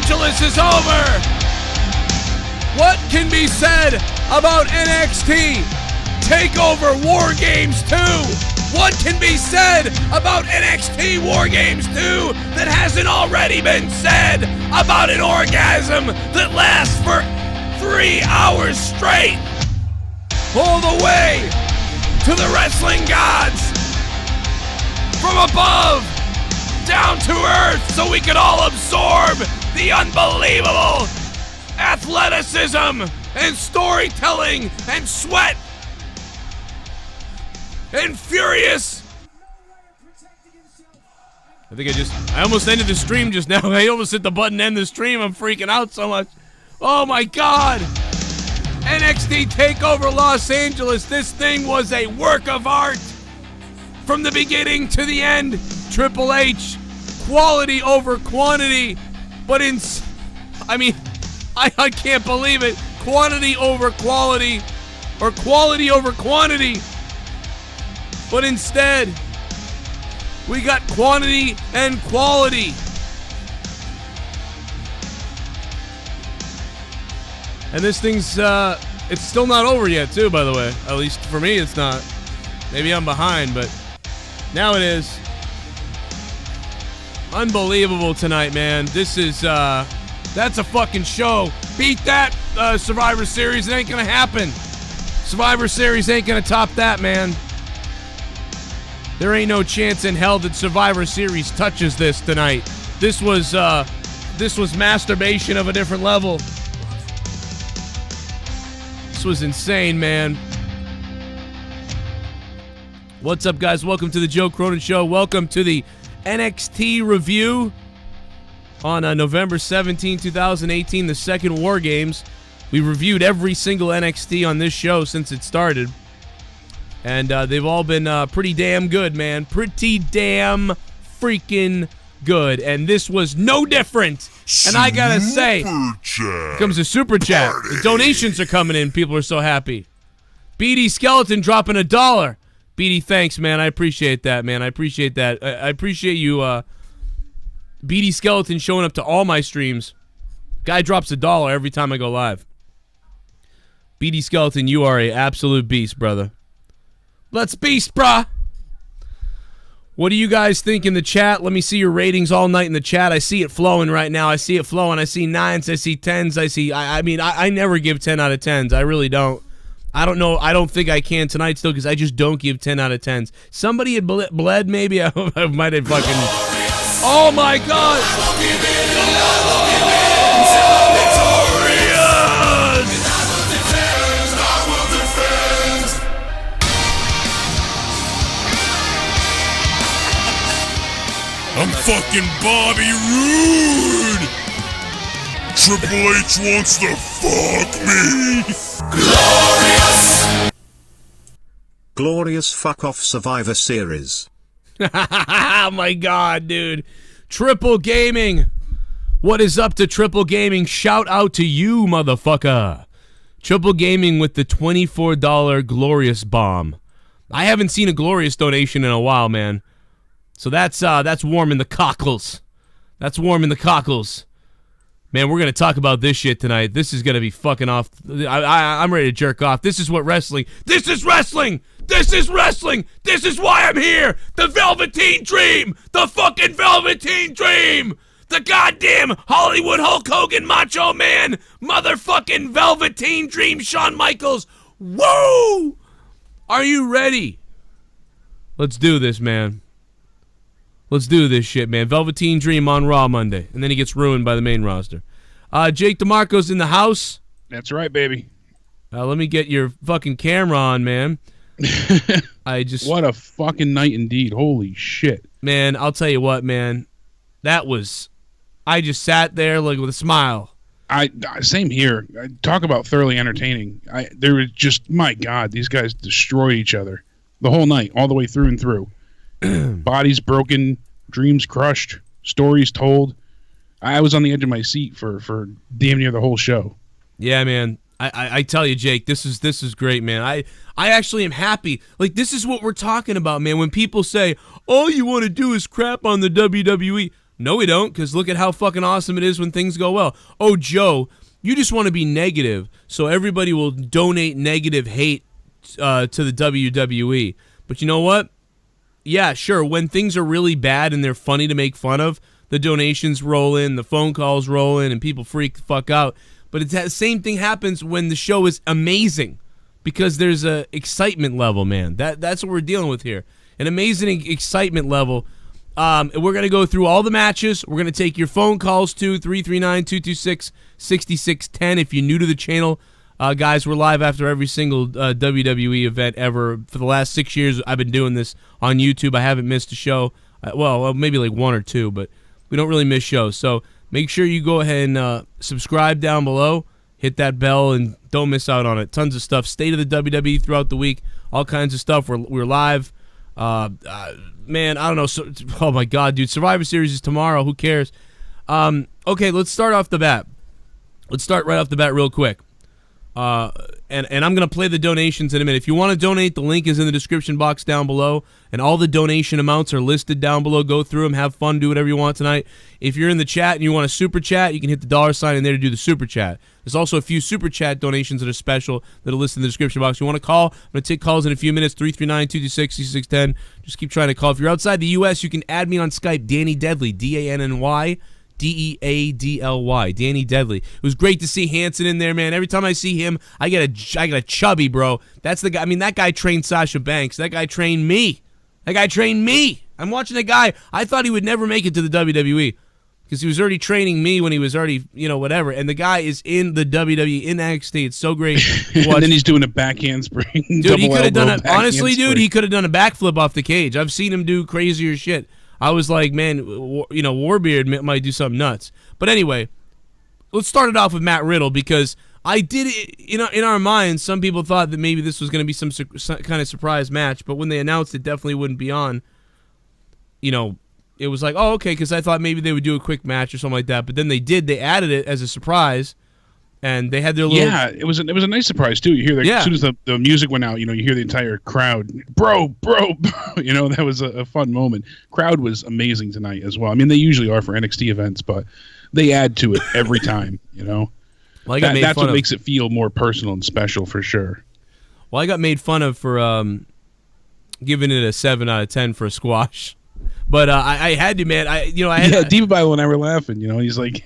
Angeles is over. What can be said about NXT TAKEOVER War Games 2? What can be said about NXT War Games 2 that hasn't already been said about an orgasm that lasts for 3 hours straight? All the way to the wrestling gods, from above down to earth, so we could all absorb the unbelievable athleticism and storytelling and sweat and furious. I almost ended the stream just now. I almost hit the button to end the stream. I'm freaking out so much. Oh my God. NXT TAKEOVER Los Angeles. This thing was a work of art. From the beginning to the end. Triple H. Quality over quantity. But I can't believe it. Quantity over quality. Or quality over quantity. But instead, we got quantity and quality. And this thing's, it's still not over yet, too, by the way. At least for me, it's not. Maybe I'm behind, but now it is. Unbelievable tonight, man. This is, that's a fucking show. Beat that, Survivor Series. It ain't gonna happen. Survivor Series ain't gonna top that, man. There ain't no chance in hell that Survivor Series touches this tonight. This was masturbation of a different level. This was insane, man. What's up, guys? Welcome to the Joe Cronin Show. Welcome to the NXT review on November 17, 2018, the second War Games. We reviewed every single NXT on this show since it started. And they've all been pretty damn good, man. Pretty damn freaking good. And this was no different. And I gotta say, here comes a super chat. The donations are coming in. People are so happy. BD Skeleton dropping $1. BD, thanks, man. I appreciate that, man. I appreciate that. I appreciate you, BD Skeleton, showing up to all my streams. Guy drops $1 every time I go live. BD Skeleton, you are a absolute beast, brother. Let's beast, brah. What do you guys think in the chat? Let me see your ratings all night in the chat. I see it flowing right now. I see it flowing. I see 9s. I see 10s. I never give 10 out of 10s. I really don't. I don't know. I don't think I can tonight still because I just don't give 10 out of 10s. Somebody had bled maybe. I might have fucking... Oh, my God. I'm fucking Bobby Roode! Triple H wants to fuck me! Glorious! Glorious fuck off Survivor Series. Oh my God, dude. Triple Gaming. What is up to Triple Gaming? Shout out to you, motherfucker. Triple Gaming with the $24 Glorious Bomb. I haven't seen a Glorious donation in a while, man. So that's warming the cockles. That's warming the cockles. Man, we're going to talk about this shit tonight. This is going to be fucking off. I'm ready to jerk off. This is what wrestling. This is wrestling. This is wrestling. This is why I'm here. The Velveteen Dream. The fucking Velveteen Dream. The goddamn Hollywood Hulk Hogan Macho Man. Motherfucking Velveteen Dream Shawn Michaels. Woo! Are you ready? Let's do this, man. Let's do this shit, man. Velveteen Dream on Raw Monday. And then he gets ruined by the main roster. Jake DeMarco's in the house. That's right, baby. Let me get your fucking camera on, man. What a fucking night indeed. Holy shit. Man, I'll tell you what, man. I just sat there like with a smile. Same here. Talk about thoroughly entertaining. There was just, my God, these guys destroyed each other the whole night, all the way through and through. Bodies broken, dreams crushed, stories told. I was on the edge of my seat for damn near the whole show. Yeah, man. I tell you, Jake, this is great, man. I actually am happy. Like, this is what we're talking about, man. When people say, all you want to do is crap on the WWE. No, we don't, because look at how fucking awesome it is when things go well. Oh, Joe, you just want to be negative, so everybody will donate negative hate to the WWE. But you know what? Yeah, sure, when things are really bad and they're funny to make fun of, the donations roll in, the phone calls roll in, and people freak the fuck out. But it's the same thing happens when the show is amazing, because there's a excitement level, man. That's what we're dealing with here. An amazing excitement level. We're going to go through all the matches. We're going to take your phone calls too, 339-226-6610. If you're new to the channel, guys, we're live after every single WWE event ever. For the last 6 years, I've been doing this on YouTube. I haven't missed a show. Well, maybe like one or two, but we don't really miss shows. So make sure you go ahead and subscribe down below. Hit that bell and don't miss out on it. Tons of stuff. State of the WWE throughout the week. All kinds of stuff. We're live. Man, I don't know. Oh, my God, dude. Survivor Series is tomorrow. Who cares? Okay, let's start off the bat. Let's start right off the bat real quick. And I'm going to play the donations in a minute. If you want to donate, the link is in the description box down below, and all the donation amounts are listed down below. Go through them, have fun, do whatever you want tonight. If you're in the chat and you want a super chat, you can hit the $ in there to do the super chat. There's also a few super chat donations that are special that are listed in the description box. You want to call? I'm going to take calls in a few minutes, 339-226-6610. Just keep trying to call. If you're outside the U.S., you can add me on Skype, Danny Deadly, DANNY. DEADLY, Danny Deadly. It was great to see Hanson in there, man. Every time I see him, I get a chubby, bro. That's the guy. I mean, that guy trained Sasha Banks. That guy trained me. I'm watching that guy. I thought he would never make it to the WWE because he was already training me when he was already, whatever. And the guy is in the WWE, in NXT. It's so great to watch. And then he's doing a back handspring. Dude, he could have done it. Honestly, dude, he could have done a backflip off the cage. I've seen him do crazier shit. I was like, man, Warbeard might do something nuts. But anyway, let's start it off with Matt Riddle, because I did it in our minds. Some people thought that maybe this was going to be some kind of surprise match, but when they announced it definitely wouldn't be on, it was like, oh, okay, because I thought maybe they would do a quick match or something like that. But then they did. They added it as a surprise. And they had their little... Yeah, it was a nice surprise, too. You hear that as soon as the music went out, you hear the entire crowd, bro. That was a fun moment. Crowd was amazing tonight as well. I mean, they usually are for NXT events, but they add to it every time, Well, that's what makes it feel more personal and special for sure. Well, I got made fun of for giving it a 7 out of 10 for a squash. But I had to, man. D-Bible and I were laughing. He's like,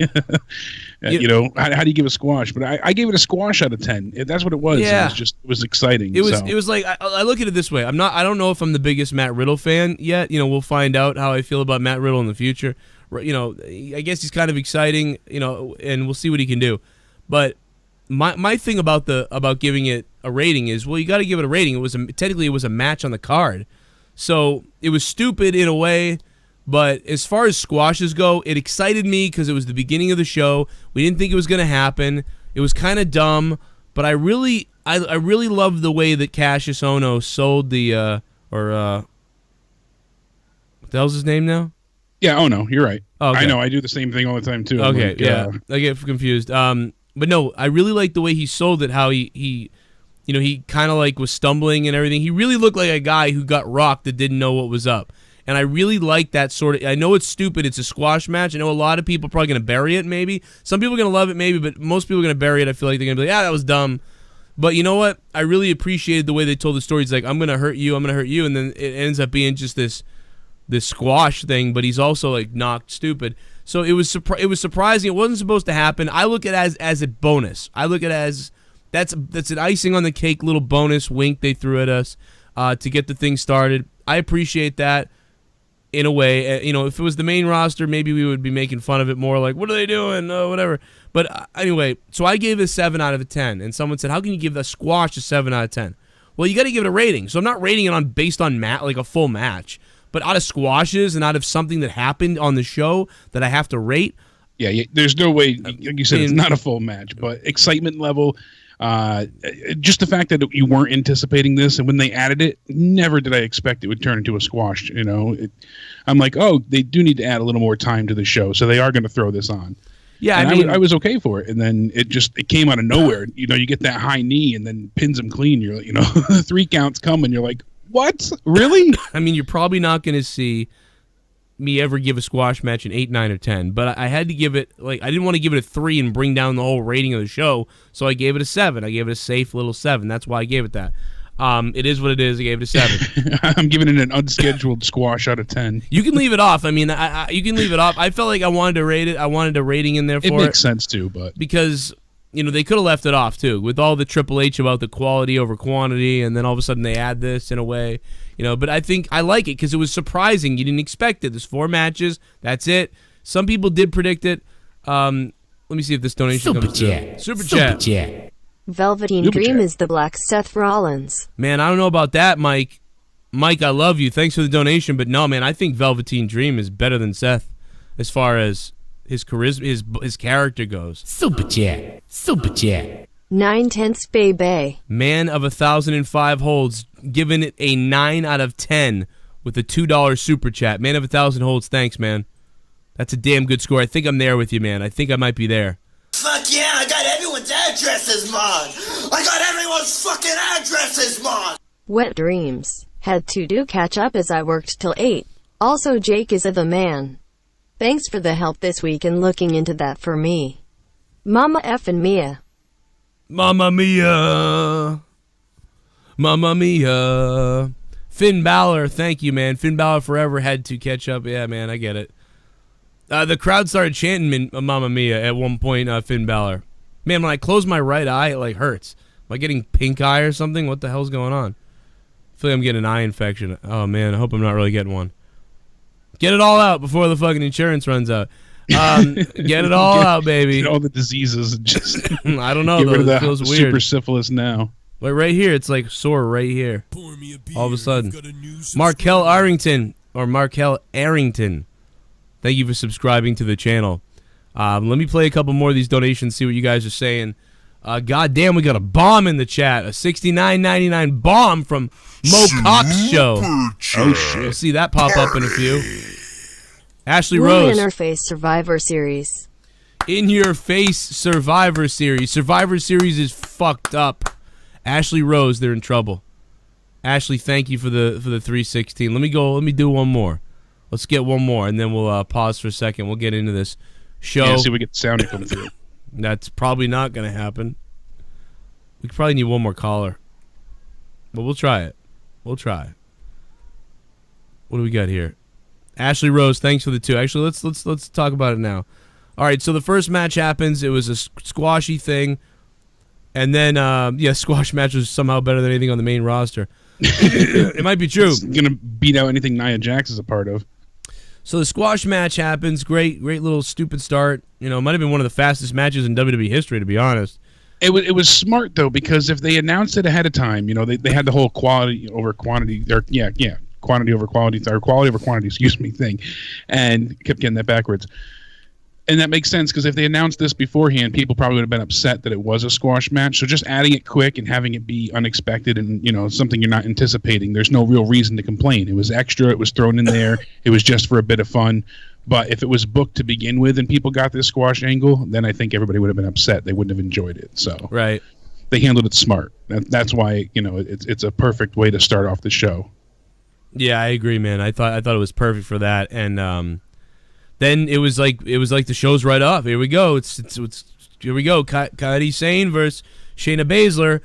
how do you give a squash? But I gave it a squash out of 10. That's what it was. Yeah. It was exciting. It was like, I look at it this way. I don't know if I'm the biggest Matt Riddle fan yet. We'll find out how I feel about Matt Riddle in the future. I guess he's kind of exciting. And we'll see what he can do. But my thing about giving it a rating is, well, you got to give it a rating. Technically it was a match on the card. So it was stupid in a way, but as far as squashes go, it excited me because it was the beginning of the show. We didn't think it was going to happen. It was kind of dumb, but I really loved the way that Cassius Ohno sold the what the hell's his name now? Yeah, Ohno, you're right. Oh, okay. I know, I do the same thing all the time too. Okay, yeah, I get confused. But no, I really liked the way he sold it. How he kind of like was stumbling and everything. He really looked like a guy who got rocked that didn't know what was up. And I really like that sort of... I know it's stupid. It's a squash match. I know a lot of people are probably going to bury it, maybe. Some people are going to love it, maybe, but most people are going to bury it. I feel like they're going to be like, that was dumb. But you know what? I really appreciated the way they told the story. It's like, I'm going to hurt you, and then it ends up being just this squash thing, but he's also like knocked stupid. So it was surprising. It wasn't supposed to happen. I look at it as a bonus. I look at it as... That's an icing on the cake, little bonus wink they threw at us to get the thing started. I appreciate that in a way. If it was the main roster, maybe we would be making fun of it more, like, what are they doing? Whatever. But anyway, so I gave it a 7 out of 10, and someone said, how can you give the squash a 7 out of 10? Well, you got to give it a rating. So I'm not rating it based on like a full match, but out of squashes and out of something that happened on the show that I have to rate. Yeah, there's no way, like you said, it's not a full match, but excitement level... just the fact that you weren't anticipating this, and when they added it, never did I expect it would turn into a squash. I'm like, oh, they do need to add a little more time to the show, so they are going to throw this on. Yeah, and I was okay for it, and then it came out of nowhere. You get that high knee, and then pins him clean. You're 3 counts come, and you're like, what? Really? I mean, you're probably not going to see me ever give a squash match an 8, 9, or 10, but I had to give it, like, I didn't want to give it a 3 and bring down the whole rating of the show, so I gave it a 7. I gave it a safe little 7. That's why I gave it that. It is what it is. I gave it a 7. I'm giving it an unscheduled squash out of 10. You can leave it off. I mean, you can leave it off. I felt like I wanted to rate it. I wanted a rating in there for it. It makes sense, too, but... Because, you know, they could have left it off, too, with all the Triple H about the quality over quantity, and then all of a sudden they add this in a way. You know, but I think I like it because it was surprising. You didn't expect it. There's 4 matches. That's it. Some people did predict it. Let me see if this donation comes through. Super chat. Velveteen Dream is the Black Seth Rollins. Man, I don't know about that, Mike. Mike, I love you. Thanks for the donation, but no, man, I think Velveteen Dream is better than Seth as far as his charisma, his character goes. Super chat. 9/10 baby. Man of 1,005 holds, giving it a 9 out of 10 with a $2 super chat. Man of 1,000 holds, thanks, man. That's a damn good score. I think I'm there with you, man. I think I might be there. Fuck yeah, I got everyone's addresses, man. I got everyone's fucking addresses, man. Wet dreams. Had to do catch up as I worked till 8. Also, Jake is the man. Thanks for the help this week and looking into that for me. Mama effin' Mia. Mamma Mia. Mamma Mia. Finn Balor, thank you, man. Finn Balor forever had to catch up. Yeah, man, I get it. The crowd started chanting Mamma Mia at one point, Finn Balor. Man, when I close my right eye, it like hurts. Am I getting pink eye or something? What the hell's going on? I feel like I'm getting an eye infection. Oh, man, I hope I'm not really getting one. Get it all out before the fucking insurance runs out. Get it all out, baby. Get all the diseases and just I don't know, get rid of though. It that feels super weird. syphilis now. Like right here, it's like sore right here. All of a sudden. Markel Arrington, or Markel Arrington, thank you for subscribing to the channel. Let me play a couple more of these donations, see what you guys are saying. God damn, we got a bomb in the chat. A $69.99 bomb from Mo Cox Show. Oh, shit. You'll see that pop up in a few. Ashley Rose. Interface Survivor Series. In Your Face Survivor Series. Survivor Series is fucked up. Ashley Rose, they're in trouble. Ashley, thank you for the 316. Let me do one more. Let's get one more, and then we'll pause for a second. We'll get into this show. Yeah, see if we get the sound to come through. That's probably not going to happen. We probably need one more caller. But we'll try it. We'll try. What do we got here? Ashley Rose, thanks for the 2. Actually, let's talk about it now. All right, so the first match happens. It was a squashy thing. And then, squash match was somehow better than anything on the main roster. It might be true. It's going to beat out anything Nia Jax is a part of. So the squash match happens. Great little stupid start. You know, it might have been one of the fastest matches in WWE history, to be honest. It was smart, though, because if they announced it ahead of time, you know, they had the whole quality over quantity, quantity over quality, or quality over quantity, excuse me, thing, and kept getting that backwards. And that makes sense, because if they announced this beforehand, people probably would have been upset that it was a squash match. So just adding it quick and having it be unexpected and, you know, something you're not anticipating, there's no real reason to complain. It was extra. It was thrown in there. It was just for a bit of fun. But if it was booked to begin with and people got this squash angle, then I think everybody would have been upset. They wouldn't have enjoyed it. So right. They handled it smart. That's why, you know, it's a perfect way to start off the show. Yeah, I agree, man. I thought it was perfect for that. And then it was like the show's right off. Here we go. Here we go. Kairi Sane versus Shayna Baszler.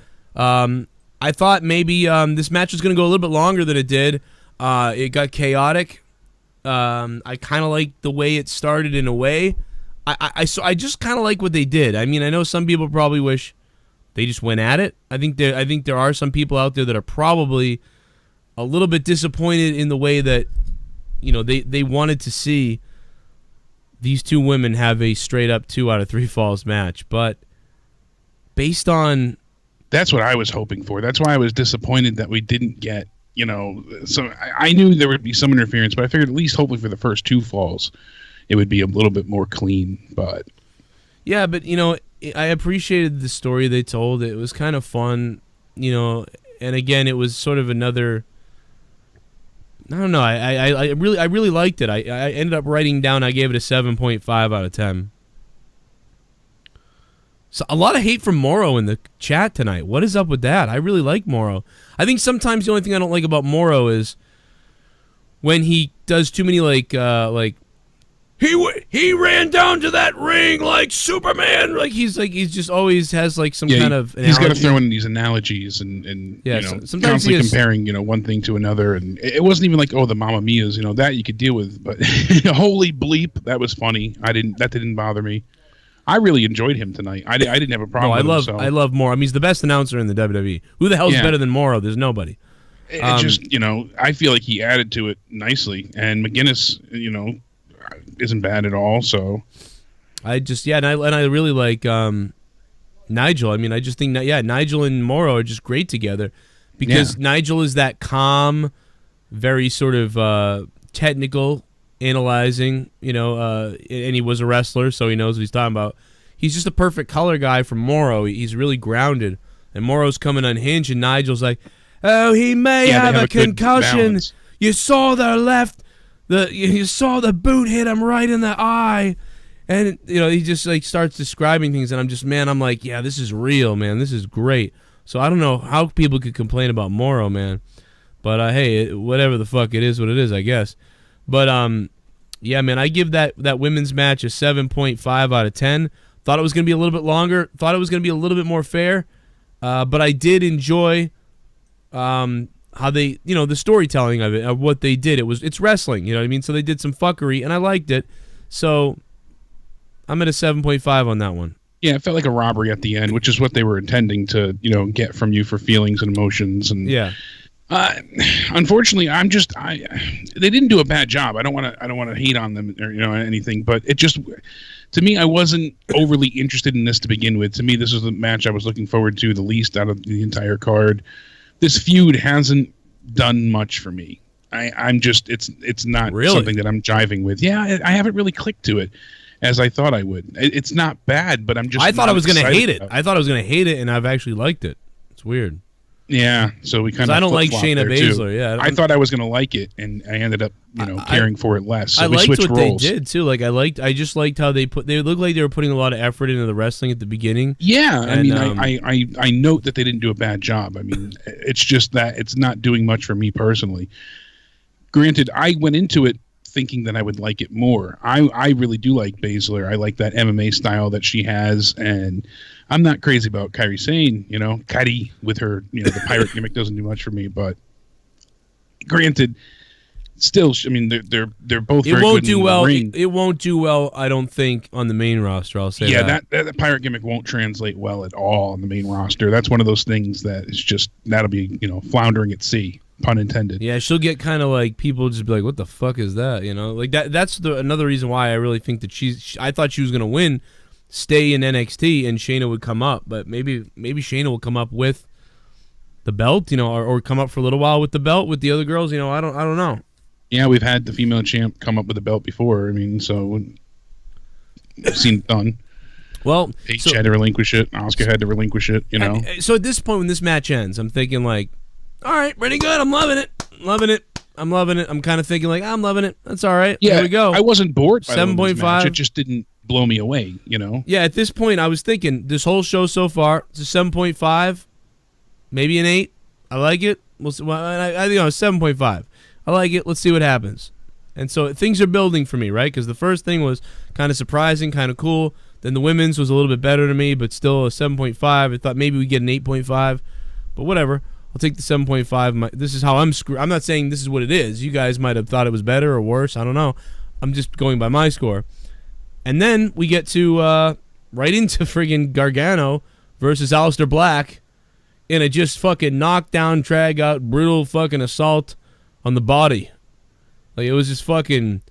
I thought maybe this match was going to go a little bit longer than it did. It got chaotic. I kind of like the way it started in a way. I just kind of like what they did. I mean, I know some people probably wish they just went at it. I think there are some people out there that are probably a little bit disappointed in the way that, you know, they wanted to see these two women have a straight up 2 out of 3 falls match. But based on... That's what I was hoping for. That's why I was disappointed that we didn't get, you know... So I knew there would be some interference, but I figured at least hopefully for the first 2 falls, it would be a little bit more clean. But yeah, but, you know, I appreciated the story they told. It was kind of fun, you know, and again, it was sort of another... I don't know. I really liked it. I ended up writing down. I gave it a 7.5 out of 10. So a lot of hate from Morrow in the chat tonight. What is up with that? I really like Morrow. I think sometimes the only thing I don't like about Morrow is when he does too many like he ran down to that ring like Superman. Like he's just always has like some kind of analogy. He's got to throw in these analogies and yeah, you know, sometimes constantly comparing, you know, one thing to another. And it wasn't even like, oh, the Mamma Mia's, you know, that you could deal with. But holy bleep, that was funny. That didn't bother me. I really enjoyed him tonight. I didn't have a problem with him. I love Morrow. I mean, he's the best announcer in the WWE. Who the hell's better than Morrow? There's nobody. It just, you know, I feel like he added to it nicely. And McGuinness, you know, isn't bad at all. So I just, and I really like Nigel. I mean, I just think that, Nigel and Morrow are just great together because Nigel is that calm, very sort of technical, analyzing, you know, and he was a wrestler, so he knows what he's talking about. He's just a perfect color guy for Morrow. He's really grounded. And Morrow's coming unhinged, and Nigel's like, oh, he may have a concussion. You saw you saw the boot hit him right in the eye. And, you know, he just, like, starts describing things, and I'm just, man, I'm like, yeah, this is real, man. This is great. So I don't know how people could complain about Morrow, man. But, hey, whatever the fuck it is, what it is, I guess. But, yeah, man, I give that women's match a 7.5 out of 10. Thought it was going to be a little bit longer. Thought it was going to be a little bit more fair. But I did enjoy how they, you know, the storytelling of it, of what they did. It's wrestling, you know what I mean? So they did some fuckery, and I liked it. So I'm at a 7.5 on that one. Yeah, it felt like a robbery at the end, which is what they were intending to, you know, get from you for feelings and emotions. And yeah. Unfortunately, they didn't do a bad job. I don't want to hate on them or, you know, anything, but it just, to me, I wasn't overly interested in this to begin with. To me, this was the match I was looking forward to the least out of the entire card. This feud hasn't done much for me. I'm just, it's not really something that I'm jiving with. Yeah, I haven't really clicked to it as I thought I would. It's not bad, but I'm just. I thought I was going to hate it. I thought I was going to hate it, and I've actually liked it. It's weird. Yeah, so we kind of. I don't like Shayna Baszler. Yeah, I thought I was going to like it, and I ended up, you know, caring for it less. So I liked what roles. they did too. Like I just liked how they looked like they were putting a lot of effort into the wrestling at the beginning. Yeah, and, I mean, I note that they didn't do a bad job. I mean, it's just that it's not doing much for me personally. Granted, I went into it thinking that I would like it more. I really do like Baszler. I like that MMA style that she has, and I'm not crazy about Kairi Sane, you know. Kairi with her, you know, the pirate gimmick doesn't do much for me, but granted, still, I mean, they're both very good in the ring. It won't do well, I don't think, on the main roster. I'll say that. Yeah, that pirate gimmick won't translate well at all on the main roster. That's one of those things that is just, that'll be, you know, floundering at sea. Pun intended. Yeah, she'll get kind of like, people just be like, what the fuck is that? You know, like that's another reason why I really think that I thought she was going to win, stay in NXT, and Shayna would come up. But maybe Shayna will come up with the belt, you know, or come up for a little while with the belt with the other girls. You know, I don't know. Yeah, we've had the female champ come up with the belt before. I mean, so I've seen it done. Well, Paige had to relinquish it. Oscar had to relinquish it, you know. So at this point, when this match ends, I'm thinking like, all right, pretty good. I'm loving it. I'm loving it. I'm kind of thinking like, I'm loving it. That's all right. Yeah, here we go. I wasn't bored by 7.5. It just didn't blow me away, you know. Yeah, at this point, I was thinking this whole show so far, it's a 7.5, maybe an 8. I like it. I think 7.5. I like it. Let's see what happens. And so things are building for me, right? Because the first thing was kind of surprising, kind of cool. Then the women's was a little bit better to me, but still a 7.5. I thought maybe we'd get an 8.5, but whatever. I'll take the 7.5. This is how I'm screwed. I'm not saying this is what it is. You guys might have thought it was better or worse. I don't know. I'm just going by my score. And then we get to right into friggin' Gargano versus Aleister Black in a just fucking knockdown, drag out, brutal fucking assault on the body. Like, it was just fucking.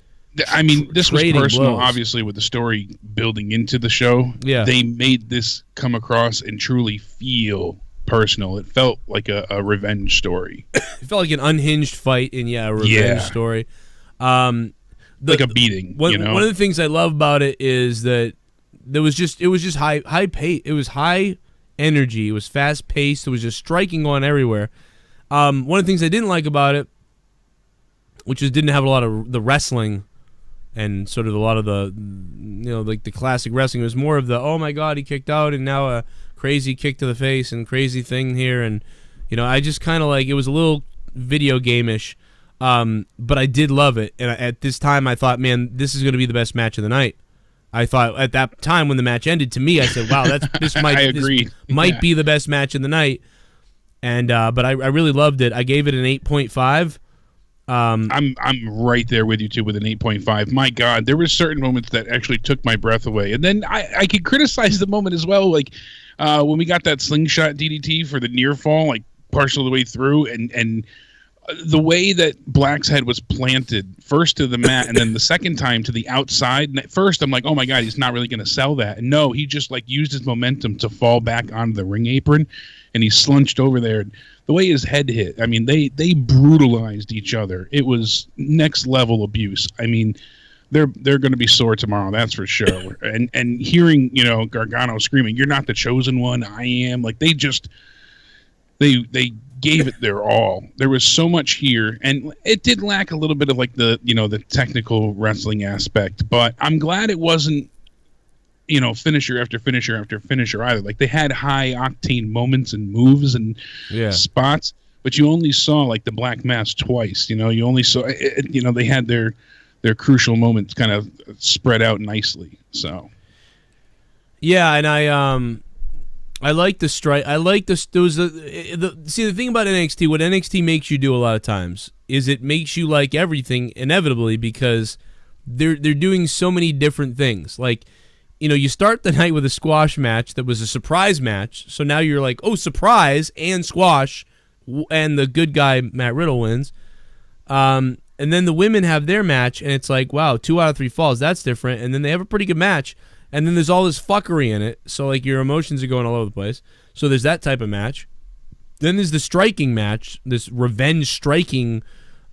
I mean, this was personal, blows. Obviously, with the story building into the show. Yeah. They made this come across and truly feel personal. It felt like a revenge story. It felt like an unhinged fight and a revenge story. Like a beating. One you know? One of the things I love about it is that it was just high pace. It was high energy. It was fast paced. It was just striking on everywhere. One of the things I didn't like about it, which is didn't have a lot of the wrestling and sort of a lot of the, you know, like the classic wrestling. It was more of the, oh my God, he kicked out, and now a crazy kick to the face and crazy thing here. And, you know, I just kind of like, it was a little video game-ish. But I did love it, and at this time I thought, man, this is going to be the best match of the night. I thought at that time when the match ended, to me, I said, wow, this might be the best match of the night. And but I really loved it. I gave it an 8.5. I'm right there with you too with an 8.5. My God, there were certain moments that actually took my breath away, and then I could criticize the moment as well, like when we got that slingshot DDT for the near fall, like partial of the way through, and the way that Black's head was planted first to the mat and then the second time to the outside. And at first I'm like, oh my God, he's not really going to sell that. And no, he just like used his momentum to fall back onto the ring apron, and he slunched over there. The way his head hit, I mean, they brutalized each other. It was next level abuse. I mean, they're going to be sore tomorrow, that's for sure. And hearing, you know, Gargano screaming, "You're not the chosen one, I am," like they gave it their all. There was so much here, and it did lack a little bit of like the, you know, the technical wrestling aspect, but I'm glad it wasn't, you know, finisher after finisher after finisher either. Like they had high octane moments and moves and spots, but you only saw like the Black Mass twice. You know, you only saw you know, they had their crucial moments kind of spread out nicely. So yeah, and I like the strike. I like this. There was see, the thing about NXT, what NXT makes you do a lot of times is it makes you like everything inevitably, because they're doing so many different things. Like, you know, you start the night with a squash match that was a surprise match, so now you're like, oh, surprise and squash, and the good guy Matt Riddle wins. And then the women have their match, and it's like, wow, 2 out of 3 falls. That's different. And then they have a pretty good match. And then there's all this fuckery in it, so like your emotions are going all over the place. So there's that type of match. Then there's the striking match, this revenge striking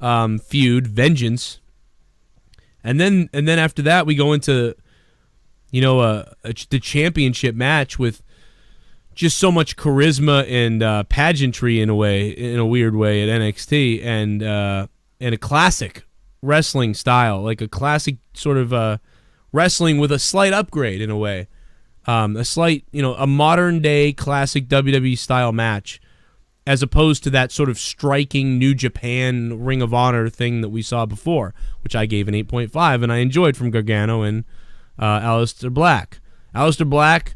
feud, Vengeance. And then after that we go into, you know, the championship match with just so much charisma and pageantry in a weird way at NXT, and a classic wrestling style, like a classic sort of wrestling with a slight upgrade in a way, a slight, you know, a modern day classic WWE style match, as opposed to that sort of striking New Japan Ring of Honor thing that we saw before, which I gave an 8.5, and I enjoyed from Gargano and Aleister Black. Aleister Black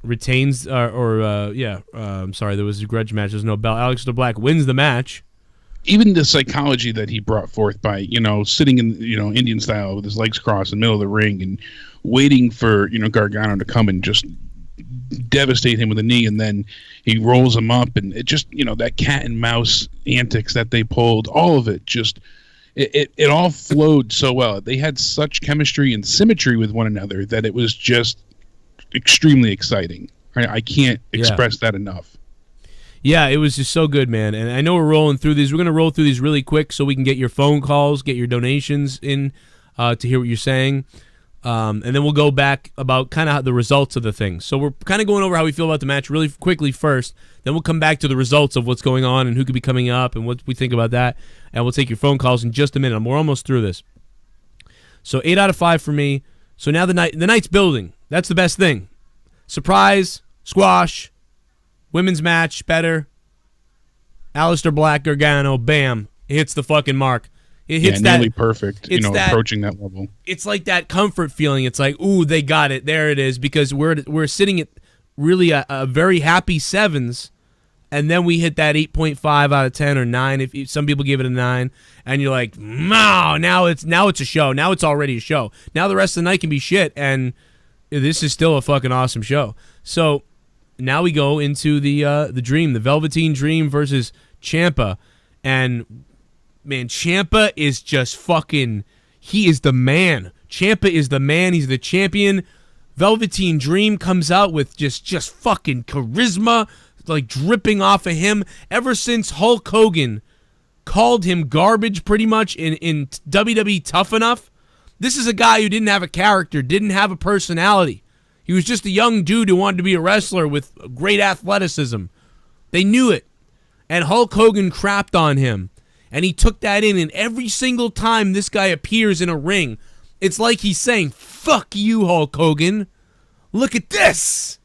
retains, I'm sorry, there was a grudge match. There's no belt. Aleister Black wins the match. Even the psychology that he brought forth by, you know, sitting in, you know, Indian style with his legs crossed in the middle of the ring and waiting for, you know, Gargano to come and just devastate him with a knee, and then he rolls him up, and it just, you know, that cat and mouse antics that they pulled, all of it just, it all flowed so well. They had such chemistry and symmetry with one another that it was just extremely exciting. I can't express that enough. Yeah, it was just so good, man. And I know we're rolling through these. We're going to roll through these really quick so we can get your phone calls, get your donations in to hear what you're saying. And then we'll go back about kind of the results of the thing. So we're kind of going over how we feel about the match really quickly first. Then we'll come back to the results of what's going on and who could be coming up and what we think about that. And we'll take your phone calls in just a minute. We're almost through this. So 8 out of 5 for me. So now the night's building. That's the best thing. Surprise, squash, women's match, better. Aleister Black, Gargano, bam. It hits the fucking mark. It hits nearly perfect, you know, approaching that level. It's like that comfort feeling. It's like, ooh, they got it. There it is. Because we're sitting at really a very happy 7s, and then we hit that 8.5 out of 10 or 9. If some people give it a 9, and you're like, no, now it's a show. Now it's already a show. Now the rest of the night can be shit, and this is still a fucking awesome show. So now we go into the Dream, the Velveteen Dream versus Ciampa, and man, Ciampa is just fucking, he is the man. Ciampa is the man. He's the champion. Velveteen Dream comes out with just fucking charisma, like dripping off of him. Ever since Hulk Hogan called him garbage pretty much in WWE Tough Enough, this is a guy who didn't have a character, didn't have a personality. He was just a young dude who wanted to be a wrestler with great athleticism. They knew it. And Hulk Hogan crapped on him. And he took that in, and every single time this guy appears in a ring, it's like he's saying, fuck you, Hulk Hogan. Look at this.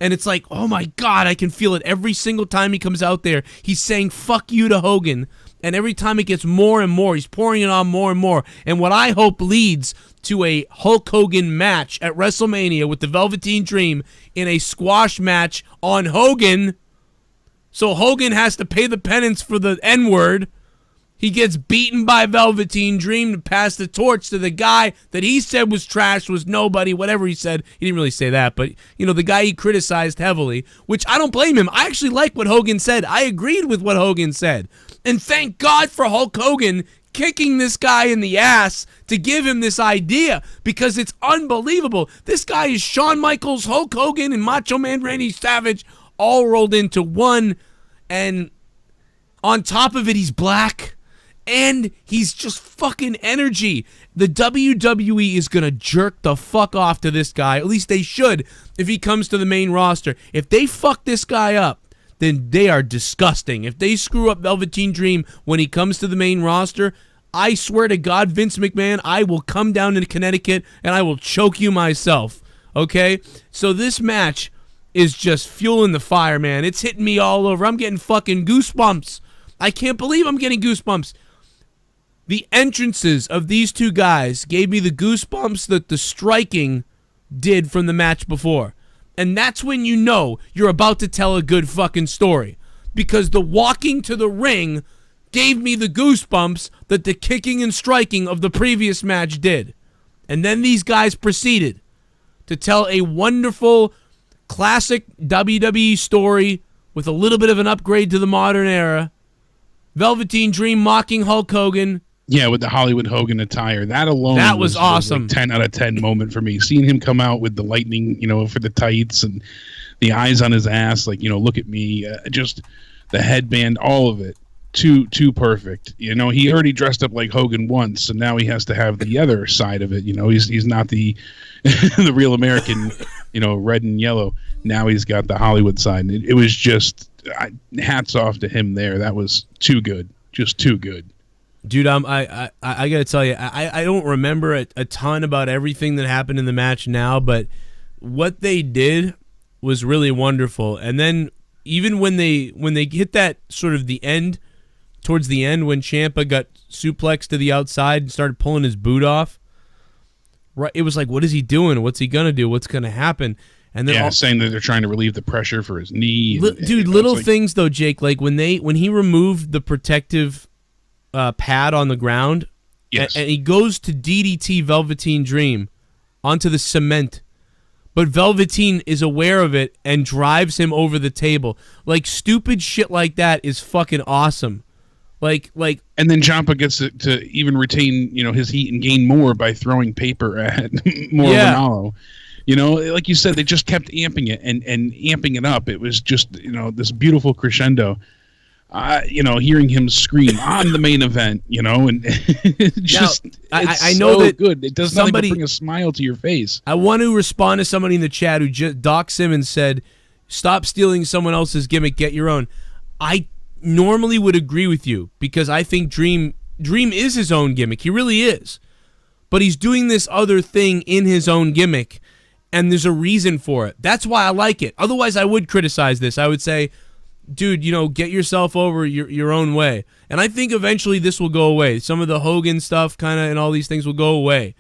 And it's like, oh my God, I can feel it every single time he comes out there. He's saying fuck you to Hogan. And every time it gets more and more, he's pouring it on more and more. And what I hope leads to a Hulk Hogan match at WrestleMania with the Velveteen Dream in a squash match on Hogan. So Hogan has to pay the penance for the N-word. He gets beaten by Velveteen Dream to pass the torch to the guy that he said was trash, was nobody, whatever he said. He didn't really say that, but, you know, the guy he criticized heavily, which I don't blame him. I actually like what Hogan said. I agreed with what Hogan said. And thank God for Hulk Hogan kicking this guy in the ass to give him this idea, because it's unbelievable. This guy is Shawn Michaels, Hulk Hogan, and Macho Man Randy Savage all rolled into one, and on top of it, he's black. And he's just fucking energy. The WWE is going to jerk the fuck off to this guy. At least they should if he comes to the main roster. If they fuck this guy up, then they are disgusting. If they screw up Velveteen Dream when he comes to the main roster, I swear to God, Vince McMahon, I will come down to Connecticut and I will choke you myself. Okay? So this match is just fueling the fire, man. It's hitting me all over. I'm getting fucking goosebumps. I can't believe I'm getting goosebumps. The entrances of these two guys gave me the goosebumps that the striking did from the match before. And that's when you know you're about to tell a good fucking story. Because the walking to the ring gave me the goosebumps that the kicking and striking of the previous match did. And then these guys proceeded to tell a wonderful, classic WWE story with a little bit of an upgrade to the modern era. Velveteen Dream mocking Hulk Hogan. Yeah, with the Hollywood Hogan attire. That alone was awesome. Like 10 out of 10 moment for me. Seeing him come out with the lightning, you know, for the tights and the eyes on his ass, like, you know, look at me. Just the headband, all of it. Too perfect. You know, he already dressed up like Hogan once, and now he has to have the other side of it. You know, he's not the the real American, you know, red and yellow. Now he's got the Hollywood side. And it was just hats off to him there. That was too good. Just too good. Dude, I gotta tell you, I don't remember a ton about everything that happened in the match now, but what they did was really wonderful. And then even when they hit that sort of the end, towards the end, when Ciampa got suplexed to the outside and started pulling his boot off, right? It was like, what is he doing? What's he gonna do? What's gonna happen? And then saying that they're trying to relieve the pressure for his knee. Dude, little things though, Jake. Like when he removed the protective pad on the ground, yes, and he goes to DDT Velveteen Dream onto the cement, but Velveteen is aware of it and drives him over the table. Like, stupid shit like that is fucking awesome. Like, and then Ciampa gets to even retain, you know, his heat and gain more by throwing paper at Mcneil. You know, like you said, they just kept amping it and amping it up. It was just, you know, this beautiful crescendo. You know, hearing him scream on the main event, you know, and it's just, I know that good. It does nothing but bring a smile to your face. I want to respond to somebody in the chat who Doc Simmons said, "Stop stealing someone else's gimmick, get your own." I normally would agree with you because I think Dream is his own gimmick. He really is, but he's doing this other thing in his own gimmick, and there's a reason for it. That's why I like it. Otherwise, I would criticize this. I would say, dude, you know, get yourself over your own way. And I think eventually this will go away. Some of the Hogan stuff kind of and all these things will go away.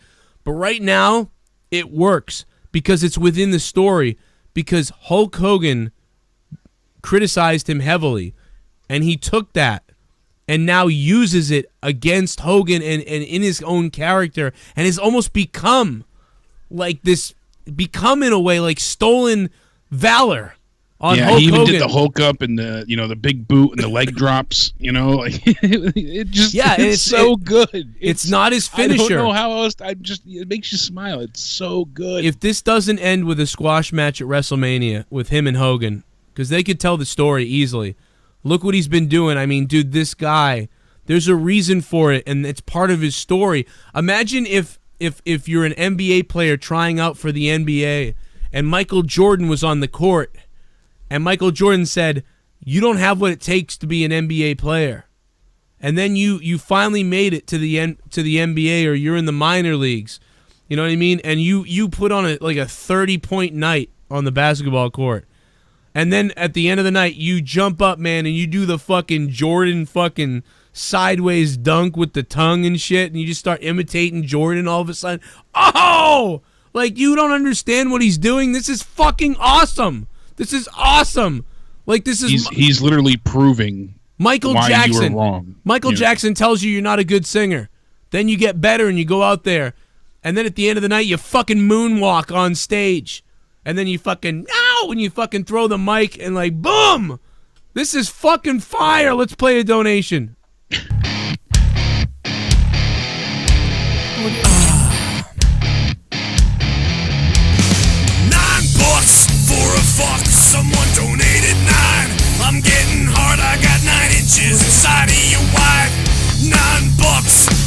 But right now, it works because it's within the story, because Hulk Hogan criticized him heavily, and he took that and now uses it against Hogan and in his own character, and has almost become like this, in a way like stolen valor. Yeah, he even did the Hulk up and the, you know, the big boot and the leg drops, you know, like it just, it's so good. It's not his finisher. I don't know how else. It makes you smile. It's so good. If this doesn't end with a squash match at WrestleMania with him and Hogan, because they could tell the story easily. Look what he's been doing. I mean, dude, this guy, there's a reason for it, and it's part of his story. Imagine if you're an NBA player trying out for the NBA, and Michael Jordan was on the court, and Michael Jordan said, "You don't have what it takes to be an NBA player." And then you finally made it to the NBA, or you're in the minor leagues. You know what I mean? And you put on a 30-point night on the basketball court. And then at the end of the night, you jump up, man, and you do the fucking Jordan fucking sideways dunk with the tongue and shit, and you just start imitating Jordan all of a sudden. Oh! Like, you don't understand what he's doing. This is fucking awesome. This is awesome. Like, this is... He's literally proving Michael why Jackson. you were wrong. Michael Jackson tells you you're not a good singer. Then you get better and you go out there. And then at the end of the night, you fucking moonwalk on stage. And then you fucking... Ow! And you fucking throw the mic and like, boom! This is fucking fire. Let's play a donation. For a fuck, someone donated 9. I'm getting hard, I got 9 inches inside of your wife. $9,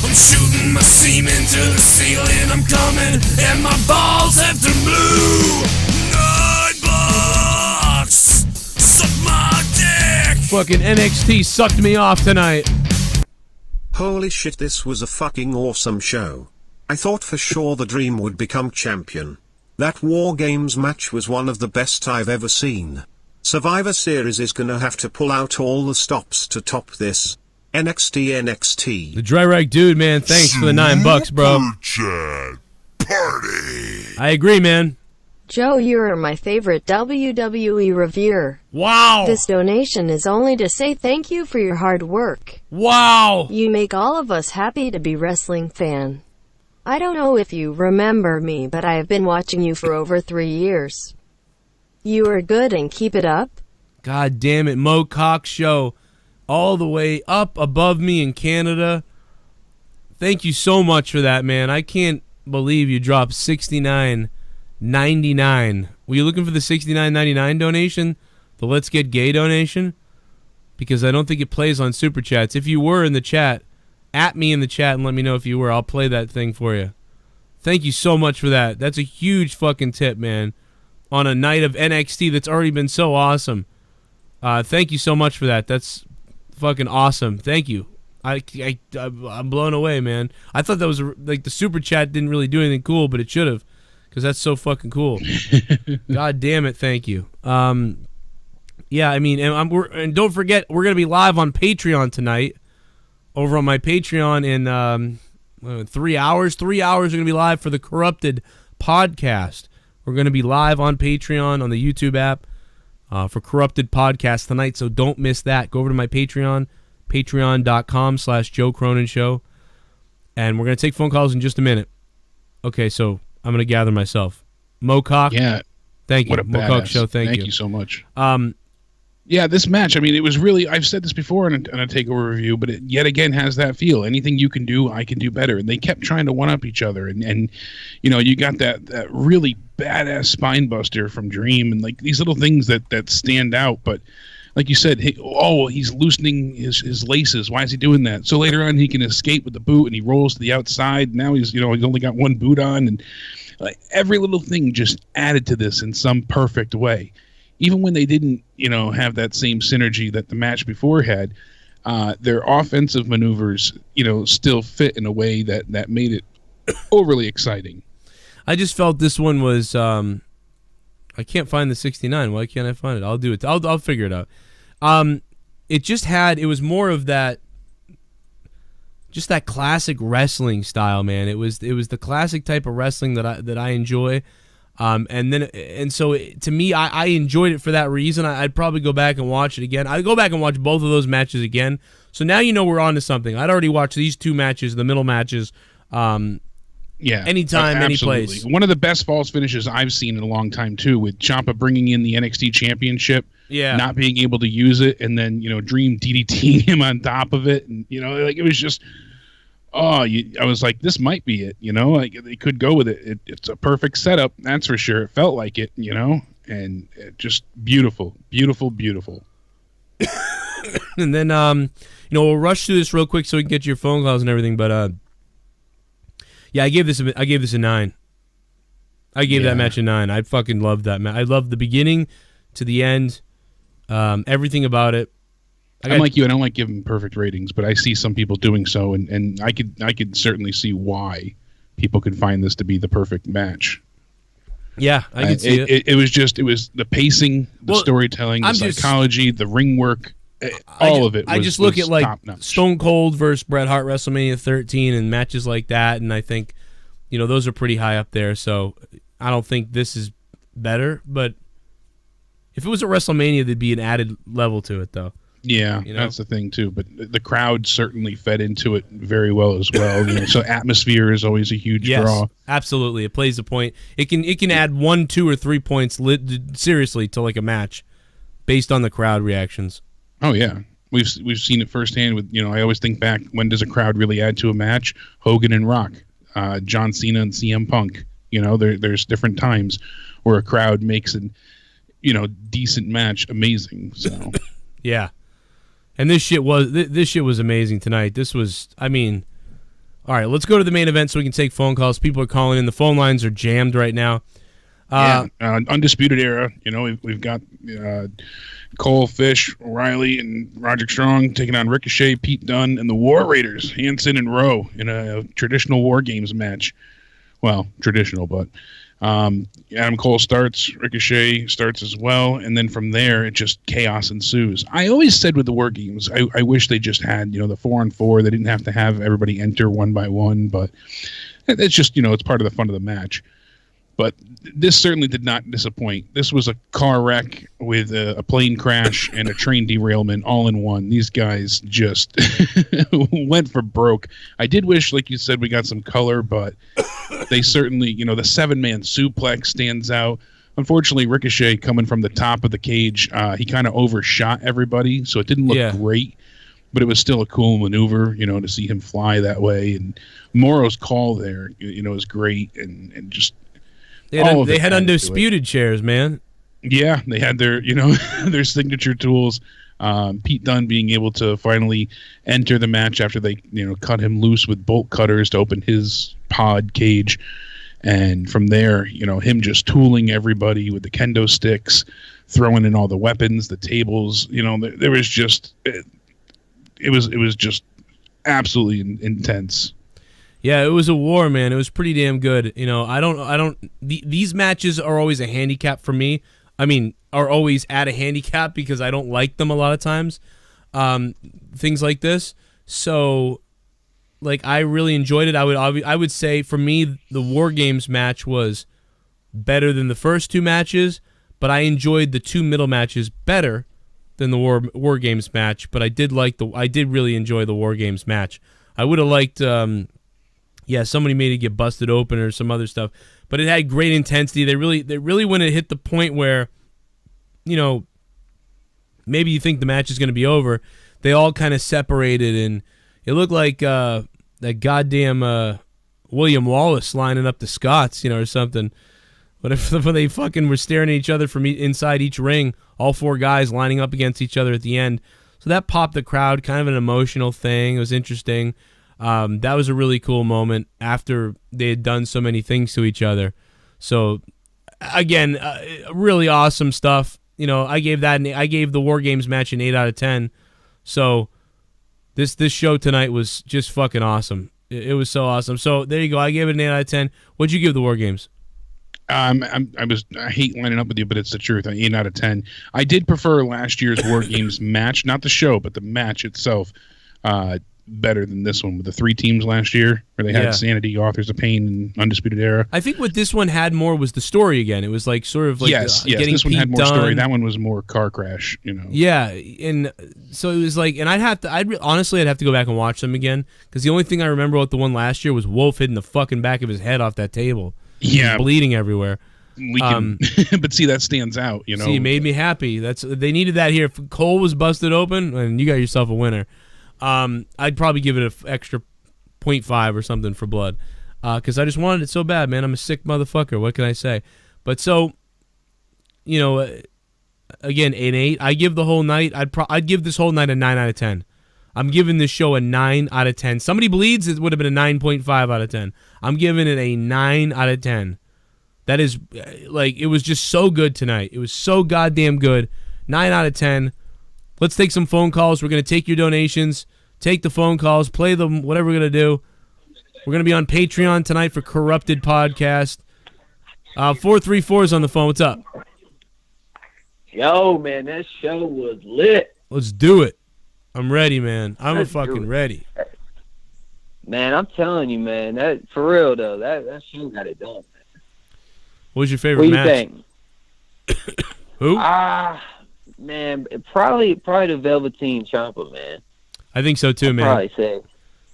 I'm shooting my semen to the ceiling. I'm coming, and my balls have turned blue. $9, suck my dick. Fucking NXT sucked me off tonight. Holy shit, this was a fucking awesome show. I thought for sure the Dream would become champion. That War Games match was one of the best I've ever seen. Survivor Series is gonna have to pull out all the stops to top this. NXT. The Dry Rag Dude, man, thanks for the $9, bro. Chat party. I agree, man. Joe, you're my favorite WWE reviewer. Wow. This donation is only to say thank you for your hard work. Wow. You make all of us happy to be wrestling fan. I don't know if you remember me, but I have been watching you for over 3 years. You are good and keep it up. God damn it, Mo Cox Show. All the way up above me in Canada. Thank you so much for that, man. I can't believe you dropped $69.99. Were you looking for the $69.99 donation? The Let's Get Gay donation? Because I don't think it plays on Super Chats. If you were in the chat, at me in the chat and let me know if you were. I'll play that thing for you. Thank you so much for that. That's a huge fucking tip, man. On a night of NXT that's already been so awesome. Thank you so much for that. That's fucking awesome. Thank you. I'm blown away, man. I thought that was like the super chat didn't really do anything cool, but it should have, because that's so fucking cool. God damn it, thank you. Yeah, I mean, and don't forget, we're gonna be live on Patreon tonight. Over on my Patreon in 3 hours. 3 hours we're gonna be live for the Corrupted podcast. We're gonna be live on Patreon on the YouTube app for Corrupted Podcast tonight, so don't miss that. Go over to my Patreon. Patreon.com/Joe Cronin Show. And we're going to take phone calls in just a minute. Okay, so I'm going to gather myself. Mocock. Yeah. Thank you. What a Mocock badass. Show, thank you. Thank you so much. Yeah, this match, I mean, it was really, I've said this before in a TakeOver review, but it yet again has that feel. Anything you can do, I can do better. And they kept trying to one-up each other. And you know, you got that really badass spine buster from Dream and like these little things that stand out. But like you said, he's loosening his laces. Why is he doing that? So later on, he can escape with the boot and he rolls to the outside. Now he's only got one boot on. And like, every little thing just added to this in some perfect way. Even when they didn't, have that same synergy that the match before had, their offensive maneuvers, still fit in a way that made it overly exciting. I just felt this one was, I can't find the 69. Why can't I find it? I'll do it. I'll figure it out. It was more of that, just that classic wrestling style, man. It was the classic type of wrestling that I enjoy. So to me, I enjoyed it for that reason. I'd probably go back and watch it again. I'd go back and watch both of those matches again. So now we're on to something. I'd already watched these two matches, the middle matches. Yeah, anytime, any place. One of the best false finishes I've seen in a long time too, with Ciampa bringing in the NXT Championship, not being able to use it, and then Dream DDTing him on top of it, and it was just. I was like, this might be it, like they could go with it. It's a perfect setup, that's for sure. It felt like it, and just beautiful, beautiful, beautiful. And then, we'll rush through this real quick so we can get to your phone calls and everything. But yeah, I gave this a 9. I gave that match a 9. I fucking loved that match. I loved the beginning to the end, everything about it. I'm like you. I don't like giving perfect ratings, but I see some people doing so, and I could certainly see why people could find this to be the perfect match. Yeah, I can see it. It was the pacing, the storytelling, the psychology, the ring work. All of it. I just look at like Stone Cold versus Bret Hart WrestleMania 13 and matches like that, and I think, those are pretty high up there. So I don't think this is better, but if it was at WrestleMania, there'd be an added level to it, though. Yeah, that's the thing too. But the crowd certainly fed into it very well as well. So atmosphere is always a huge draw. Absolutely, it plays a point. It can add 1, 2, or 3 points seriously to like a match, based on the crowd reactions. Oh yeah, we've seen it firsthand. With I always think back, when does a crowd really add to a match? Hogan and Rock, John Cena and CM Punk. There's different times where a crowd makes an decent match amazing. So yeah. And this shit was amazing tonight. This was, all right, let's go to the main event so we can take phone calls. People are calling in. The phone lines are jammed right now. Undisputed Era. We've got Cole, Fish, O'Reilly, and Roderick Strong taking on Ricochet, Pete Dunne, and the War Raiders, Hanson and Rowe, in a traditional War Games match. Well, traditional, but Adam Cole starts, Ricochet starts as well, and then from there, it just chaos ensues. I always said with the War Games, I wish they just had, the 4-on-4. They didn't have to have everybody enter one by one, but it's just, it's part of the fun of the match. But this certainly did not disappoint. This was a car wreck with a plane crash and a train derailment all in one. These guys just went for broke. I did wish, like you said, we got some color, but they certainly, the 7-man suplex stands out. Unfortunately, Ricochet coming from the top of the cage, he kind of overshot everybody, so it didn't look great. But it was still a cool maneuver, to see him fly that way. And Morrow's call there, is great, and just... They had undisputed chairs, man. Yeah, they had their, their signature tools. Pete Dunne being able to finally enter the match after they, cut him loose with bolt cutters to open his pod cage. And from there, him just tooling everybody with the kendo sticks, throwing in all the weapons, the tables. There was just, it was just absolutely intense. Yeah, it was a war, man. It was pretty damn good. These matches are always a handicap for me. Are always at a handicap because I don't like them a lot of times. Things like this. So, I really enjoyed it. I would say for me, the War Games match was better than the first 2 matches, but I enjoyed the 2 middle matches better than the War Games match. But I did really enjoy the War Games match. I would have liked. Somebody made it get busted open or some other stuff, but it had great intensity. They really when it hit the point where, maybe you think the match is going to be over, they all kind of separated, and it looked like that goddamn William Wallace lining up the Scots, or something. But if they fucking were staring at each other from inside each ring, all 4 guys lining up against each other at the end. So that popped the crowd, kind of an emotional thing. It was interesting. That was a really cool moment after they had done so many things to each other. So, again, really awesome stuff. I gave the War Games match an 8 out of 10. So, this show tonight was just fucking awesome. It was so awesome. So there you go. I gave it an 8 out of 10. What'd you give the War Games? I hate lining up with you, but it's the truth. An 8 out of 10. I did prefer last year's War Games match, not the show, but the match itself. Better than this one with the 3 teams last year where they had Sanity, Authors of Pain, and Undisputed Era. I think what this one had more was the story again. It was like sort of like yes, getting this one Pete had more Dunne. story. That one was more car crash, Yeah, and so it was like, and honestly I'd have to go back and watch them again because the only thing I remember about the one last year was Wolf hitting the fucking back of his head off that table. Yeah, bleeding everywhere. But see, that stands out. See, it made me happy. They needed that here. If Cole was busted open, and you got yourself a winner. I'd probably give it an extra 0.5 or something for blood because I just wanted it so bad, man. I'm a sick motherfucker. What can I say? But so, again, an 8. I give the whole night. I'd give this whole night a 9 out of 10. I'm giving this show a 9 out of 10. Somebody bleeds, it would have been a 9.5 out of 10. I'm giving it a 9 out of 10. That is, it was just so good tonight. It was so goddamn good. 9 out of 10. Let's take some phone calls. We're going to take your donations, take the phone calls, play them, whatever we're going to do. We're going to be on Patreon tonight for Corrupted Podcast. 434 is on the phone. What's up? Yo, man, that show was lit. Let's do it. I'm ready, man. I'm fucking ready. Man, I'm telling you, man. That for real though. That show got it done. Man. What was your favorite match? What do you think? Who? Man, probably the Velveteen Ciampa, man. I think so too, man. Probably say.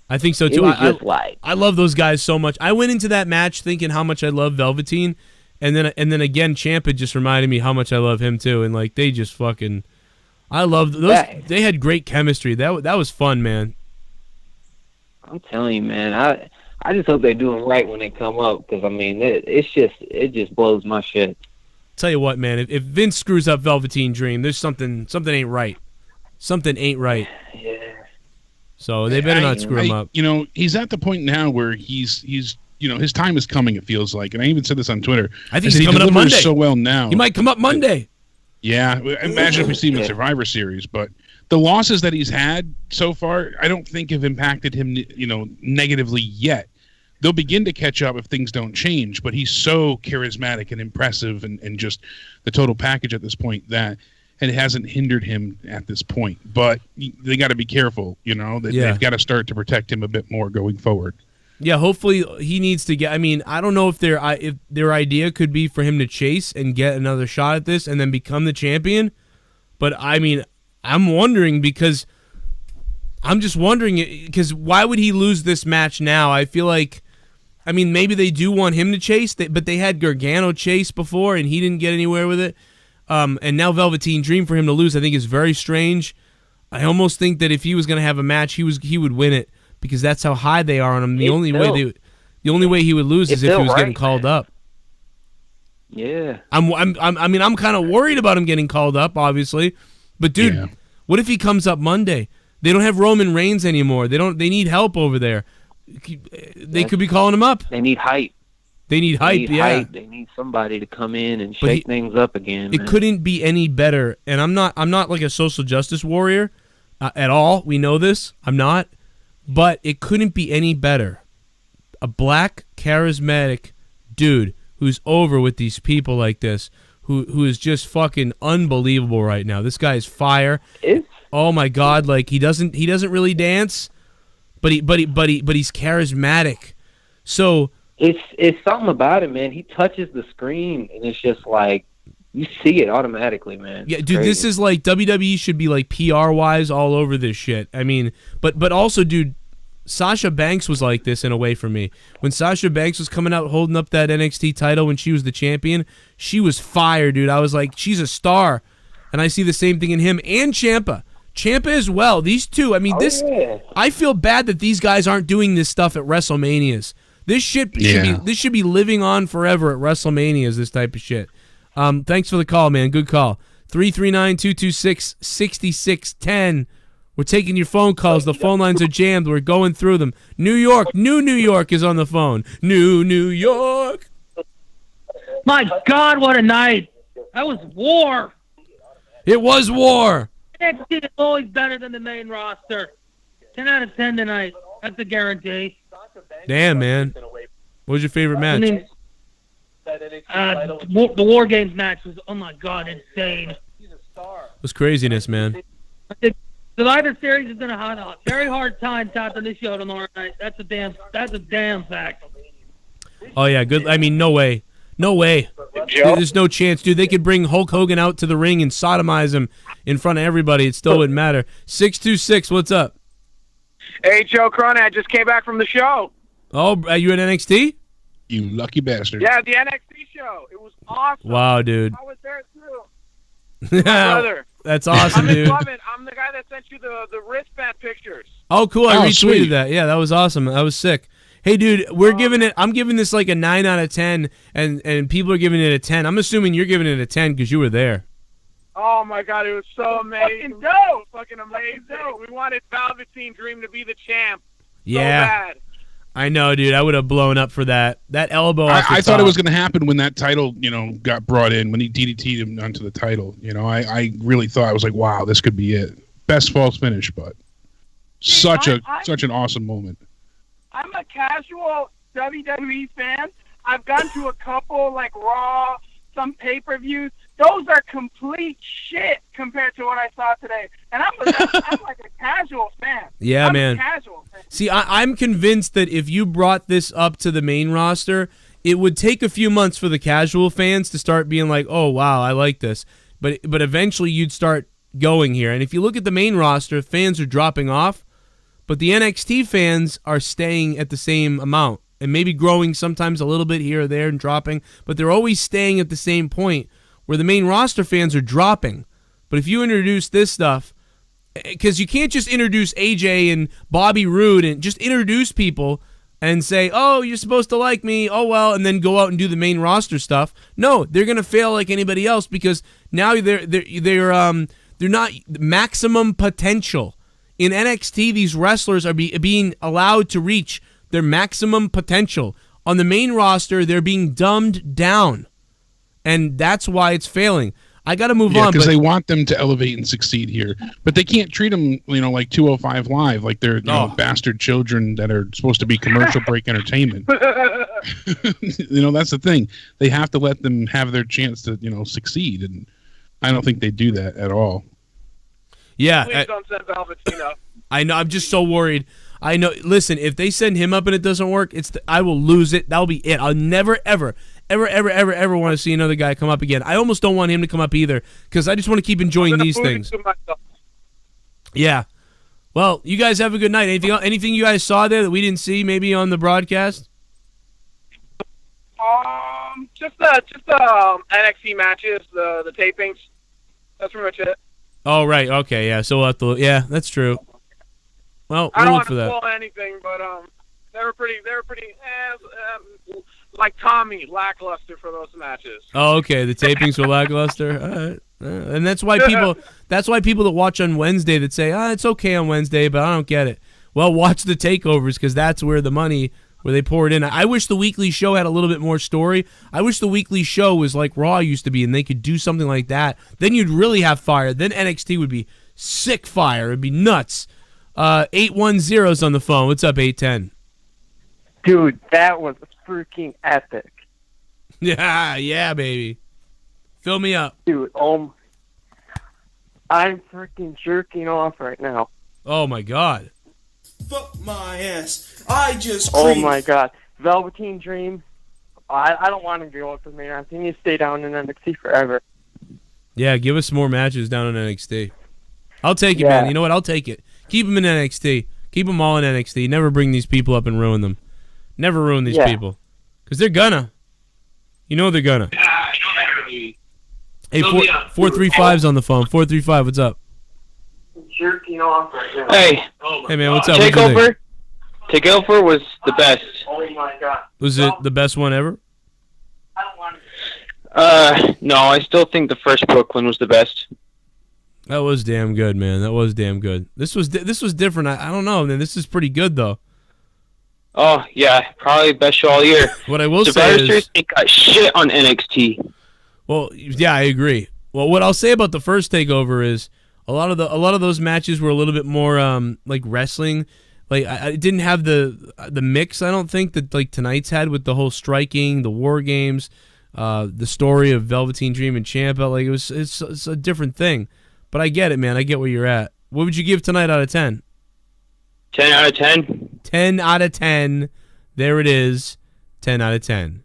I think so too. I love those guys so much. I went into that match thinking how much I love Velveteen, and then again, Ciampa just reminded me how much I love him too. And like they just fucking, I love those. They had great chemistry. That was fun, man. I'm telling you, man. I just hope they do them right when they come up, because I mean, it just blows my shit. Tell you what, man. If Vince screws up Velveteen Dream, there's something ain't right. Something ain't right. Yeah. So they better not screw him up. You know, he's at the point now where he's you know, his time is coming, it feels like. And I even said this on Twitter. I think he's coming up Monday. So well now. He might come up Monday. Yeah. Imagine if we see him in Survivor Series. But the losses that he's had so far, I don't think have impacted him, you know, negatively yet. They'll begin to catch up if things don't change, but he's so charismatic and impressive and just the total package at this point that it hasn't hindered him at this point. But they got to be careful, you know. They've got to start to protect him a bit more going forward. Yeah, hopefully he needs to get. I mean, I don't know if their idea could be for him to chase and get another shot at this and then become the champion. But I mean, I'm wondering because why would he lose this match now? I feel like. I mean, maybe they do want him to chase, but they had Gargano chase before, and he didn't get anywhere with it. And now Velveteen Dream for him to lose, I think, is very strange. I almost think that if he was going to have a match, he would win it because that's how high they are on him. The only way he would lose is if he was getting called up. Yeah. I mean, I'm kind of worried about him getting called up, obviously. But dude, what if he comes up Monday? They don't have Roman Reigns anymore. They need help over there. They could be calling him up. They need hype. They need hype. They need somebody to come in and shake things up again. It couldn't be any better. And I'm not like a social justice warrior at all. We know this. I'm not. But it couldn't be any better. A black, charismatic dude who's over with these people like this, who is just fucking unbelievable right now. This guy is fire. Oh my God! Like he doesn't really dance. But he's charismatic. So it's something about it, man. He touches the screen and it's just like you see it automatically, man. Yeah, dude, this is like WWE should be like PR wise all over this shit. I mean, but also, dude, Sasha Banks was like this in a way for me. When Sasha Banks was coming out holding up that NXT title when she was the champion, she was fire, dude. I was like, she's a star. And I see the same thing in him and Ciampa. Ciampa as well. These two. I mean, I feel bad that these guys aren't doing this stuff at WrestleManias. This should be living on forever at WrestleManias. This type of shit. Thanks for the call, man. Good call. 339-226-6610. We're taking your phone calls. The phone lines are jammed. We're going through them. New York is on the phone. New York. My God, what a night! That was war. It was war. NXT is always better than the main roster. 10 out of 10 tonight. That's a guarantee. Damn, man. What was your favorite match? The War Games match was, oh my God, insane. It was craziness, man. The Survivor Series is going to have a very hard time topping this show tomorrow night. That's a damn fact. Oh, yeah, good. I mean, no way. No way. There's no chance, dude. They could bring Hulk Hogan out to the ring and sodomize him in front of everybody. It still wouldn't matter. 626, what's up? Hey, Joe Cronin, I just came back from the show. Oh, are you at NXT? You lucky bastard. Yeah, the NXT show. It was awesome. Wow, dude. I was there, too. My brother. That's awesome, dude. I'm the guy that sent you the wristband pictures. Oh, cool. I retweeted sweet. that. Yeah, that was awesome. That was sick. Hey, dude, I'm giving this like a 9 out of 10, and people are giving it a 10. I'm assuming you're giving it a 10 because you were there. Oh, my God, it was so amazing. Fucking dope. Fucking amazing. We wanted Velveteen Dream to be the champ. Yeah. So bad. I know, dude. I would have blown up for that. That elbow off the I top. thought it was going to happen when that title, got brought in, when he DDT'd him onto the title. I really thought, I was like, wow, this could be it. Best false finish, but such an awesome moment. I'm a casual WWE fan, I've gone to a couple like Raw, some pay-per-views. Those are complete shit compared to what I saw today. And I'm like a casual fan. Yeah, I'm man. A casual fan. See, I'm convinced that if you brought this up to the main roster, it would take a few months for the casual fans to start being like, oh, wow, I like this. But eventually you'd start going here. And if you look at the main roster, fans are dropping off, but the NXT fans are staying at the same amount and maybe growing sometimes a little bit here or there and dropping, but they're always staying at the same point where the main roster fans are dropping. But if you introduce this stuff, because you can't just introduce AJ and Bobby Roode and just introduce people and say, oh, you're supposed to like me, oh, well, and then go out and do the main roster stuff. No, they're going to fail like anybody else because now they're not maximum potential. In NXT, these wrestlers are being allowed to reach their maximum potential. On the main roster, they're being dumbed down. And that's why it's failing. I got to move on. Because they want them to elevate and succeed here. But they can't treat them, like 205 Live, like they're bastard children that are supposed to be commercial break entertainment. That's the thing. They have to let them have their chance to, succeed. And I don't think they do that at all. Yeah. Please don't send Velveteen up. I know. I'm just so worried. I know. Listen, if they send him up and it doesn't work, I will lose it. That'll be it. I'll never, ever want to see another guy come up again. I almost don't want him to come up either because I just want to keep enjoying these things. Yeah. Well, you guys have a good night. Anything you guys saw there that we didn't see maybe on the broadcast? Just NXT matches, the tapings. That's pretty much it. Oh, right. Okay, yeah. So we'll have to. Yeah, that's true. Well, I we'll don't look want for to that. spoil anything, but they were pretty like Tommy, lackluster for those matches. Oh, okay. The tapings were lackluster. All right. And that's why people that watch on Wednesday that say, it's okay on Wednesday, but I don't get it. Well, watch the takeovers because that's where the money, where they pour it in. I wish the weekly show had a little bit more story. I wish the weekly show was like Raw used to be and they could do something like that. Then you'd really have fire. Then NXT would be sick fire. It'd be nuts. 810's on the phone. What's up, 810? Dude, that was freaking epic. Yeah, baby. Fill me up. Dude, I'm freaking jerking off right now. Oh, my God. Fuck my ass. I just Oh, my God. Velveteen Dream. I don't want him to go up with me. I think he stay down in NXT forever. Yeah, give us some more matches down in NXT. I'll take it, man. You know what? I'll take it. Keep them in NXT. Keep them all in NXT. Never bring these people up and ruin them. Never ruin these people. Because they're gonna. You know they're gonna. Hey, 435's on the phone. 435, what's up? Jerking off right now. Hey, man, what's up? Takeover was the best. Oh, my God. Was it the best one ever? I don't want to. No, I still think the first Brooklyn was the best. That was damn good, man. That was damn good. This was different. I don't know, man. This is pretty good, though. Oh, yeah. Probably best show all year. What I will say Survivor is... Series ain't got shit on NXT. Well, yeah, I agree. Well, what I'll say about the first takeover is a lot of those matches were a little bit more like wrestling. Like I didn't have the mix. I don't think that like tonight's had with the whole striking, the war games, the story of Velveteen Dream and Ciampa. Like it's a different thing. But I get it, man. I get where you're at. What would you give tonight out of 10? 10 out of 10. 10 out of 10. There it is. 10 out of 10.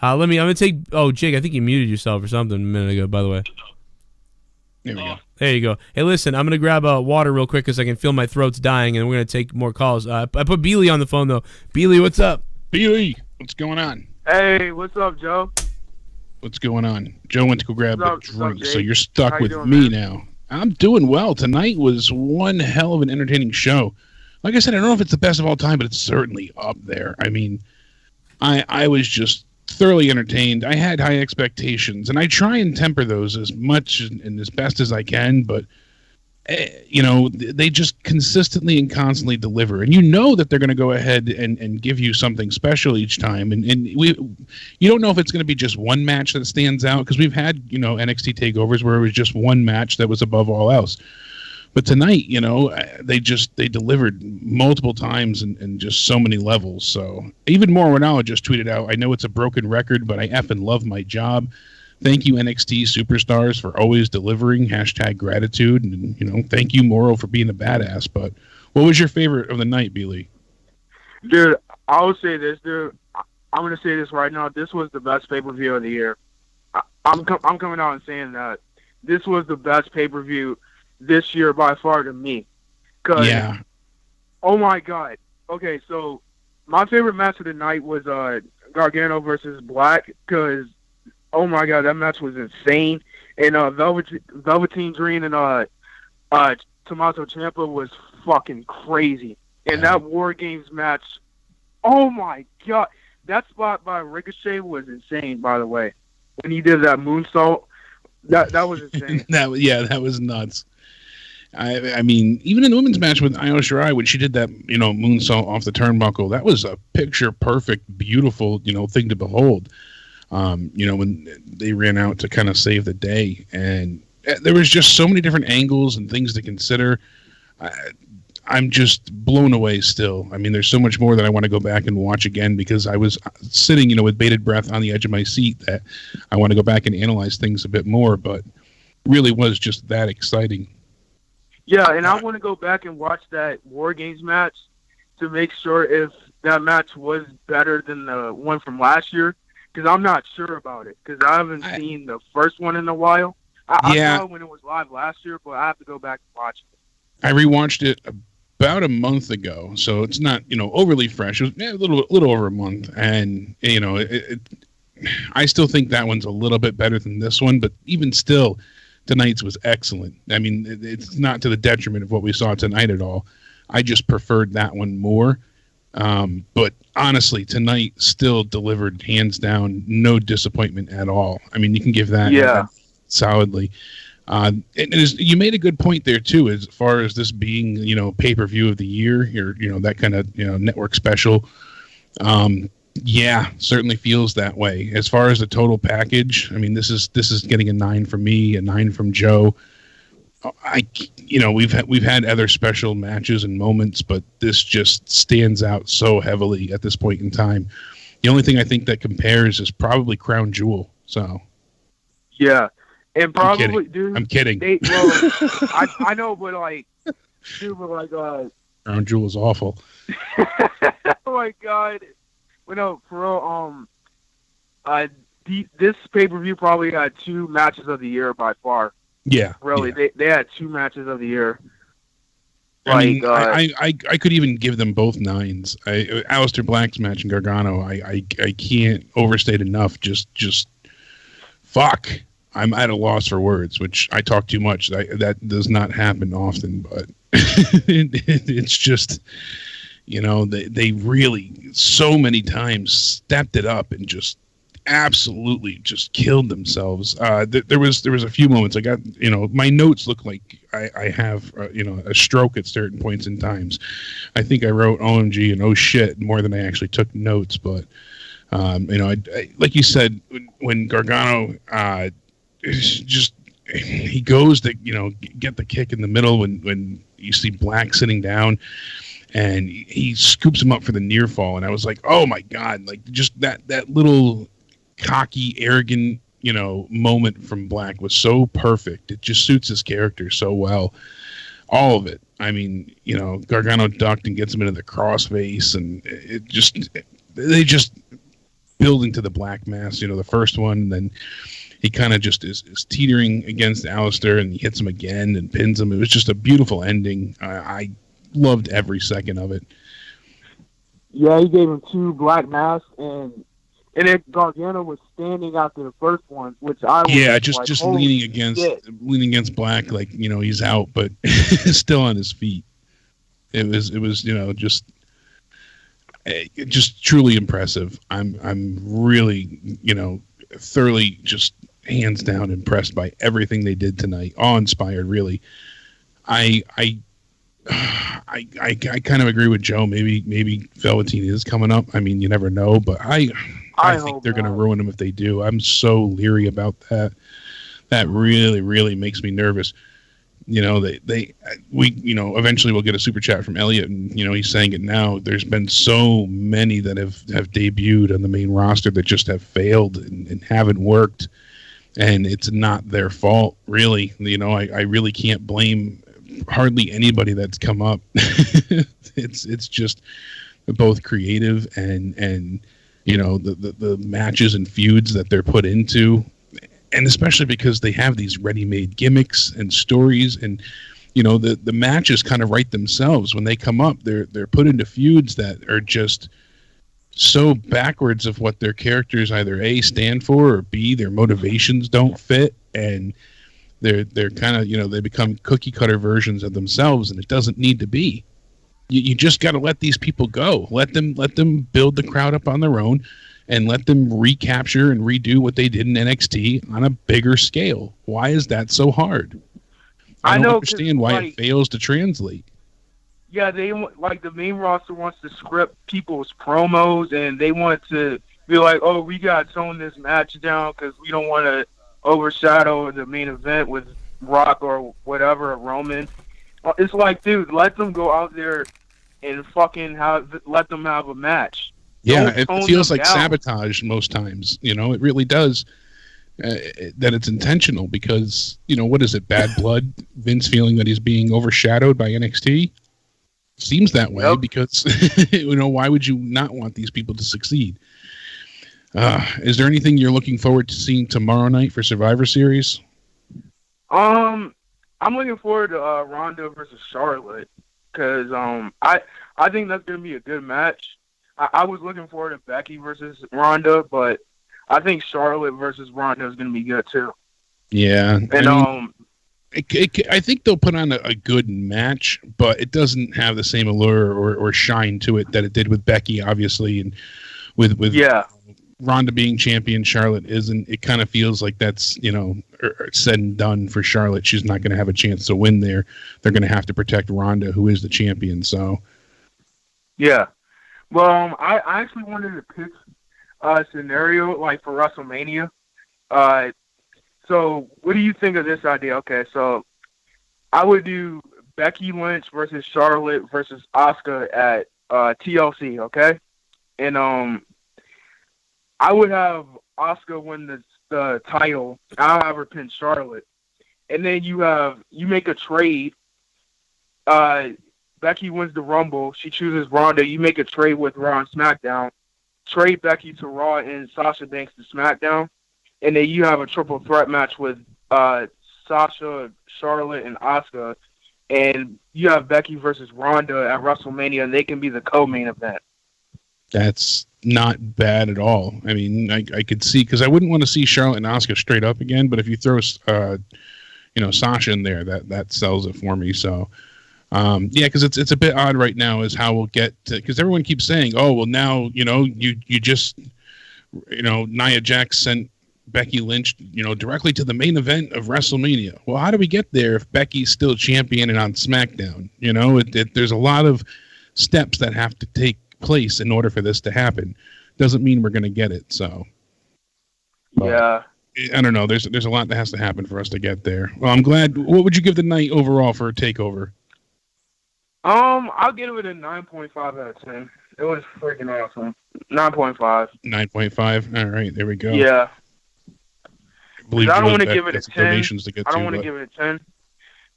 I'm gonna take. Oh, Jake, I think you muted yourself or something a minute ago. By the way. There we go. There you go. Hey, listen, I'm gonna grab water real quick because I can feel my throat's dying, and we're gonna take more calls. I put Beely on the phone though. Beely, what's up? Beely, what's going on? Hey, what's up, Joe? What's going on? Joe went to go grab a drink, so you're stuck How you with doing, me man? now. I'm doing well. Tonight was one hell of an entertaining show. Like I said, I don't know if it's the best of all time, but it's certainly up there. I mean, I was just thoroughly entertained. I had high expectations, and I try and temper those as much and as best as I can, but they just consistently and constantly deliver. And you know that they're going to go ahead and give you something special each time. And you don't know if it's going to be just one match that stands out, because we've had, NXT takeovers where it was just one match that was above all else. But tonight, they delivered multiple times and just so many levels. So even more Ronaldo just tweeted out, I know it's a broken record, but I effing love my job. Thank you, NXT superstars, for always delivering. #gratitude. And, thank you, Moro, for being a badass. But what was your favorite of the night, Beely? Dude, I would say this, dude. I'm going to say this right now. This was the best pay-per-view of the year. I'm coming out and saying that this was the best pay-per-view this year by far to me. Yeah. Oh, my God. Okay, so my favorite match of the night was Gargano versus Black because, oh, my God, that match was insane. And Velveteen Dream and Tommaso Ciampa was fucking crazy. And that War Games match, oh, my God. That spot by Ricochet was insane, by the way. When he did that moonsault, that was insane. that was nuts. I mean, even in the women's match with Io Shirai, when she did that, moonsault off the turnbuckle, that was a picture-perfect, beautiful, thing to behold. When they ran out to kind of save the day. And there was just so many different angles and things to consider. I'm just blown away still. I mean, there's so much more that I want to go back and watch again because I was sitting, with bated breath on the edge of my seat that I want to go back and analyze things a bit more, but really was just that exciting. Yeah, and I want to go back and watch that War Games match to make sure if that match was better than the one from last year because I'm not sure about it because I haven't seen the first one in a while. I saw it when it was live last year, but I have to go back and watch it. I rewatched it about a month ago, so it's not overly fresh. It was a little over a month, and I still think that one's a little bit better than this one, but even still, tonight's was excellent. I mean, it's not to the detriment of what we saw tonight at all. I just preferred that one more. But honestly, tonight still delivered hands down, no disappointment at all. I mean, you can give that solidly. You made a good point there too, as far as this being, pay-per-view of the year, that kind of, network special. Certainly feels that way. As far as the total package, I mean, this is getting a 9 from me, a 9 from Joe. We've had other special matches and moments, but this just stands out so heavily at this point in time. The only thing I think that compares is probably Crown Jewel. So, yeah. And probably, I'm kidding. I know, but Crown Jewel is awful. Oh my God! Well, no, for real. This pay-per-view probably had 2 matches of the year by far. Yeah, really, yeah. They had 2 matches of the year. I could even give them both 9s. Aleister Black's match in Gargano, I can't overstate enough. Just fuck. I'm at a loss for words, which I talk too much. That does not happen often, but it's just, they really so many times stepped it up and just absolutely just killed themselves. There was a few moments I got, my notes look like I have, a stroke at certain points in times. I think I wrote OMG and oh shit more than I actually took notes, but, I like you said, when Gargano, he goes to get the kick in the middle when you see Black sitting down and he scoops him up for the near fall, and I was like, oh my God, like just that little cocky, arrogant moment from Black was so perfect. It just suits his character so well, all of it. I mean, Gargano ducked and gets him into the crossface, and they just building to the Black mass, the first one, and then he kind of just is teetering against Aleister, and he hits him again and pins him. It was just a beautiful ending. I loved every second of it. Yeah, he gave him 2 black masks, and then Gargano was standing after the first one, which I was just leaning against Black, like he's out, but still on his feet. It was just truly impressive. I'm really thoroughly just hands down impressed by everything they did tonight. Awe-inspired, really. I kind of agree with Joe. Maybe Velveteen is coming up. I mean, you never know, but I think they're going to ruin him if they do. I'm so leery about that. That really, really makes me nervous. Eventually we'll get a super chat from Elliot, and he's saying it now. There's been so many that have debuted on the main roster that just have failed and haven't worked, and it's not their fault, really. I really can't blame hardly anybody that's come up. It's just both creative and the matches and feuds that they're put into, and especially because they have these ready-made gimmicks and stories, and the matches kind of write themselves when they come up. They're put into feuds that are just so backwards of what their characters either A, stand for, or B, their motivations don't fit, and they're kind of they become cookie cutter versions of themselves, and it doesn't need to be. You just got to let these people go. Let them build the crowd up on their own, and let them recapture and redo what they did in NXT on a bigger scale. Why is that so hard? I don't understand why it fails to translate. Yeah, they the main roster wants to script people's promos, and they want to be like, "Oh, we got to tone this match down because we don't want to overshadow the main event with Rock or whatever, Roman." It's like, dude, let them go out there and fucking let them have a match. Yeah, it feels like sabotage most times. It really does. That it's intentional because, what is it, bad blood? Vince feeling that he's being overshadowed by NXT? Seems that way because, why would you not want these people to succeed? Is there anything you're looking forward to seeing tomorrow night for Survivor Series? I'm looking forward to Ronda versus Charlotte because I think that's going to be a good match. I was looking forward to Becky versus Ronda, but I think Charlotte versus Ronda is going to be good too. Yeah, and I think they'll put on a good match, but it doesn't have the same allure or shine to it that it did with Becky, obviously, and with Ronda being champion, Charlotte isn't. It kind of feels like that's said and done for Charlotte. She's not going to have a chance to win there. They're going to have to protect Ronda, who is the champion. So, yeah. Well, I actually wanted to pick a scenario for WrestleMania. So what do you think of this idea? Okay, so I would do Becky Lynch versus Charlotte versus Asuka at TLC. Okay, and I would have Asuka win the title. I'll have her pin Charlotte. And then you make a trade. Becky wins the Rumble. She chooses Ronda. You make a trade with Raw and SmackDown. Trade Becky to Raw and Sasha Banks to SmackDown. And then you have a triple threat match with Sasha, Charlotte, and Asuka. And you have Becky versus Ronda at WrestleMania, and they can be the co-main event. That's not bad at all. I mean, I could see, because I wouldn't want to see Charlotte and Asuka straight up again, but if you throw Sasha in there, that sells it for me. So because it's a bit odd right now is how we'll get to, because everyone keeps saying, oh well, now you just Nia Jax sent Becky Lynch directly to the main event of WrestleMania. Well, how do we get there if Becky's still champion and on SmackDown? There's a lot of steps that have to take place in order for this to happen. Doesn't mean we're going to get it. So yeah, I don't know. There's a lot that has to happen for us to get there. Well, I'm glad. What would you give the night overall for a takeover? I'll give it a 9.5 out of 10. It was freaking awesome. 9.5. 9.5. All right, there we go. Yeah. I don't want to give it a 10. I don't want to give it a 10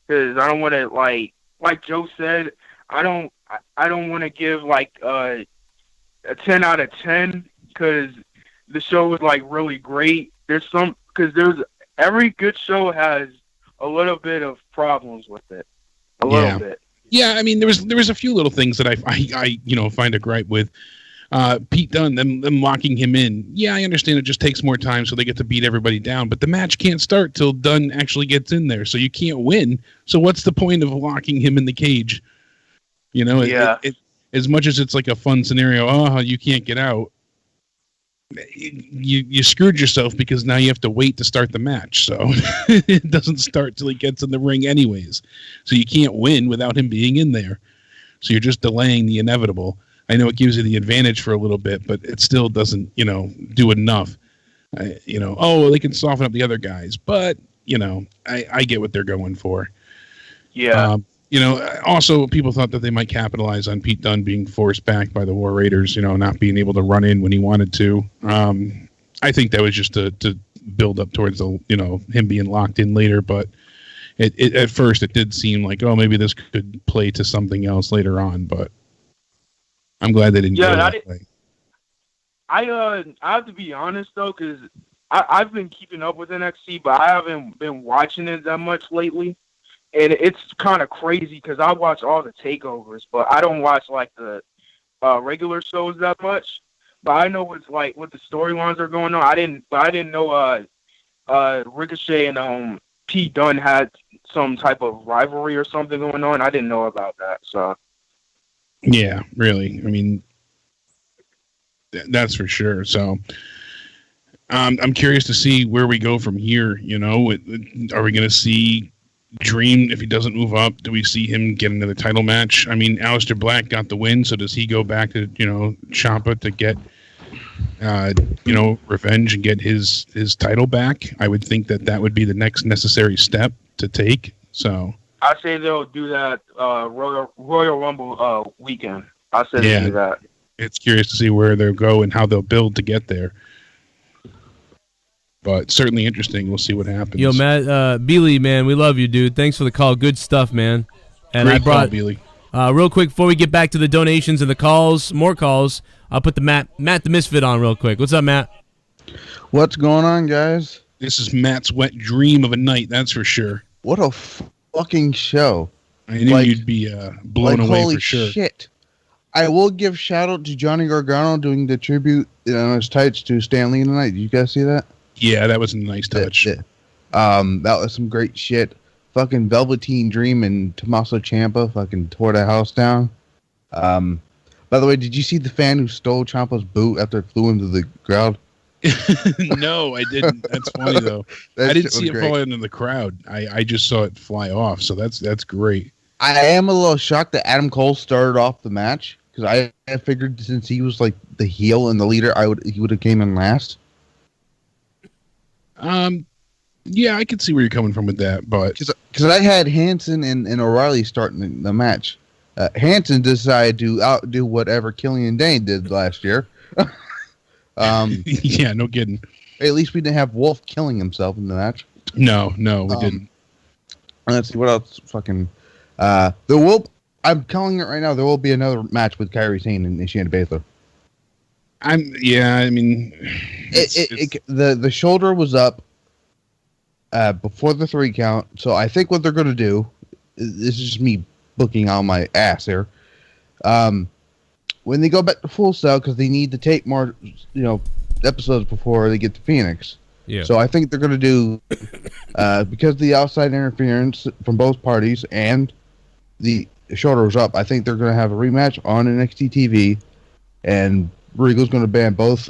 because I don't want to like Joe said. I don't want to give a 10 out of 10 because the show was really great. There's every good show has a little bit of problems with it. A little bit. Yeah, I mean there was a few little things that I find a gripe with. Pete Dunne, them locking him in. Yeah, I understand it just takes more time so they get to beat everybody down, but the match can't start till Dunne actually gets in there, so you can't win. So what's the point of locking him in the cage? As much as it's like a fun scenario, you can't get out. You screwed yourself because now you have to wait to start the match. So it doesn't start till he gets in the ring anyways. So you can't win without him being in there. So you're just delaying the inevitable. I know it gives you the advantage for a little bit, but it still doesn't, do enough. They can soften up the other guys, but I get what they're going for. Yeah. Also people thought that they might capitalize on Pete Dunne being forced back by the War Raiders, not being able to run in when he wanted to. I think that was just to build up towards him being locked in later, but it at first it did seem like, oh, maybe this could play to something else later on, but I'm glad they didn't go that way. I have to be honest though, because I've been keeping up with NXT, but I haven't been watching it that much lately. And it's kind of crazy because I watch all the takeovers, but I don't watch like the regular shows that much. But I know what's like what the storylines are going on. I didn't know Ricochet and Pete Dunne had some type of rivalry or something going on. I didn't know about that. So yeah, really. I mean, that's for sure. So I'm curious to see where we go from here. Are we going to see Dream, if he doesn't move up, do we see him get another title match? I mean, Aleister Black got the win, so does he go back to, Ciampa to get, revenge and get his title back? I would think that would be the next necessary step to take. So I say they'll do that Royal Rumble weekend. I say they'll do that. It's curious to see where they'll go and how they'll build to get there. But certainly interesting. We'll see what happens. Yo, Matt, Beely, man, we love you, dude. Thanks for the call. Good stuff, man. And Great I brought call, Beely. Real quick before we get back to the donations and the calls, more calls. I'll put the Matt the Misfit on real quick. What's up, Matt? What's going on, guys? This is Matt's wet dream of a night. That's for sure. What a fucking show! I knew you'd be blown away holy for sure. Shit! I will give shout out to Johnny Gargano doing the tribute on his tights to Stanley tonight. Did you guys see that? Yeah, that was a nice touch. That was some great shit. Fucking Velveteen Dream and Tommaso Ciampa fucking tore the house down. By the way, did you see the fan who stole Ciampa's boot after it flew into the crowd? No, I didn't. That's funny though. I didn't see it fall into the crowd. I just saw it fly off. So that's great. I am a little shocked that Adam Cole started off the match because I figured since he was like the heel and the leader, he would have came in last. Yeah, I could see where you're coming from with that, but because I had Hanson and O'Reilly starting the match. Hanson decided to outdo whatever Killian Dane did last year. Yeah, no kidding. At least we didn't have Wolf killing himself in the match. No, we didn't. Let's see what else. Fucking I'm calling it right now. There will be another match with Kairi Sane and Shayna Baszler. The shoulder was up before the 3 count, so I think what they're going to do, this is just me booking on my ass here, when they go back to Full Sail, because they need to take more episodes before they get to Phoenix. Yeah. So I think they're going to do, because of the outside interference from both parties and the shoulder was up, I think they're going to have a rematch on NXT TV, and Regal's going to ban both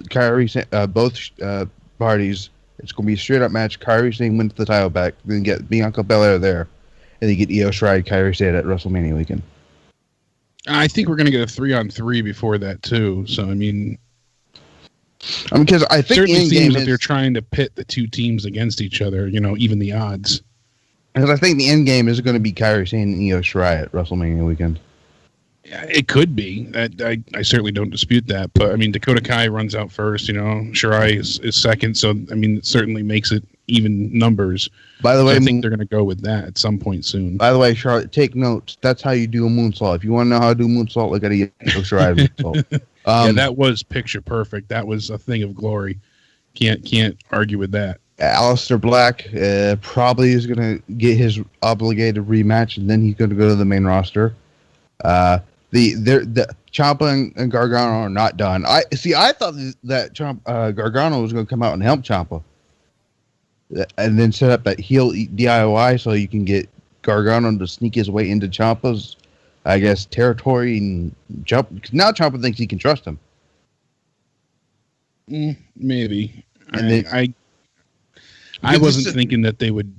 parties. It's going to be a straight up match. Kairi Sane wins the title back. Then get Bianca Belair there, and then get Io Shirai, Kairi Sane at WrestleMania weekend. I think we're going to get a 3-on-3 before that too. So because I think certainly seems that they're trying to pit the two teams against each other. Even the odds. Because I think the end game is going to be Kairi Sane and Io Shirai at WrestleMania weekend. It could be. I certainly don't dispute that. But, Dakota Kai runs out first. Shirai is second. So, it certainly makes it even numbers. By the way, I think they're going to go with that at some point soon. By the way, Charlotte, take notes. That's how you do a moonsault. If you want to know how to do a moonsault, look at Io Shirai moonsault. Yeah, that was picture perfect. That was a thing of glory. Can't argue with that. Aleister Black probably is going to get his obligated rematch, and then he's going to go to the main roster. The Ciampa and Gargano are not done. I thought that Gargano was going to come out and help Ciampa, and then set up that heel DIY so you can get Gargano to sneak his way into Ciampa's, I guess, territory and jump. Because now Ciampa thinks he can trust him. Maybe. I wasn't thinking that they would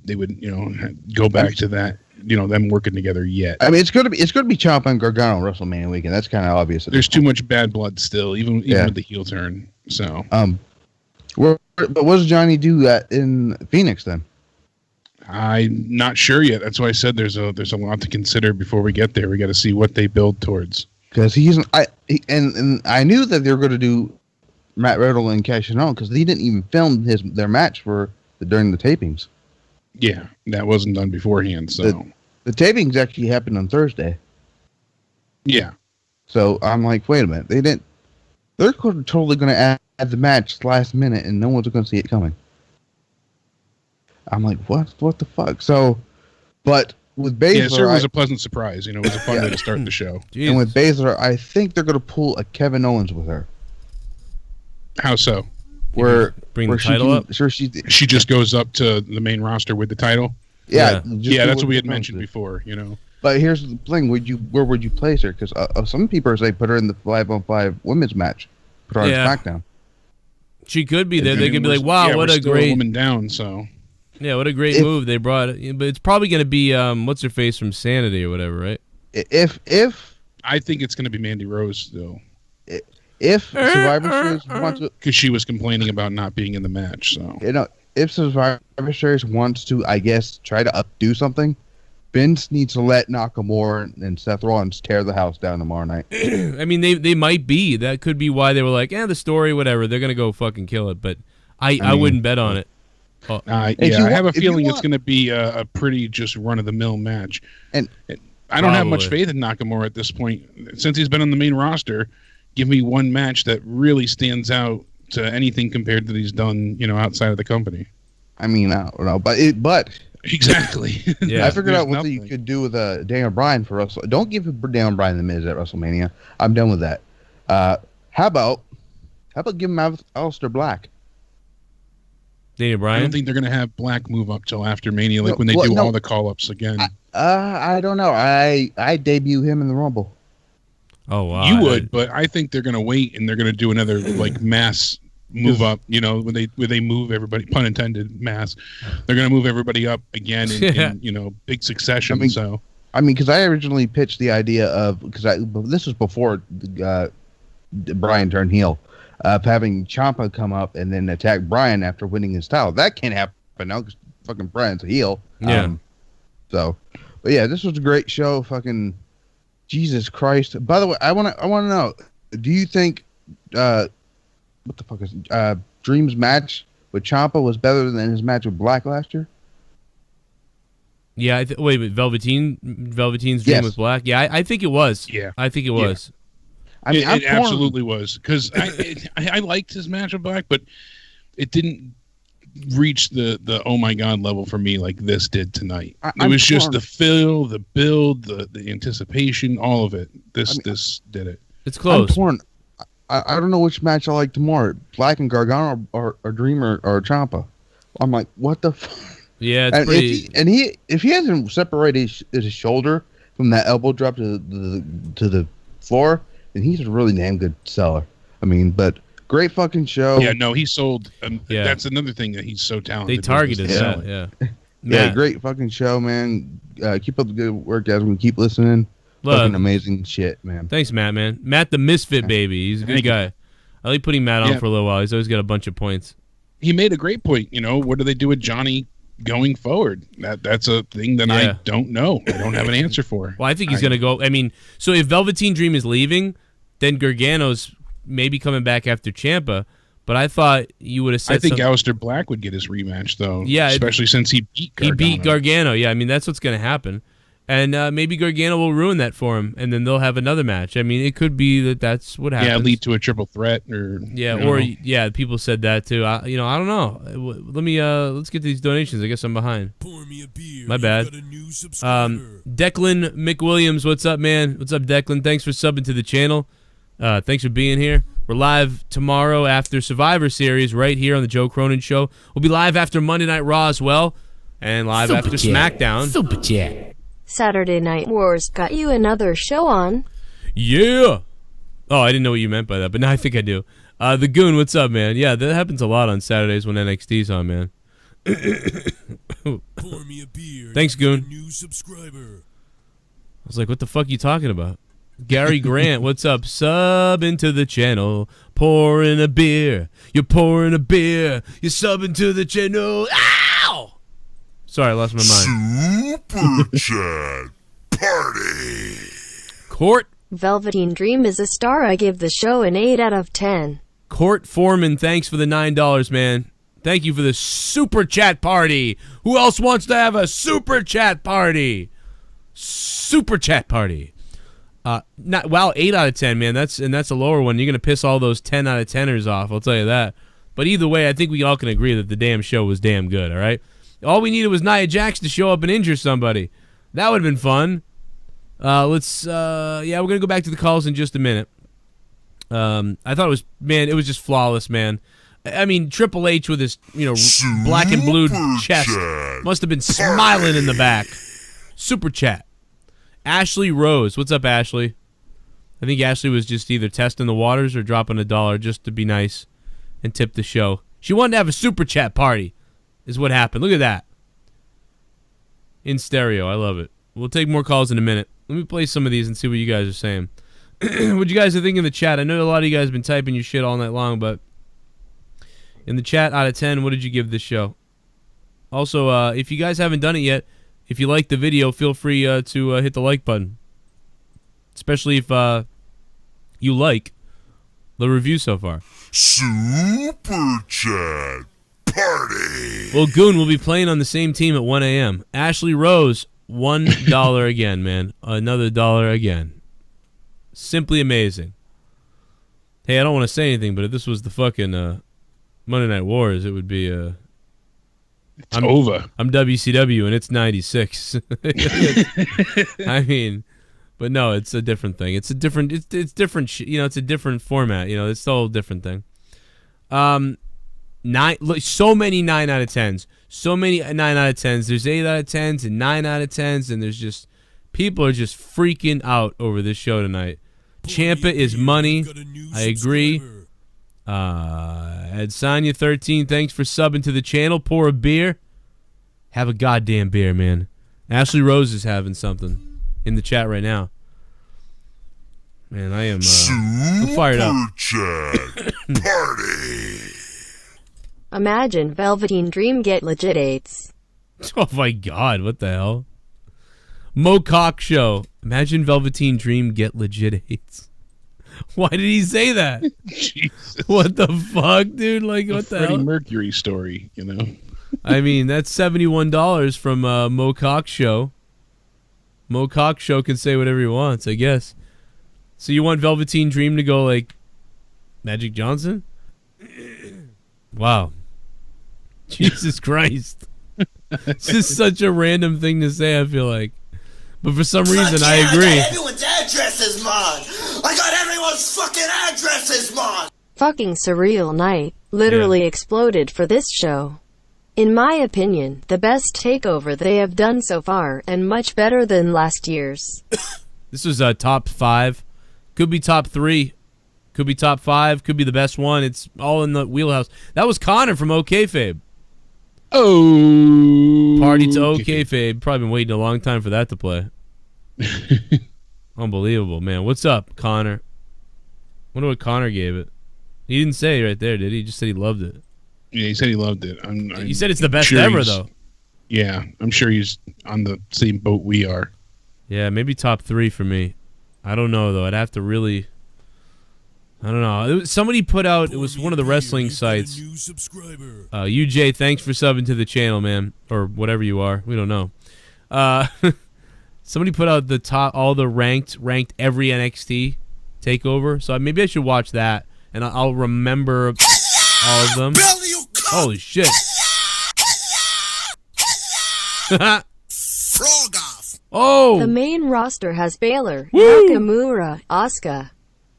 go back to that. Them working together yet. It's going to be Ciampa and Gargano on WrestleMania weekend. That's kind of obvious. There's too much bad blood still, even with the heel turn. So, but what does Johnny do in Phoenix then? I'm not sure yet. That's why I said there's a lot to consider before we get there. We got to see what they build towards. Because and I knew that they were going to do Matt Riddle and Cassius because he didn't even film their match during the tapings. Yeah, that wasn't done beforehand. So the tapings actually happened on Thursday. Yeah. So I'm like, wait a minute, they're totally going to add the match last minute, and no one's going to see it coming. I'm like, what the fuck? So, but with Baszler, yeah, it certainly was a pleasant surprise. It was a fun way to start the show. And with Baszler, I think they're going to pull a Kevin Owens with her. How so? Bring the title up? Sure, she just goes up to the main roster with the title. Yeah, that's what we had mentioned before. But here's the thing: where would you place her? Because some people say put her in the 5-on-5 women's match, put her on SmackDown. She could be there. They could be like, "Wow, what a great woman down." So yeah, what a great move they brought. But it's probably going to be what's her face from Sanity or whatever, right? If I think it's going to be Mandy Rose still. If Survivor Series wants to, because she was complaining about not being in the match, so if Survivor Series wants to, I guess, try to do something, Vince needs to let Nakamura and Seth Rollins tear the house down tomorrow night. I mean, they might be. That could be why they were like, the story, whatever. They're gonna go fucking kill it. But I wouldn't bet on it. I have a feeling it's gonna be a pretty just run of the mill match. And I don't have much faith in Nakamura at this point since he's been on the main roster. Give me one match that really stands out to anything compared to he's done, outside of the company. I mean, I don't know, but exactly. Yeah, I figured out what you could do with Daniel Bryan for Russell. Don't give Daniel Bryan the Miz at WrestleMania. I'm done with that. How about give him Aleister Black? Daniel Bryan. I don't think they're gonna have Black move up till after Mania, when they do all the call ups again. I don't know. I debut him in the Rumble. Oh wow! You would, but I think they're gonna wait and they're gonna do another mass move up. When they move everybody, pun intended, mass. They're gonna move everybody up again in big succession. Because I originally pitched the idea of this was before Bryan turned heel, of having Ciampa come up and then attack Bryan after winning his title. That can't happen now because fucking Bryan's a heel. Yeah. But yeah, this was a great show. Fucking. Jesus Christ! By the way, I want to know: do you think what the fuck is Dream's match with Ciampa was better than his match with Black last year? Yeah, wait, Velveteen's Dream with Black. Yeah, I think it was. Yeah, I think it was. I mean, it absolutely was because I liked his match with Black, but it didn't reach the oh my god level for me like this did tonight. It was just the feel, the build, the anticipation, all of it. This did it. It's close. I'm torn. I don't know which match I like more, Black and Gargano or Dreamer or Ciampa. I'm like, what the fuck? Yeah, it's pretty. If he hasn't separated his shoulder from that elbow drop to the floor, then he's a really damn good seller. I mean, but. Great fucking show. Yeah, no, he sold. That's another thing that he's so talented. They targeted that. Yeah. Yeah, great fucking show, man. Keep up the good work, guys. We keep listening. Fucking amazing shit, man. Thanks, Matt, man. Matt the Misfit Baby. He's a good guy. I like putting Matt on for a little while. He's always got a bunch of points. He made a great point. What do they do with Johnny going forward? That's a thing that I don't know. I don't have an answer for. Well, I think he's going to go. I mean, so if Velveteen Dream is leaving, then Gargano's maybe coming back after Ciampa, but I thought you would have said. I think Aleister Black would get his rematch though. Yeah, especially since he beat Gargano. He beat Gargano. Yeah, I mean that's what's going to happen, and maybe Gargano will ruin that for him, and then they'll have another match. I mean, it could be that's what happens. Yeah, lead to a triple threat or people said that too. I don't know. Let me let's get these donations. I guess I'm behind. Pour me a beer. My bad. Declan McWilliams, what's up, man? What's up, Declan? Thanks for subbing to the channel. Thanks for being here. We're live tomorrow after Survivor Series right here on the Joe Cronin Show. We'll be live after Monday Night Raw as well, and live after SmackDown. Super chat. Saturday Night Wars got you another show on. Yeah. Oh, I didn't know what you meant by that, but now I think I do. The Goon, what's up, man? Yeah, that happens a lot on Saturdays when NXT's on, man. Pour me a beer. Thanks, Goon. New subscriber. I was like, what the fuck are you talking about? Gary Grant, what's up? Sub into the channel, pouring a beer. You're pouring a beer. You're subbing to the channel. Ow! Sorry, I lost my mind. Super Chat Party. Court Velveteen Dream is a star. I give the show an 8 out of 10. Court Foreman, thanks for the $9, man. Thank you for the super chat party. Who else wants to have a super chat party? Super chat party. 8 out of 10, man. That's a lower one. You're gonna piss all those 10 out of 10ers off. I'll tell you that. But either way, I think we all can agree that the damn show was damn good. All right. All we needed was Nia Jax to show up and injure somebody. That would have been fun. We're gonna go back to the calls in just a minute. I thought it was just flawless, man. I mean, Triple H with his, black and blue chest must have been smiling in the back. Super chat. Ashley Rose. What's up, Ashley? I think Ashley was just either testing the waters or dropping $1 just to be nice and tip the show. She wanted to have a super chat party is what happened. Look at that. In stereo. I love it. We'll take more calls in a minute. Let me play some of these and see what you guys are saying. What you guys are thinking in the chat. I know a lot of you guys have been typing your shit all night long, but in the chat, out of 10, what did you give this show? Also, if you guys haven't done it yet, if you like the video, feel free to hit the like button. Especially if you like the review so far. Super Chat Party. Well, Goon will be playing on the same team at 1 a.m. Ashley Rose, $1 again, man. Another $1 again. Simply amazing. Hey, I don't want to say anything, but if this was the fucking Monday Night Wars, it would be it's over. I'm WCW and it's 96. I mean, but no, it's a different thing. It's a different. It's different. It's a different format. It's a whole different thing. So many 9 out of 10s. So many 9 out of 10s. There's 8 out of 10s and 9 out of 10s, and there's just people are just freaking out over this show tonight. Ciampa is money. I agree. Adsanya 13, thanks for subbing to the channel. Pour a beer. Have a goddamn beer, man. Ashley Rose is having something in the chat right now. Man, I am I'm fired up. Party. Imagine Velveteen Dream get legit 8s. Oh my god, what the hell? Mo Cock Show. Imagine Velveteen Dream get legit 8s. Why did he say that? Jesus. What the fuck, dude? Like, what the Freddie hell? Mercury story, I mean, that's $71 from Mo Cock Show. Mo Cock Show can say whatever he wants, I guess. So you want Velveteen Dream to go like Magic Johnson? Wow. Jesus Christ. This is such a random thing to say, I feel like. But for some reason, I agree. I got everyone's addresses, man. I got everyone's fucking addresses, man. Fucking surreal night. Literally exploded for this show. In my opinion, the best takeover they have done so far, and much better than last year's. This was top 5. Could be top 3. Could be top 5. Could be the best one. It's all in the wheelhouse. That was Connor from OKFabe. Oh. Party to OKFabe. Probably been waiting a long time for that to play. Unbelievable, man. What's up, Connor? Wonder what Connor gave it. He didn't say right there, did he? He just said he loved it. Yeah, he said he loved it. He said it's the best ever, though. Yeah, I'm sure he's on the same boat we are. Yeah, maybe top 3 for me. I don't know, though. I'd have to really... I don't know. Somebody put out... It was one of the wrestling sites. UJ, thanks for subbing to the channel, man. Or whatever you are. We don't know. Somebody put out the top... All the ranked every NXT takeover. So maybe I should watch that. And I'll remember all of them. Holy shit. Frog off. Oh! The main roster has Baylor, Woo! Nakamura, Asuka,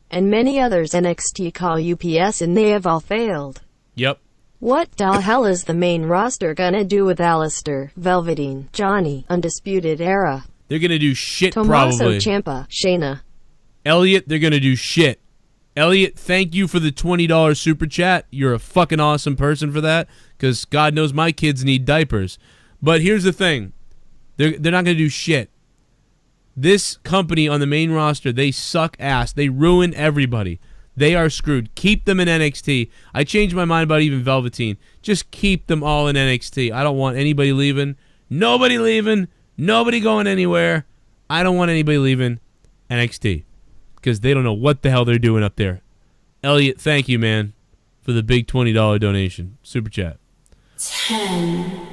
and many others NXT call UPS, and they have all failed. Yep. What the hell is the main roster gonna do with Alistair, Velveteen, Johnny, Undisputed Era, They're going to do shit, Tommaso probably. Ciampa, Shayna? Elliot, they're going to do shit. Elliot, thank you for the $20 super chat. You're a fucking awesome person for that, because God knows my kids need diapers. But here's the thing. They're not going to do shit. This company on the main roster, they suck ass. They ruin everybody. They are screwed. Keep them in NXT. I changed my mind about even Velveteen. Just keep them all in NXT. I don't want anybody leaving. Nobody leaving. Nobody going anywhere. I don't want anybody leaving NXT because they don't know what the hell they're doing up there. Elliot, thank you, man, for the big $20 donation. Super chat. 10.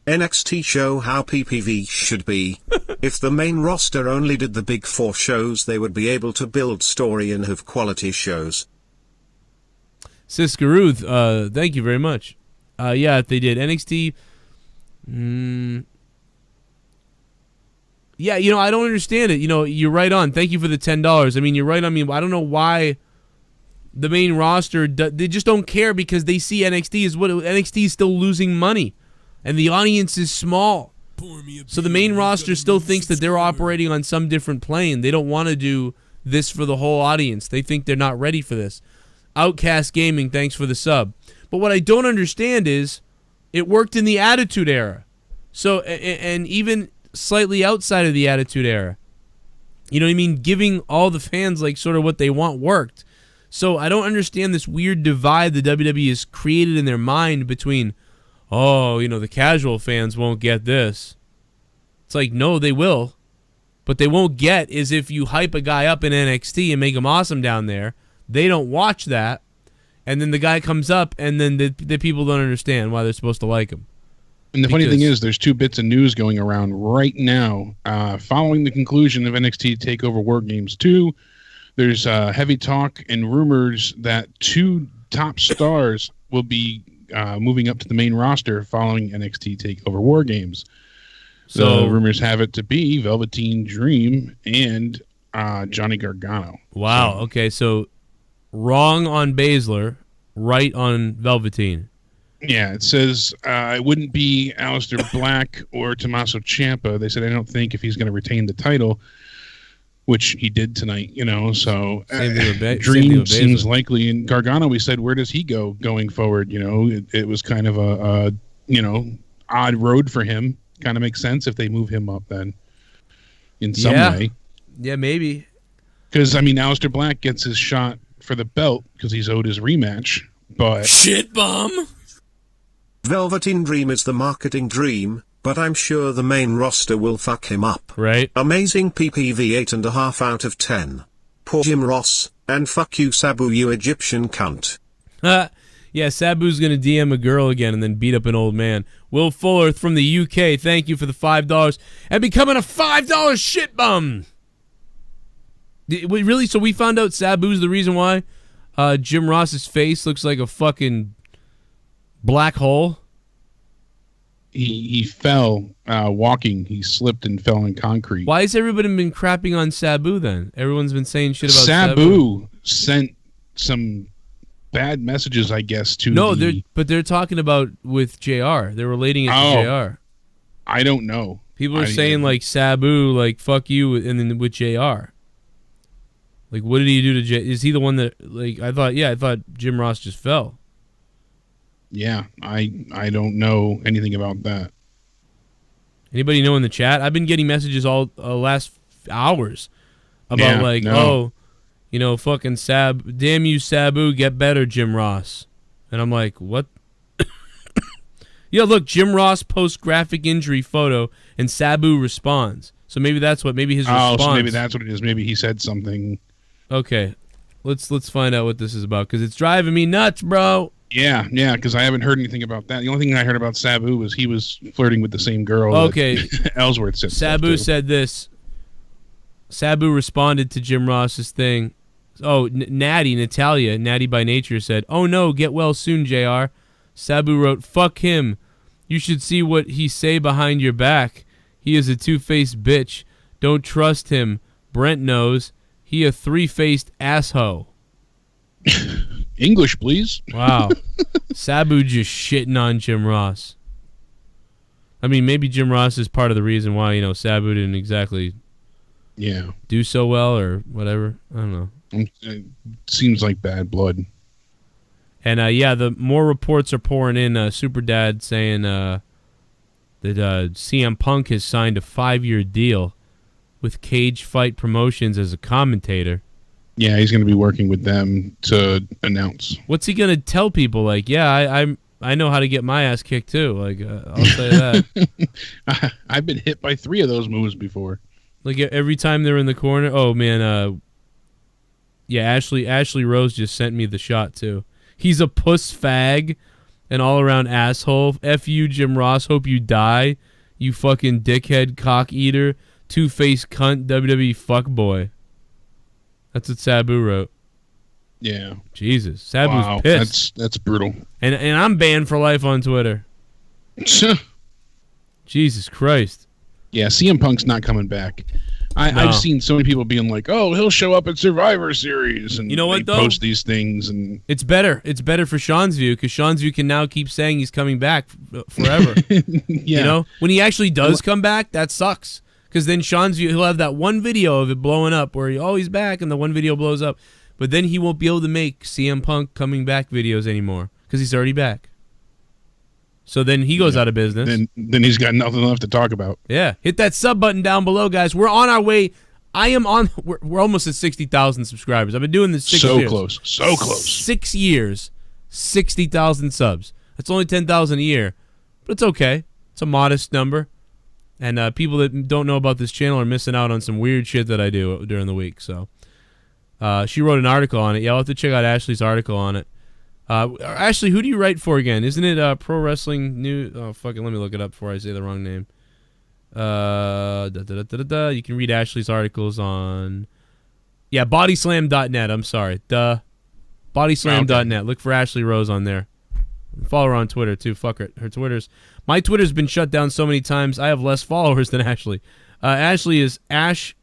NXT show how PPV should be. If the main roster only did the big 4 shows, they would be able to build story and have quality shows. Siskaruth, thank you very much. Yeah, if they did NXT, yeah, you know, I don't understand it. You know, you're right on. Thank you for the $10. I mean, you're right on me. I don't know why the main roster, they just don't care because they see NXT is what NXT is still losing money. And the audience is small. So the main roster still thinks that they're operating on some different plane. They don't want to do this for the whole audience. They think they're not ready for this. Outcast Gaming, thanks for the sub. But what I don't understand is it worked in the Attitude Era. So, and even slightly outside of the Attitude Era. You know what I mean? Giving all the fans like sort of what they want worked. So I don't understand this weird divide the WWE has created in their mind between, oh, you know, the casual fans won't get this. It's like, no, they will. But they won't get is if you hype a guy up in NXT and make him awesome down there. They don't watch that. And then the guy comes up and then the people don't understand why they're supposed to like him. And the funny thing is, there's 2 bits of news going around right now. Following the conclusion of NXT TakeOver War Games 2, there's heavy talk and rumors that 2 top stars will be moving up to the main roster following NXT TakeOver War Games. So rumors have it to be Velveteen Dream and Johnny Gargano. Wow. So, okay, so wrong on Baszler, right on Velveteen. Yeah, it says it wouldn't be Aleister Black or Tommaso Ciampa. They said, I don't think if he's going to retain the title, which he did tonight, you know, so Dream seems likely. And Gargano, we said, where does he go going forward? You know, it was kind of a you know, odd road for him. Kind of makes sense if they move him up then in some way. Yeah, maybe. Because, I mean, Aleister Black gets his shot for the belt because he's owed his rematch, but... Shit bomb! Velveteen Dream is the marketing dream, but I'm sure the main roster will fuck him up. Right. Amazing PPV 8.5 out of 10. Poor Jim Ross, and fuck you Sabu, you Egyptian cunt. Yeah, Sabu's going to DM a girl again and then beat up an old man. Will Fuller from the UK, thank you for the $5 and becoming a $5 shit bum. Really? So we found out Sabu's the reason why Jim Ross's face looks like a fucking black hole? He fell walking. He slipped and fell in concrete. Why has everybody been crapping on Sabu then? Everyone's been saying shit about Sabu. Sabu sent some bad messages, I guess, to but they're talking about with JR. They're relating it to JR. I don't know. People are saying like Sabu, like fuck you, and then with JR. Like, what did he do to J? Is he the one that like? I thought Jim Ross just fell. Yeah, I don't know anything about that. Anybody know in the chat? I've been getting messages all last hours about oh, you know, fucking damn you Sabu, get better, Jim Ross. And I'm like, what? Yeah, look, Jim Ross posts graphic injury photo and Sabu responds. So maybe that's maybe his response. So maybe that's what it is. Maybe he said something. Okay, let's find out what this is about because it's driving me nuts, bro. Yeah, because I haven't heard anything about that. The only thing I heard about Sabu was he was flirting with the same girl. Okay, Ellsworth said. Sabu said this. Sabu responded to Jim Ross's thing. Oh, Natalia by Nature said, "Oh no, get well soon, JR." Sabu wrote, "Fuck him. You should see what he say behind your back. He is a two-faced bitch. Don't trust him. Brent knows. He a three-faced asshole." English, please. Wow. Sabu just shitting on Jim Ross. I mean, maybe Jim Ross is part of the reason why, you know, Sabu didn't exactly do so well or whatever. I don't know. It seems like bad blood. And yeah, the more reports are pouring in. Super Dad saying that CM Punk has signed a 5-year deal with Cage Fight Promotions as a commentator. Yeah, he's going to be working with them to announce. What's he going to tell people? Like, yeah, I know how to get my ass kicked too. Like, I'll say that. I've been hit by 3 of those moves before. Like every time they're in the corner. Oh man, yeah, Ashley Rose just sent me the shot too. He's a puss fag, an all around asshole. F you, Jim Ross. Hope you die. You fucking dickhead, cock eater, 2-faced cunt, WWE fuckboy. That's what Sabu wrote. Yeah. Jesus, Sabu's wow, pissed. That's brutal. And I'm banned for life on Twitter. Jesus Christ. Yeah, CM Punk's not coming back. I've seen so many people being like, "Oh, he'll show up at Survivor Series," and you know what, they post these things, and it's better. It's better for Sean's view because Sean's view can now keep saying he's coming back forever. Yeah. You know, when he actually does come back, that sucks because then Sean's view, he'll have that one video of it blowing up where he's back, and the one video blows up, but then he won't be able to make CM Punk coming back videos anymore because he's already back. So then he goes out of business. Then he's got nothing left to talk about. Yeah. Hit that sub button down below, guys. We're on our way. We're almost at 60,000 subscribers. I've been doing this 6 years. So close. 6 years, 60,000 subs. That's only 10,000 a year. But it's okay. It's a modest number. And people that don't know about this channel are missing out on some weird shit that I do during the week. So she wrote an article on it. Yeah, I'll have to check out Ashley's article on it. Ashley, who do you write for again? Isn't it Pro Wrestling News? Oh, fucking let me look it up before I say the wrong name. You can read Ashley's articles on... Yeah, bodyslam.net. I'm sorry. Bodyslam.net. Look for Ashley Rose on there. Follow her on Twitter, too. Fuck her. My Twitter's been shut down so many times, I have less followers than Ashley. Ashley is Ash...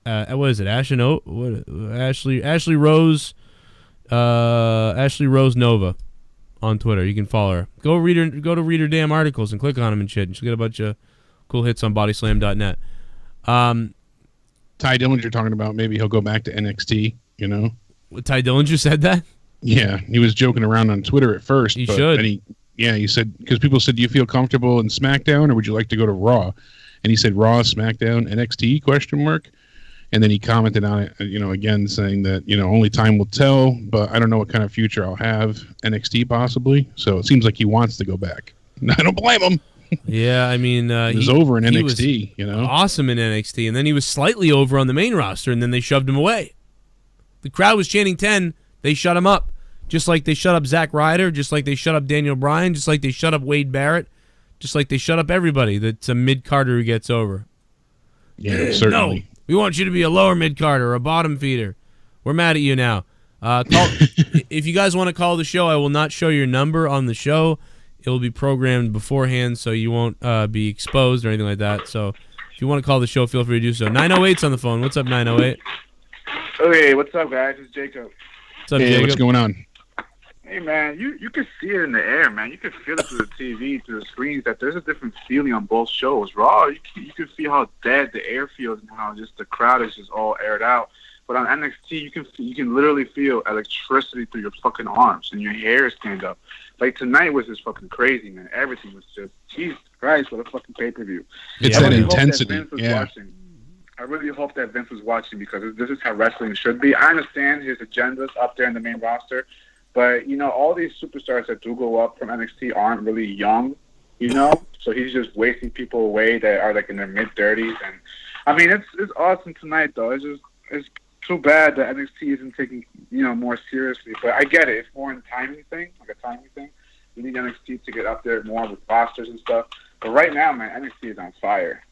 what is it? Ash and O? What? Ashley Rose... Ashley Rose Nova on Twitter. You can follow her. Go to read her damn articles and click on them and shit. And she'll get a bunch of cool hits on bodyslam.net. Ty Dillinger talking about maybe he'll go back to NXT, you know? Ty Dillinger said that? Yeah, he was joking around on Twitter at first. He should. He said, because people said, do you feel comfortable in SmackDown or would you like to go to Raw? And he said, Raw, SmackDown, NXT, ? And then he commented on it, again saying that, only time will tell, but I don't know what kind of future I'll have. NXT possibly. So it seems like he wants to go back. I don't blame him. Yeah, I mean... he was over in NXT, he was awesome in NXT, and then he was slightly over on the main roster, and then they shoved him away. The crowd was chanting 10. They shut him up. Just like they shut up Zack Ryder, just like they shut up Daniel Bryan, just like they shut up Wade Barrett, just like they shut up everybody that's a mid-carder who gets over. Yeah, certainly. No. We want you to be a lower mid-carder or a bottom feeder. We're mad at you now. If you guys want to call the show, I will not show your number on the show. It will be programmed beforehand, so you won't be exposed or anything like that. So if you want to call the show, feel free to do so. 908's on the phone. What's up, 908? Okay, what's up, guys? It's Jacob. What's up, Jacob? What's going on? Hey, man, you can see it in the air, man. You can feel it through the TV, through the screens, that there's a different feeling on both shows. Raw, you can feel how dead the air feels and how just the crowd is just all aired out. But on NXT, you can literally feel electricity through your fucking arms and your hair stand up. Like, tonight was just fucking crazy, man. Everything was just, Jesus Christ, what a fucking pay-per-view. It's that intensity, watching. I really hope that Vince was watching because this is how wrestling should be. I understand his agendas up there in the main roster, but, all these superstars that do go up from NXT aren't really young, So he's just wasting people away that are, like, in their mid-30s. And, I mean, it's awesome tonight, though. It's too bad that NXT isn't taking, more seriously. But I get it. It's more a timing thing. You need NXT to get up there more with rosters and stuff. But right now, man, NXT is on fire.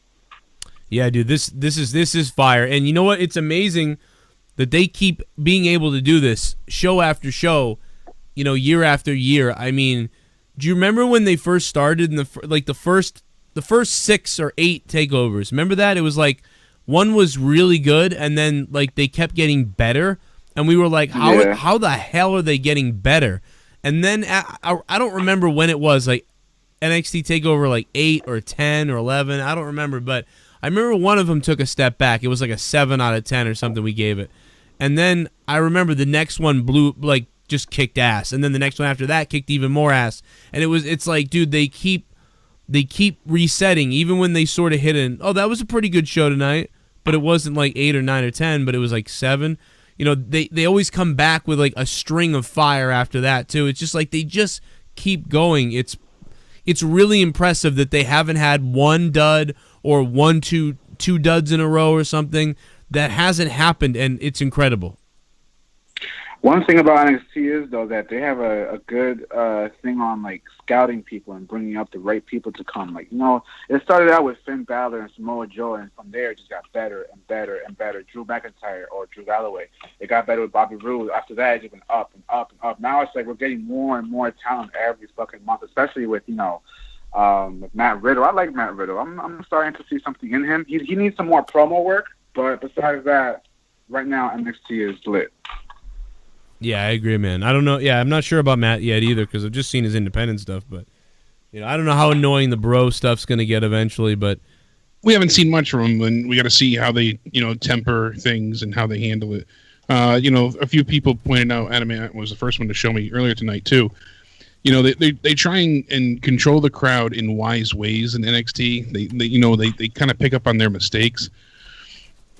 Yeah, dude, this is fire. And you know what? It's amazing that they keep being able to do this show after show, year after year. I mean, do you remember when they first started in the first 6 or 8 takeovers? Remember that? It was like one was really good, and then like they kept getting better, and we were like, how the hell are they getting better? And then I don't remember when it was, like NXT TakeOver like 8 or 10 or 11. I don't remember, but I remember one of them took a step back. It was like a 7 out of 10 or something we gave it. And then I remember the next one blew, like just kicked ass, and then the next one after that kicked even more ass, and it's like, dude, they keep resetting, even when they sort of hit that was a pretty good show tonight, but it wasn't like 8 or 9 or 10, but it was like 7. They always come back with like a string of fire after that too. It's just like they just keep going. It's really impressive that they haven't had one dud or two duds in a row or something. That hasn't happened, and it's incredible. One thing about NXT is, though, that they have a good thing on, like, scouting people and bringing up the right people to come. Like, it started out with Finn Balor and Samoa Joe, and from there it just got better and better and better. Drew McIntyre or Drew Galloway. It got better with Bobby Roode. After that, it just went up and up and up. Now it's like we're getting more and more talent every fucking month, especially with, Matt Riddle. I like Matt Riddle. I'm starting to see something in him. He needs some more promo work, but besides that, right now NXT is lit. Yeah, I agree, man. I don't know. Yeah, I'm not sure about Matt yet either because I've just seen his independent stuff. But I don't know how annoying the bro stuff's going to get eventually. But we haven't seen much from him, and we got to see how they temper things and how they handle it. A few people pointed out. Adam was the first one to show me earlier tonight too. They try and control the crowd in wise ways in NXT. They kind of pick up on their mistakes.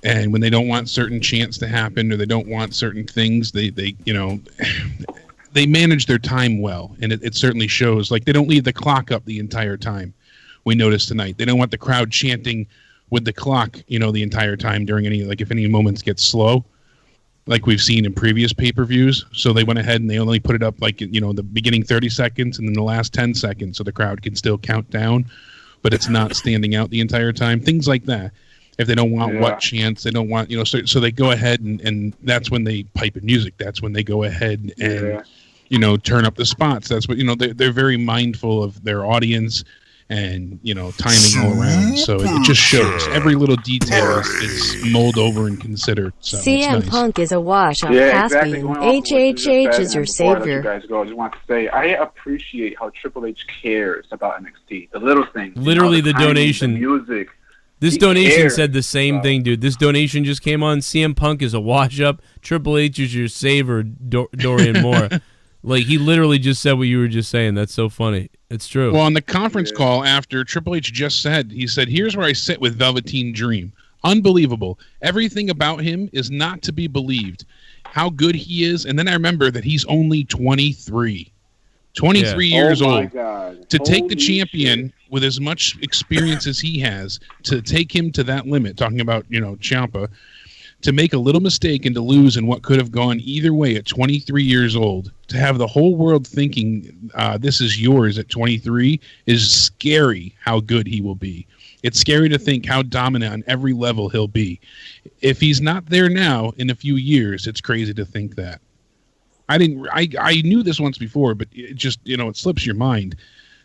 And when they don't want certain chants to happen or they don't want certain things, they manage their time well. And it certainly shows. Like, they don't leave the clock up the entire time. We noticed tonight. They don't want the crowd chanting with the clock, the entire time during if any moments get slow, like we've seen in previous pay-per-views. So they went ahead and they only put it up the beginning 30 seconds and then the last 10 seconds so the crowd can still count down, but it's not standing out the entire time. Things like that. If they don't want what chants, they don't want, so they go ahead and that's when they pipe in music. That's when they go ahead and, turn up the spots. That's what, they're very mindful of their audience and, timing all around. So it just shows every little detail is mulled over and considered. So CM Punk is a wash on Caspian. HHH is your savior. I just want to say, I appreciate how Triple H cares about NXT. The little things. Literally the timing, donation. The music. This donation said the same thing, dude. This donation just came on. CM Punk is a wash-up. Triple H is your saver, Dorian Moore. He literally just said what you were just saying. That's so funny. It's true. Well, on the conference call after Triple H just said, he said, here's where I sit with Velveteen Dream. Unbelievable. Everything about him is not to be believed. How good he is. And then I remember that he's only 23. 23 years old. God. To take the champion with as much experience as he has, to take him to that limit, talking about, Ciampa, to make a little mistake and to lose in what could have gone either way at 23 years old, to have the whole world thinking this is yours at 23 is scary how good he will be. It's scary to think how dominant on every level he'll be. If he's not there now, in a few years, it's crazy to think that. I knew this once before, but it just, it slips your mind.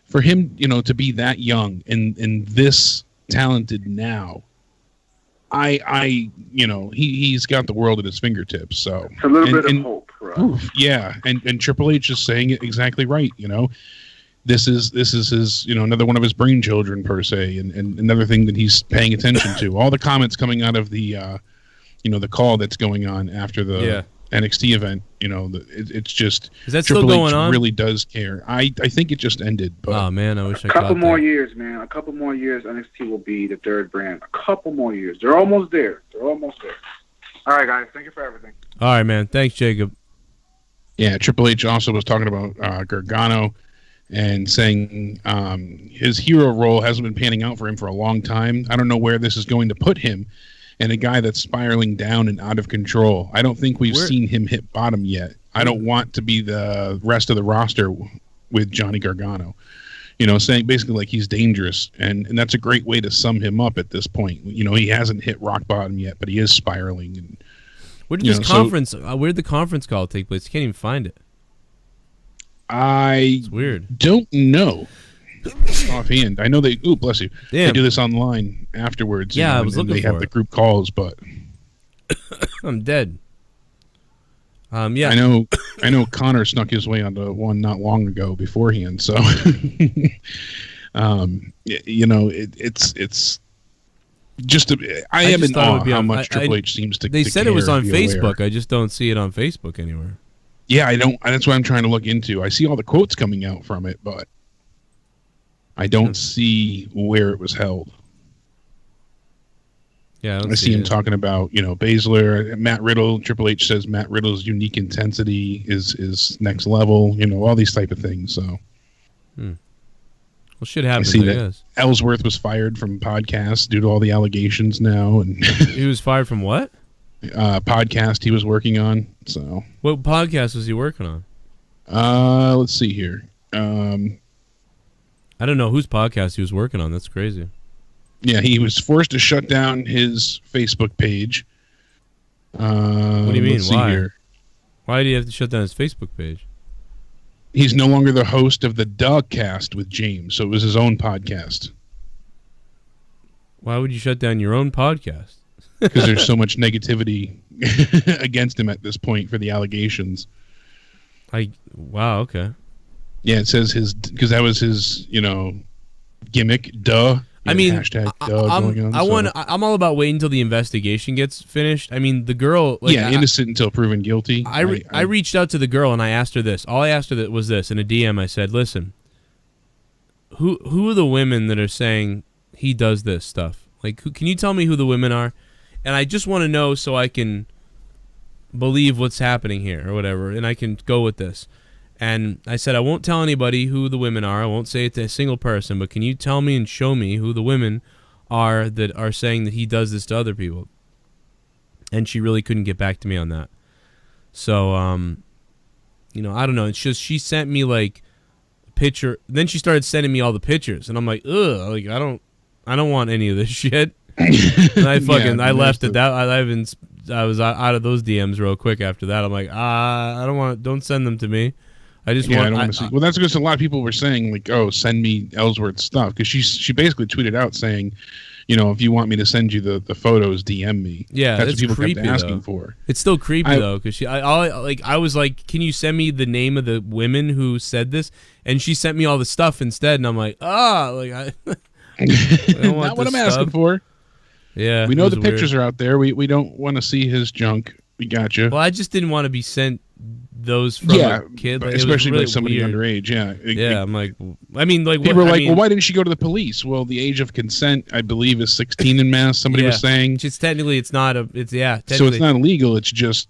For him, to be that young and this talented now, he's got the world at his fingertips. So it's a little bit of hope for us. Oof, yeah, and Triple H is saying it exactly right. This is his, another one of his brain children per se, and another thing that he's paying attention to. All the comments coming out of the, the call that's going on after the NXT event, it's just is that Triple still going H on? Really does care. I think it just ended. But oh man, I wish I caught that. A couple more years, NXT will be the third brand. A couple more years. They're almost there. All right, guys. Thank you for everything. All right, man. Thanks, Jacob. Yeah, Triple H also was talking about Gargano and saying his hero role hasn't been panning out for him for a long time. I don't know where this is going to put him. And a guy that's spiraling down and out of control. I don't think we've seen him hit bottom yet. I don't want to be the rest of the roster with Johnny Gargano. Saying basically like he's dangerous. And that's a great way to sum him up at this point. He hasn't hit rock bottom yet, but he is spiraling. And where did this conference? Where did the conference call take place? You can't even find it. It's weird. Don't know. Offhand, I know they. Ooh, bless you. Damn. They do this online afterwards. Yeah, I was looking they for have it. the group calls, but I'm dead. Yeah, I know. Connor snuck his way onto one not long ago beforehand. So, it's just. I am in awe how much Triple H seems to. They said care, it was on be aware. Facebook. I just don't see it on Facebook anywhere. Yeah, I don't. That's what I'm trying to look into. I see all the quotes coming out from it, but I don't see where it was held. Yeah, I see him talking about, Baszler, Matt Riddle. Triple H says Matt Riddle's unique intensity is next level. All these type of things. So, well, shit happens. I see that guess. Ellsworth was fired from podcasts due to all the allegations now, and he was fired from what? Podcast he was working on. So, what podcast was he working on? Let's see here. I don't know whose podcast he was working on. That's crazy. Yeah, he was forced to shut down his Facebook page. What do you mean? Why? Here. Why did he have to shut down his Facebook page? He's no longer the host of the Dogcast with James, so it was his own podcast. Why would you shut down your own podcast? Because there's so much negativity against him at this point for the allegations. Wow, okay. Yeah, it says because that was his, gimmick. I mean, hashtag going on, I'm all about waiting until the investigation gets finished. I mean, the girl, innocent until proven guilty. I reached out to the girl and I asked her this. All I asked her was this in a DM. I said, "Listen, who are the women that are saying he does this stuff? Like, can you tell me who the women are? And I just want to know so I can believe what's happening here or whatever, and I can go with this." And I said, I won't tell anybody who the women are. I won't say it to a single person, but can you tell me and show me who the women are that are saying that he does this to other people? And she really couldn't get back to me on that. So, I don't know. It's just she sent me like a picture. Then she started sending me all the pictures, and I'm like, ugh, like I don't want any of this shit. And I left it. I was out of those DMs real quick after that. I'm like, don't send them to me. I don't want to see. Well, that's because a lot of people were saying, like, oh, send me Ellsworth's stuff. Because she basically tweeted out saying, if you want me to send you the photos, DM me. Yeah, that's what people creepy, kept asking though. for. It's still creepy, though, because I was like, can you send me the name of the women who said this? And she sent me all the stuff instead, and I'm like, I don't want not what I'm stuff. asking for. Yeah, we know the pictures are out there. We don't want to see his junk. We got you. Well, I just didn't want to be sent those from a kid, especially really by somebody weird. underage. Yeah, I'm like, I mean, like people were like, well, why didn't she go to the police? Well, the age of consent, I believe, is 16 in Mass. Somebody was saying. Technically, it's not so it's not illegal. It's just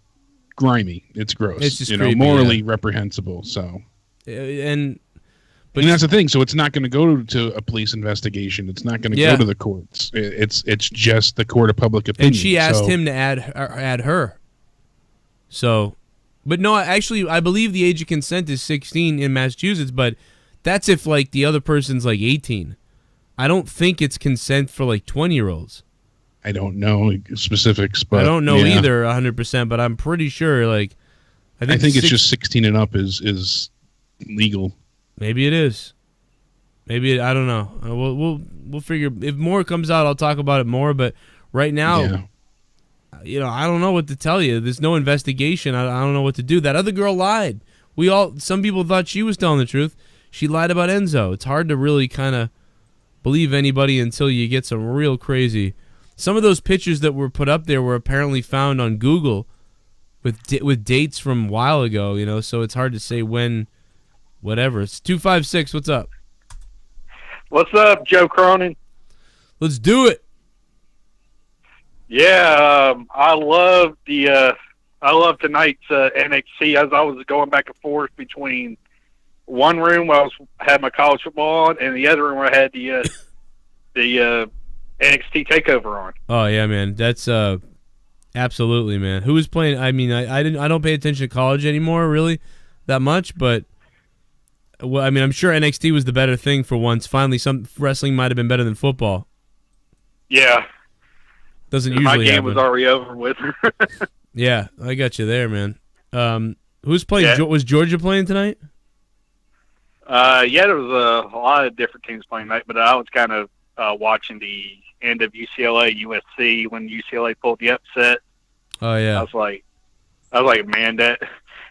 grimy. It's gross. It's just creepy, morally reprehensible. So, But that's the thing. So it's not going to go to a police investigation. It's not going to go to the courts. It's just the court of public opinion. And she asked him to add her. So, but no, actually, I believe the age of consent is 16 in Massachusetts, but that's if like the other person's like 18. I don't think it's consent for like 20-year-olds. I don't know specifics, but I don't know either 100%, but I'm pretty sure like I think it's just 16 and up is legal. Maybe it is. Maybe I don't know. We'll figure. If more comes out, I'll talk about it more. But right now, I don't know what to tell you. There's no investigation. I don't know what to do. That other girl lied. Some people thought she was telling the truth. She lied about Enzo. It's hard to really kind of believe anybody until you get some real crazy. Some of those pictures that were put up there were apparently found on Google with dates from a while ago. So it's hard to say when. Whatever. It's 256. What's up? What's up, Joe Cronin? Let's do it. Yeah, I love tonight's NXT. As I was going back and forth between one room where I had my college football on, and the other room where I had the NXT Takeover on. Oh yeah, man. That's absolutely, man. Who was playing? I mean, I don't pay attention to college anymore, really, that much, but. Well, I mean, I'm sure NXT was the better thing for once. Finally, some wrestling might have been better than football. Yeah. Doesn't usually happen. My game was already over with. Yeah, I got you there, man. Who's playing? Yeah. Was Georgia playing tonight? Yeah, there was a lot of different teams playing tonight, but I was kind of watching the end of UCLA USC when UCLA pulled the upset. Oh yeah. I was like, man,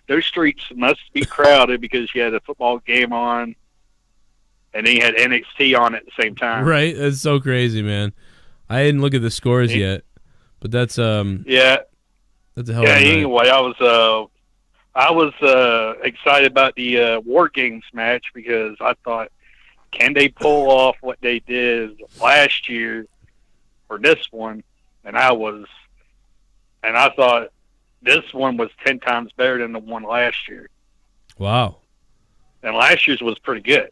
those streets must be crowded because you had a football game on, and then you had NXT on at the same time. Right, that's so crazy, man. I didn't look at the scores yet, but that's that's a hell of a night. Anyway, I was I was excited about the War Games match because I thought, can they pull off what they did last year for this one? And I thought this one was 10 times better than the one last year. Wow. And last year's was pretty good.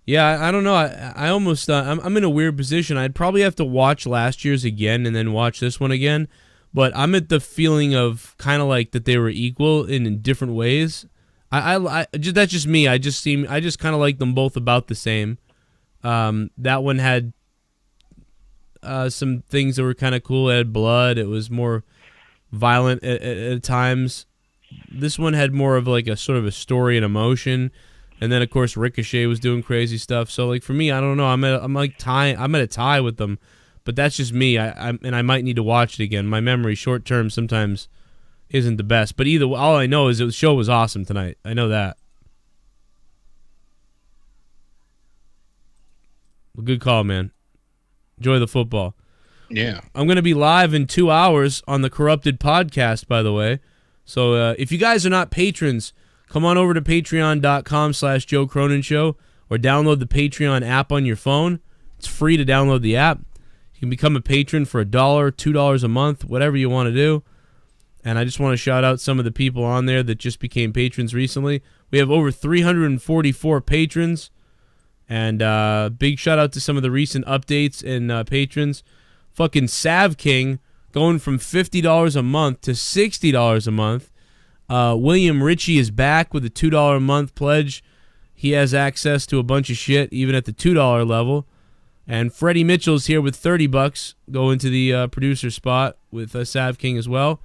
Yeah, I don't know. I almost I'm in a weird position. I'd probably have to watch last year's again and then watch this one again. But I'm at the feeling of kind of like that they were equal in different ways. That's just me. I just kind of like them both about the same. That one had some things that were kind of cool. It had blood. It was more violent at times. This one had more of like a sort of a story and emotion. And then of course Ricochet was doing crazy stuff. So like for me, I don't know. I'm at a tie with them. But that's just me. I might need to watch it again. My memory short term sometimes isn't the best. But all I know is the show was awesome tonight. I know that. Well, good call, man. Enjoy the football. Yeah. I'm going to be live in 2 hours on the Corrupted podcast, by the way. So if you guys are not patrons, come on over to patreon.com/Joe Cronin Show or download the Patreon app on your phone. It's free to download the app. You can become a patron for $1, $2 a month, whatever you want to do. And I just want to shout out some of the people on there that just became patrons recently. We have over 344 patrons. And big shout out to some of the recent updates and patrons. Fucking Sav King going from $50 a month to $60 a month. William Ritchie is back with a $2 a month pledge. He has access to a bunch of shit, even at the $2 level. And Freddie Mitchell's here with $30 going to the producer spot with Sav King as well.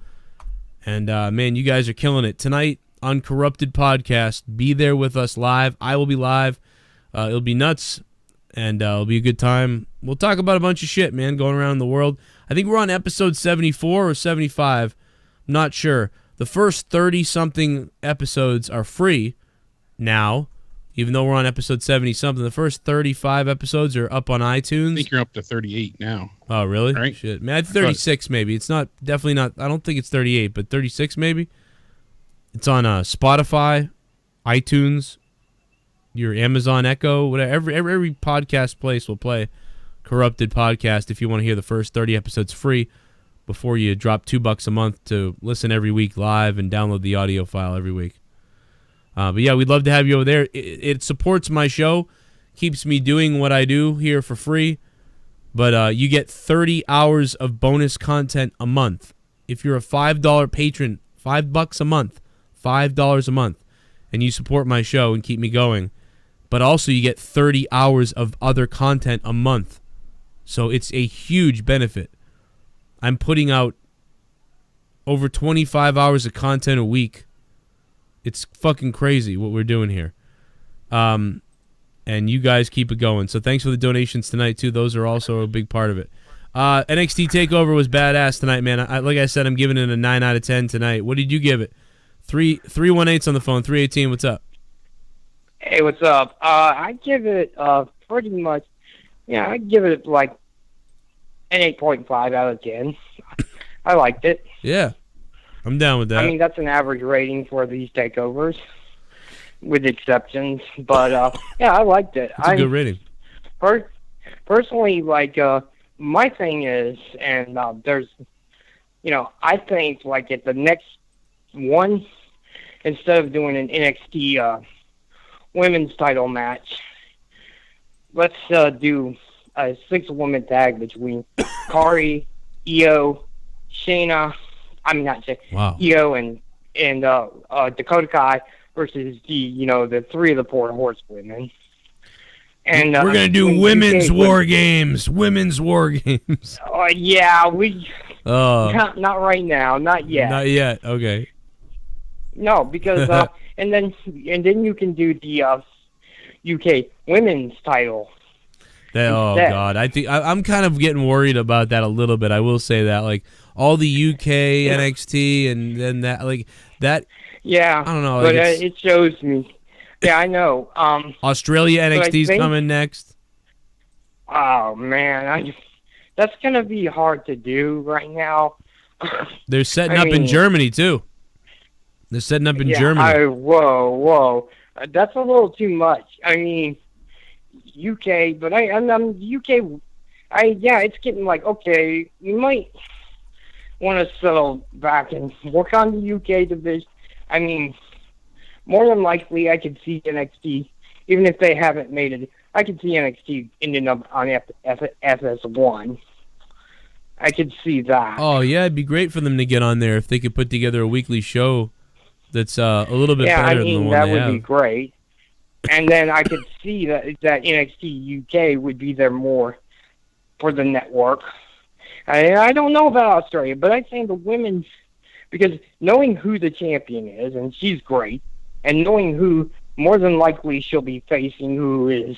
And, man, you guys are killing it. Tonight on Corrupted Podcast, be there with us live. I will be live. It'll be nuts, and it'll be a good time. We'll talk about a bunch of shit, man, going around the world. I think we're on episode 74 or 75. I'm not sure. The first 30-something episodes are free now. Even though we're on episode 70-something, the first 35 episodes are up on iTunes. I think you're up to 38 now. Oh, really? Right? Shit. Man, 36 maybe. It's not, definitely not, I don't think it's 38, but 36 maybe. It's on Spotify, iTunes, your Amazon Echo, whatever. Every podcast place will play Corrupted Podcast if you want to hear the first 30 episodes free before you drop $2 a month to listen every week live and download the audio file every week. But yeah, we'd love to have you over there. It supports my show, keeps me doing what I do here for free. But you get 30 hours of bonus content a month. If you're a $5 patron, $5 a month, $5 a month, and you support my show and keep me going. But also you get 30 hours of other content a month. So it's a huge benefit. I'm putting out over 25 hours of content a week. It's fucking crazy what we're doing here. And you guys keep it going. So thanks for the donations tonight, too. Those are also a big part of it. NXT TakeOver was badass tonight, man. Like I said, I'm giving it a 9 out of 10 tonight. What did you give it? 318's on the phone. 318, what's up? Hey, what's up? I give it pretty much, I give it like an 8.5 out of 10. I liked it. Yeah, I'm down with that. I mean, that's an average rating for these takeovers, with exceptions. But, yeah, I liked it. It's a good rating. Personally, like, my thing is, and there's, I think, like, at the next one, instead of doing an NXT women's title match, let's do a 6-woman tag between Kari, Io, Shayna, Io and Dakota Kai versus the 3 of the 4 horsewomen. And we're gonna do women's war games. Women's war games. Yeah, we. Not right now. Not yet. Not yet. Okay. No, because and then you can do the UK women's title. Oh God, I think I'm kind of getting worried about that a little bit. I will say that, like all the UK NXT and then that, like that. Yeah, I don't know, but like it shows me. Yeah, I know. Australia NXT's coming next. Oh man, that's gonna be hard to do right now. They're setting up in Germany too. They're setting up in Yeah, Germany. Whoa. That's a little too much. I mean, UK, but I'm UK. Yeah, it's getting like, okay, you might want to settle back and work on the UK division. I mean, more than likely, I could see NXT, even if they haven't made it, I could see NXT ending up on FS1. I could see that. Oh, yeah, it'd be great for them to get on there if they could put together a weekly show that's a little bit better than the one that they would have. be great. And then I could see that NXT UK would be there more for the network. I don't know about Australia, but I think the women's, because knowing who the champion is, and she's great, and knowing who more than likely she'll be facing, who is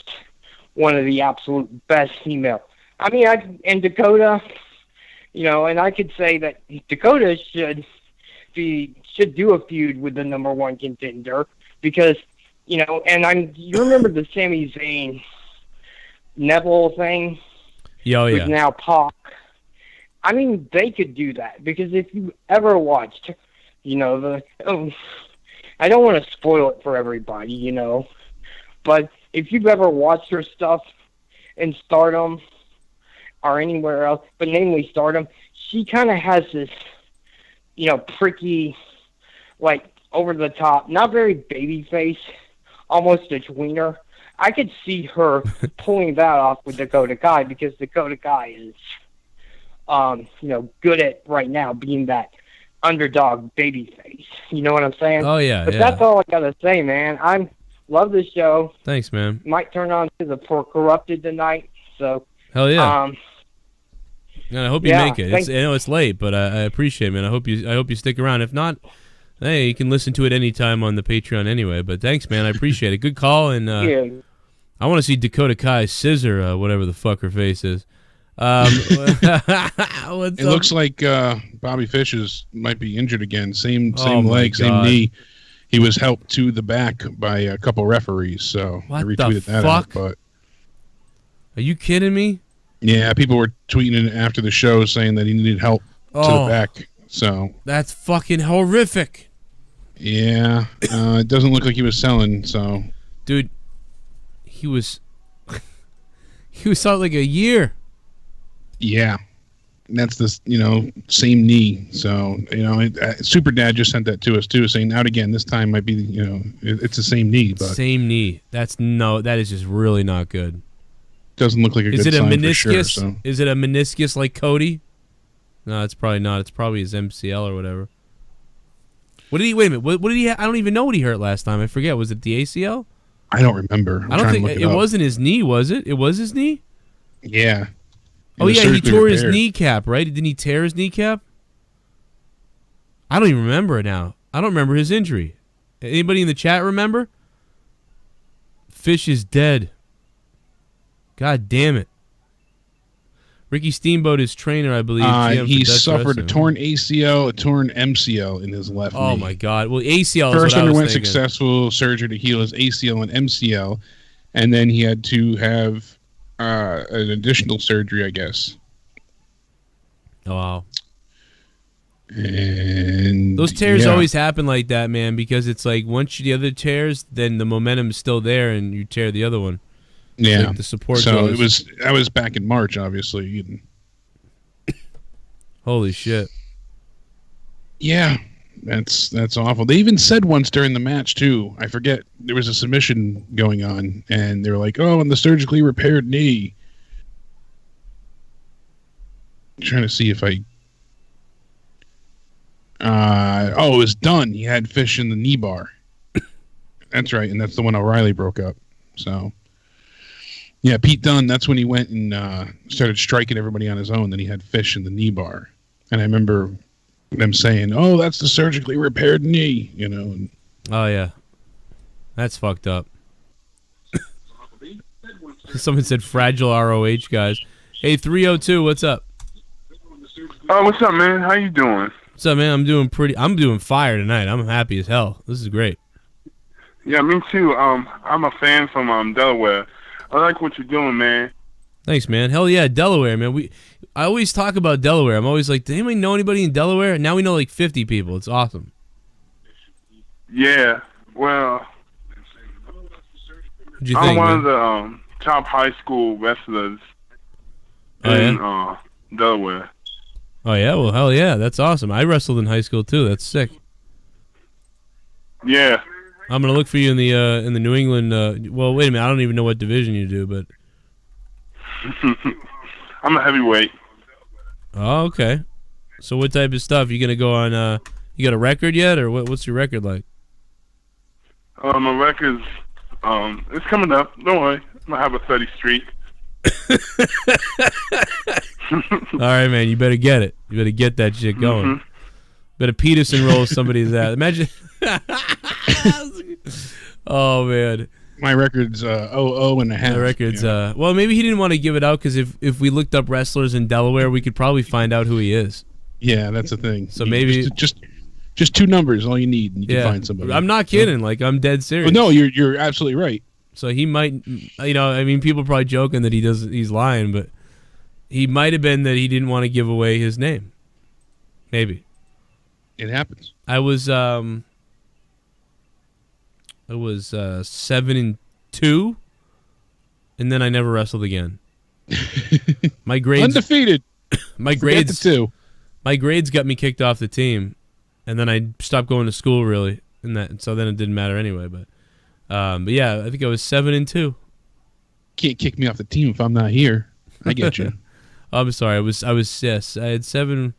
one of the absolute best female. I mean, and Dakota, you know, and I could say that Dakota should do a feud with the number one contender because, you know, and you remember the Sami Zayn Neville thing? Oh, yeah. Who's now Pac. I mean, they could do that because if you ever watched, you know, I don't want to spoil it for everybody, you know, but if you've ever watched her stuff in Stardom or anywhere else, but namely Stardom, she kind of has this, you know, pricky, like over the top, not very baby face, almost a tweener. I could see her pulling that off with Dakota Kai because Dakota Kai is, you know, good at right now being that underdog baby face. You know what I'm saying? Oh, yeah. But yeah. that's all I gotta say, man. Love the show. Thanks, man. Might turn on to the For Corrupted tonight. So Hell yeah. I hope you yeah, make it. I know it's late, but I appreciate it, man. I hope you stick around. If not, hey, you can listen to it anytime on the Patreon anyway. But thanks, man. I appreciate it. Good call, and yeah. I want to see Dakota Kai scissor whatever the fuck her face is. It looks like Bobby Fish might be injured again. Same leg, same knee. He was helped to the back by a couple referees, so I retweeted that out. But are you kidding me? Yeah, people were tweeting it after the show saying that he needed help to the back. So that's fucking horrific. Yeah, it doesn't look like he was selling. So, dude, he was out like a year. Yeah, and that's the same knee. So Super Dad just sent that to us too, saying out again. This time might be it's the same knee. But same knee. That is just really not good. Doesn't look like a good sign meniscus? for sure. So. Is it a meniscus like Cody? No, it's probably not. It's probably his MCL or whatever. What did he? Wait a minute. What did he? I don't even know what he hurt last time. I forget. Was it the ACL? I don't remember. I don't think it wasn't his knee. Was it? It was his knee. Yeah. Oh yeah, he tore his kneecap, right? Didn't he tear his kneecap? I don't even remember it now. I don't remember his injury. Anybody in the chat remember? Fish is dead. God damn it. Ricky Steamboat is trainer, I believe. He suffered a torn ACL, a torn MCL in his left knee. Oh my God! Well, ACL. First underwent successful surgery to heal his ACL and MCL, and then he had to have an additional surgery, I guess. Oh wow! And those tears always happen like that, man. Because it's like once the other tears, then the momentum is still there, and you tear the other one. Yeah, like the support. So goes. I was back in March, obviously. Holy shit! Yeah, that's awful. They even said once during the match too. I forget there was a submission going on, and they were like, "Oh, and the surgically repaired knee." I'm trying to see if it was done. He had Fish in the knee bar. That's right, and that's the one O'Reilly broke up. So. Yeah, Pete Dunne, that's when he went and started striking everybody on his own. Then he had Fish in the knee bar. And I remember them saying, oh, that's the surgically repaired knee, And, oh, yeah. That's fucked up. Someone said fragile ROH, guys. Hey, 302, what's up? Oh, what's up, man? How you doing? What's up, man? I'm doing fire tonight. I'm happy as hell. This is great. Yeah, me too. I'm a fan from Delaware. I like what you're doing, man. Thanks, man. Hell yeah, Delaware, man. I always talk about Delaware. I'm always like, does anybody know anybody in Delaware? Now we know like 50 people. It's awesome. Yeah. Well, What'd you I'm think, one man? of the top high school wrestlers Oh, in yeah? Delaware. Oh yeah, well hell yeah, that's awesome. I wrestled in high school too. That's sick. Yeah. I'm gonna look for you in the New England. Well, wait a minute. I don't even know what division you do, but I'm a heavyweight. oh okay. So what type of stuff you gonna go on? You got a record yet, or what's your record like? My record's it's coming up. Don't worry, I'm gonna have a 30 streak. All right, man. You better get it. You better get that shit going. Mhm. Better Peterson roll somebody's ass. Imagine. Oh man. My record's 0.5. My record's well, maybe he didn't want to give it out because if we looked up wrestlers in Delaware, we could probably find out who he is. Yeah, that's the thing. So maybe just two numbers, all you need, and you Yeah. can find somebody. I'm not kidding. Like I'm dead serious. Well, no, you're absolutely right. So he might, I mean, people are probably joking that he's lying, but he might have been that he didn't want to give away his name. Maybe. It happens. I was 7-2, and then I never wrestled again. My grades Undefeated. My Forget grades the 2. My grades got me kicked off the team, and then I stopped going to school really, and so then it didn't matter anyway. But yeah, I think I was 7-2. Can't kick me off the team if I'm not here. I get you. I'm sorry. I was yes. I had 7.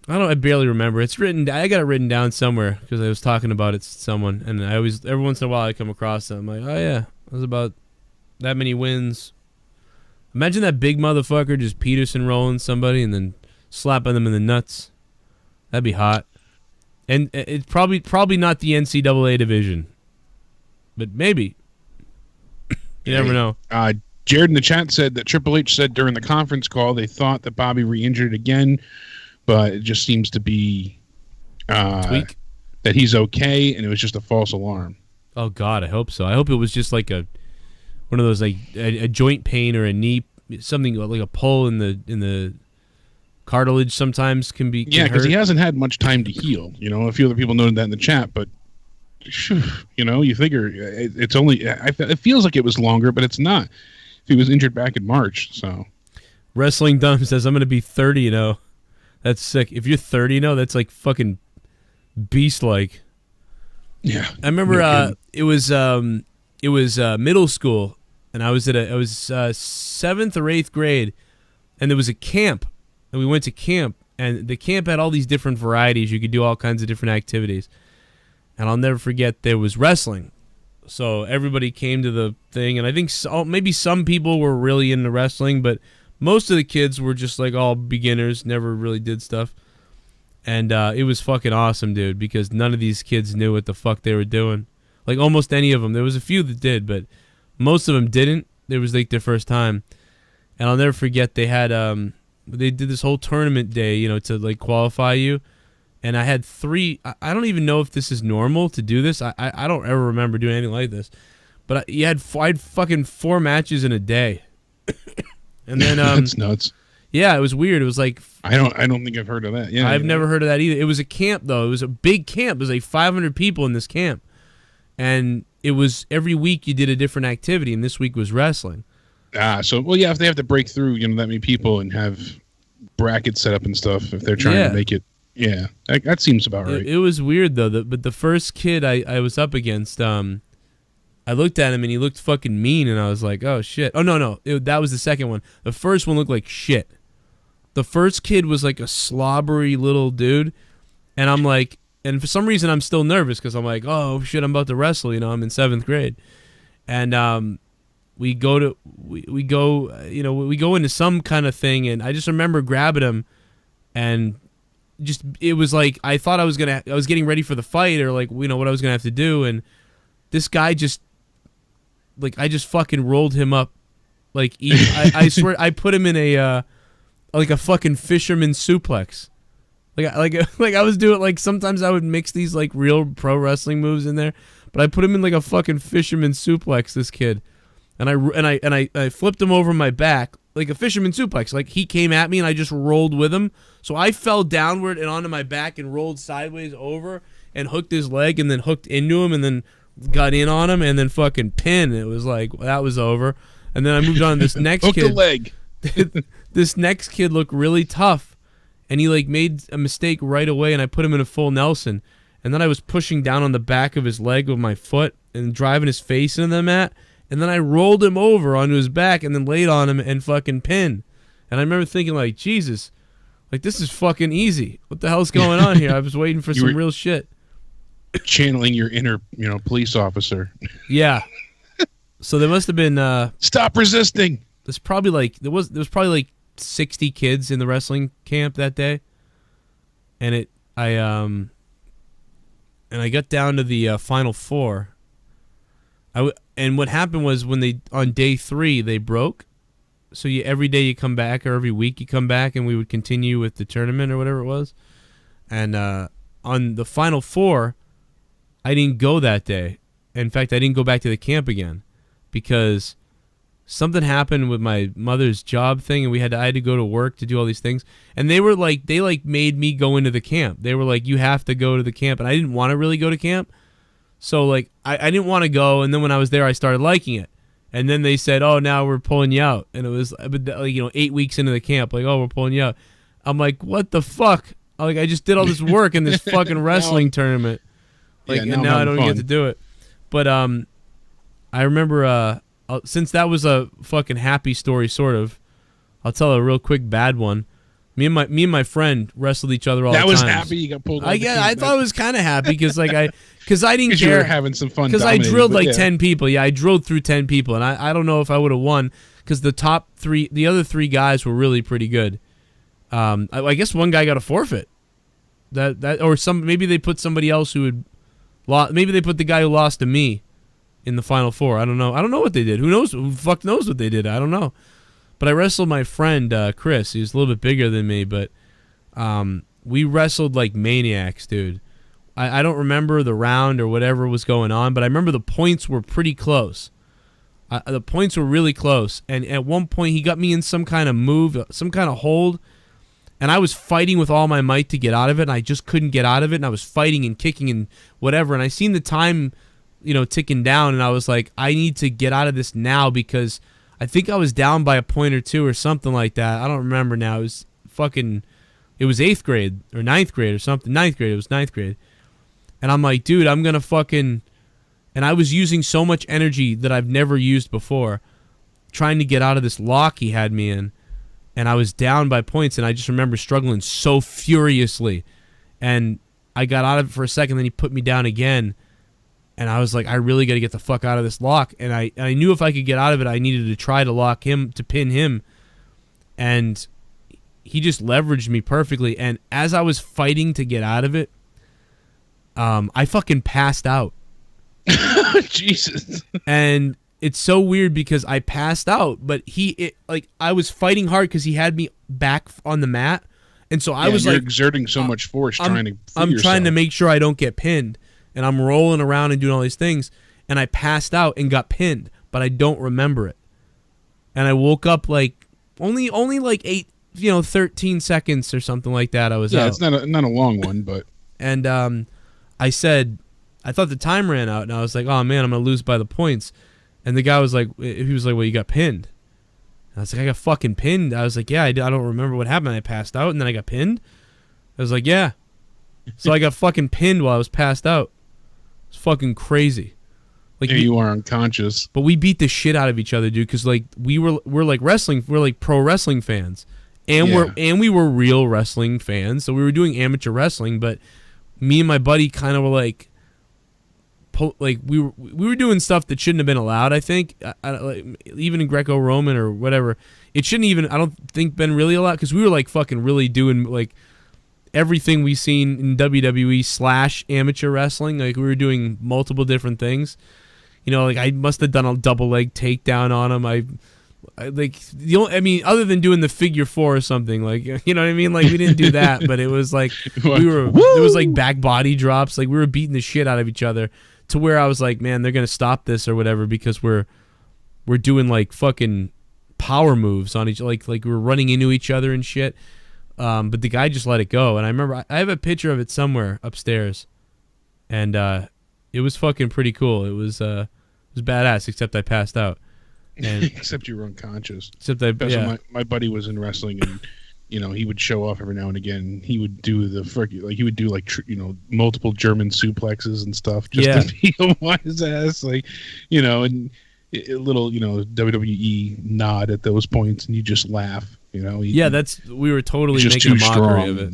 I barely remember. It's written. I got it written down somewhere because I was talking about it to someone, and I always every once in a while I come across it. I'm like, oh yeah, it was about that many wins. Imagine that big motherfucker just Peterson rolling somebody and then slapping them in the nuts. That'd be hot. And it's probably not the NCAA division, but maybe. You never know. Jared in the chat said that Triple H said during the conference call they thought that Bobby re-injured again, but it just seems to be Tweak? that he's okay, and it was just a false alarm. Oh God, I hope so. I hope it was just like one of those like a joint pain or a knee, something like a pull in the cartilage. Sometimes can Yeah, because hurt. he hasn't had much time to heal. You know, a few other people noted that in the chat, but you know, you figure it's only. It feels like it was longer, but it's not. If he was injured back in March, so. Wrestling Dumb says I'm gonna be 30. You know, that's sick. If you're 30, that's like fucking beast-like. Yeah, I remember it was middle school, and I was 7th or 8th grade, and there was a camp, and we went to camp, and the camp had all these different varieties. You could do all kinds of different activities, and I'll never forget there was wrestling. So everybody came to the thing, and I think maybe some people were really into wrestling, but most of the kids were just like all beginners, never really did stuff. And it was fucking awesome, dude, because none of these kids knew what the fuck they were doing. Like almost any of them. There was a few that did, but most of them didn't. It was like their first time. And I'll never forget they had they did this whole tournament day, to like qualify you. And I had 3. I don't even know if this is normal to do this. I don't ever remember doing anything like this. But I had fucking 4 matches in a day. And then that's nuts. Yeah, it was weird. It was like I don't think I've heard of that. Yeah, I've never heard of that either. It was a camp though. It was a big camp. It was like 500 people in this camp, and it was every week you did a different activity. And this week was wrestling. So yeah, if they have to break through, that many people and have brackets set up and stuff, if they're trying to make it, yeah, that seems about right. It was weird though. But the first kid I was up against, I looked at him and he looked fucking mean, and I was like, oh shit. Oh no, that was the second one. The first one looked like shit. The first kid was like a slobbery little dude, and I'm like, and for some reason I'm still nervous because I'm like, oh shit, I'm about to wrestle. I'm in 7th grade, and we go into some kind of thing, and I just remember grabbing him, and just it was like I thought I was getting ready for the fight or like what I was gonna have to do, and this guy just like I just fucking rolled him up, like I swear I put him in a fucking fisherman suplex. Like I was doing, like sometimes I would mix these like real pro wrestling moves in there, but I put him in like a fucking fisherman suplex, this kid, and I flipped him over my back like a fisherman suplex. Like he came at me and I just rolled with him, so I fell downward and onto my back and rolled sideways over, and hooked his leg and then hooked into him and then got in on him and then fucking pinned. It was like, that was over. And then I moved on to this next Hooked kid. a leg. This next kid looked really tough, and he like made a mistake right away, and I put him in a full Nelson. And then I was pushing down on the back of his leg with my foot and driving his face into the mat. And then I rolled him over onto his back and then laid on him and fucking pinned. And I remember thinking, like, Jesus, like, this is fucking easy. What the hell's going on here? I was waiting for some real shit. Channeling your inner, police officer. Yeah. So there must have been stop resisting. There's probably like there was probably like 60 kids in the wrestling camp that day. And I got down to the final four. And what happened was when on day 3 they broke. So every day you come back, or every week you come back, and we would continue with the tournament or whatever it was. And on the final 4, I didn't go that day. In fact, I didn't go back to the camp again because something happened with my mother's job thing, and I had to go to work to do all these things. And they made me go into the camp. They were like, you have to go to the camp, and I didn't want to really go to camp. So like I didn't want to go, and then when I was there, I started liking it. And then they said, "Oh, now we're pulling you out." And it was 8 weeks into the camp, like, "Oh, we're pulling you out." I'm like, "What the fuck?" Like, I just did all this work in this fucking wrestling tournament, like, and now I don't get to do it. But I remember since that was a fucking happy story, sort of, I'll tell a real quick bad one. Me and my friend wrestled each other all the time. That was happy you got pulled out. I thought it was kind of happy because I didn't care. You were having some fun. Because I drilled 10 people. Yeah, I drilled through 10 people, and I don't know if I would have won because the other 3 guys were really pretty good. I guess one guy got a forfeit. Maybe they put somebody else who had lost. Maybe they put the guy who lost to me in the final 4. I don't know. I don't know what they did. Who knows? Who fuck knows what they did? I don't know. But I wrestled my friend Chris. He was a little bit bigger than me, but we wrestled like maniacs, dude. I don't remember the round or whatever was going on, but I remember the points were pretty close. The points were really close, and at one point he got me in some kind of move, some kind of hold, and I was fighting with all my might to get out of it, and I just couldn't get out of it, and I was fighting and kicking and whatever, and I seen the time, ticking down, and I was like, I need to get out of this now because I think I was down by a point or 2 or something like that. I don't remember now. It was 8th grade or 9th grade or something. 9th grade. It was 9th grade. And I'm like, dude, I'm going to and I was using so much energy that I've never used before trying to get out of this lock he had me in. And I was down by points, and I just remember struggling so furiously. And I got out of it for a second, then he put me down again. And I was like, I really got to get the fuck out of this lock. And I knew if I could get out of it, I needed to try to lock him, to pin him. And he just leveraged me perfectly. And as I was fighting to get out of it, I fucking passed out. Jesus. And it's so weird because I passed out, but I was fighting hard because he had me back on the mat. And so I was exerting so much force trying to make sure I don't get pinned. And I'm rolling around and doing all these things, and I passed out and got pinned, but I don't remember it. And I woke up like only like 13 seconds or something like that. I was out. Yeah, it's not a long one, but. And I said, I thought the time ran out, and I was like, oh man, I'm gonna lose by the points. And the guy was like, well, you got pinned. And I was like, I got fucking pinned. I was like, yeah, I don't remember what happened. I passed out, and then I got pinned. I was like, yeah. So I got fucking pinned while I was passed out. It's fucking crazy. Like, you are unconscious. But we beat the shit out of each other, dude, because like we're like wrestling, we're like pro wrestling fans, and we were real wrestling fans. So we were doing amateur wrestling, but me and my buddy kind of were like we were doing stuff that shouldn't have been allowed. I think even in Greco-Roman or whatever, it shouldn't even. I don't think been really allowed because we were like fucking really doing like everything we seen in WWE / amateur wrestling. Like we were doing multiple different things. Like I must have done a double leg takedown on him. Other than doing the figure 4 or something, like, you know what I mean? Like we didn't do that, but it was like it was like back body drops. Like we were beating the shit out of each other to where I was like, man, they're going to stop this or whatever because we're doing like fucking power moves on each, like we were running into each other and shit. But the guy just let it go. And I remember I have a picture of it somewhere upstairs. and it was fucking pretty cool. It was badass, except I passed out. And except you were unconscious. Except my buddy was in wrestling, and he would show off every now and again. He would do he would do multiple German suplexes and stuff just to feel his ass, and a little WWE nod at those points, and you just laugh. We were totally just making too a mockery strong of it.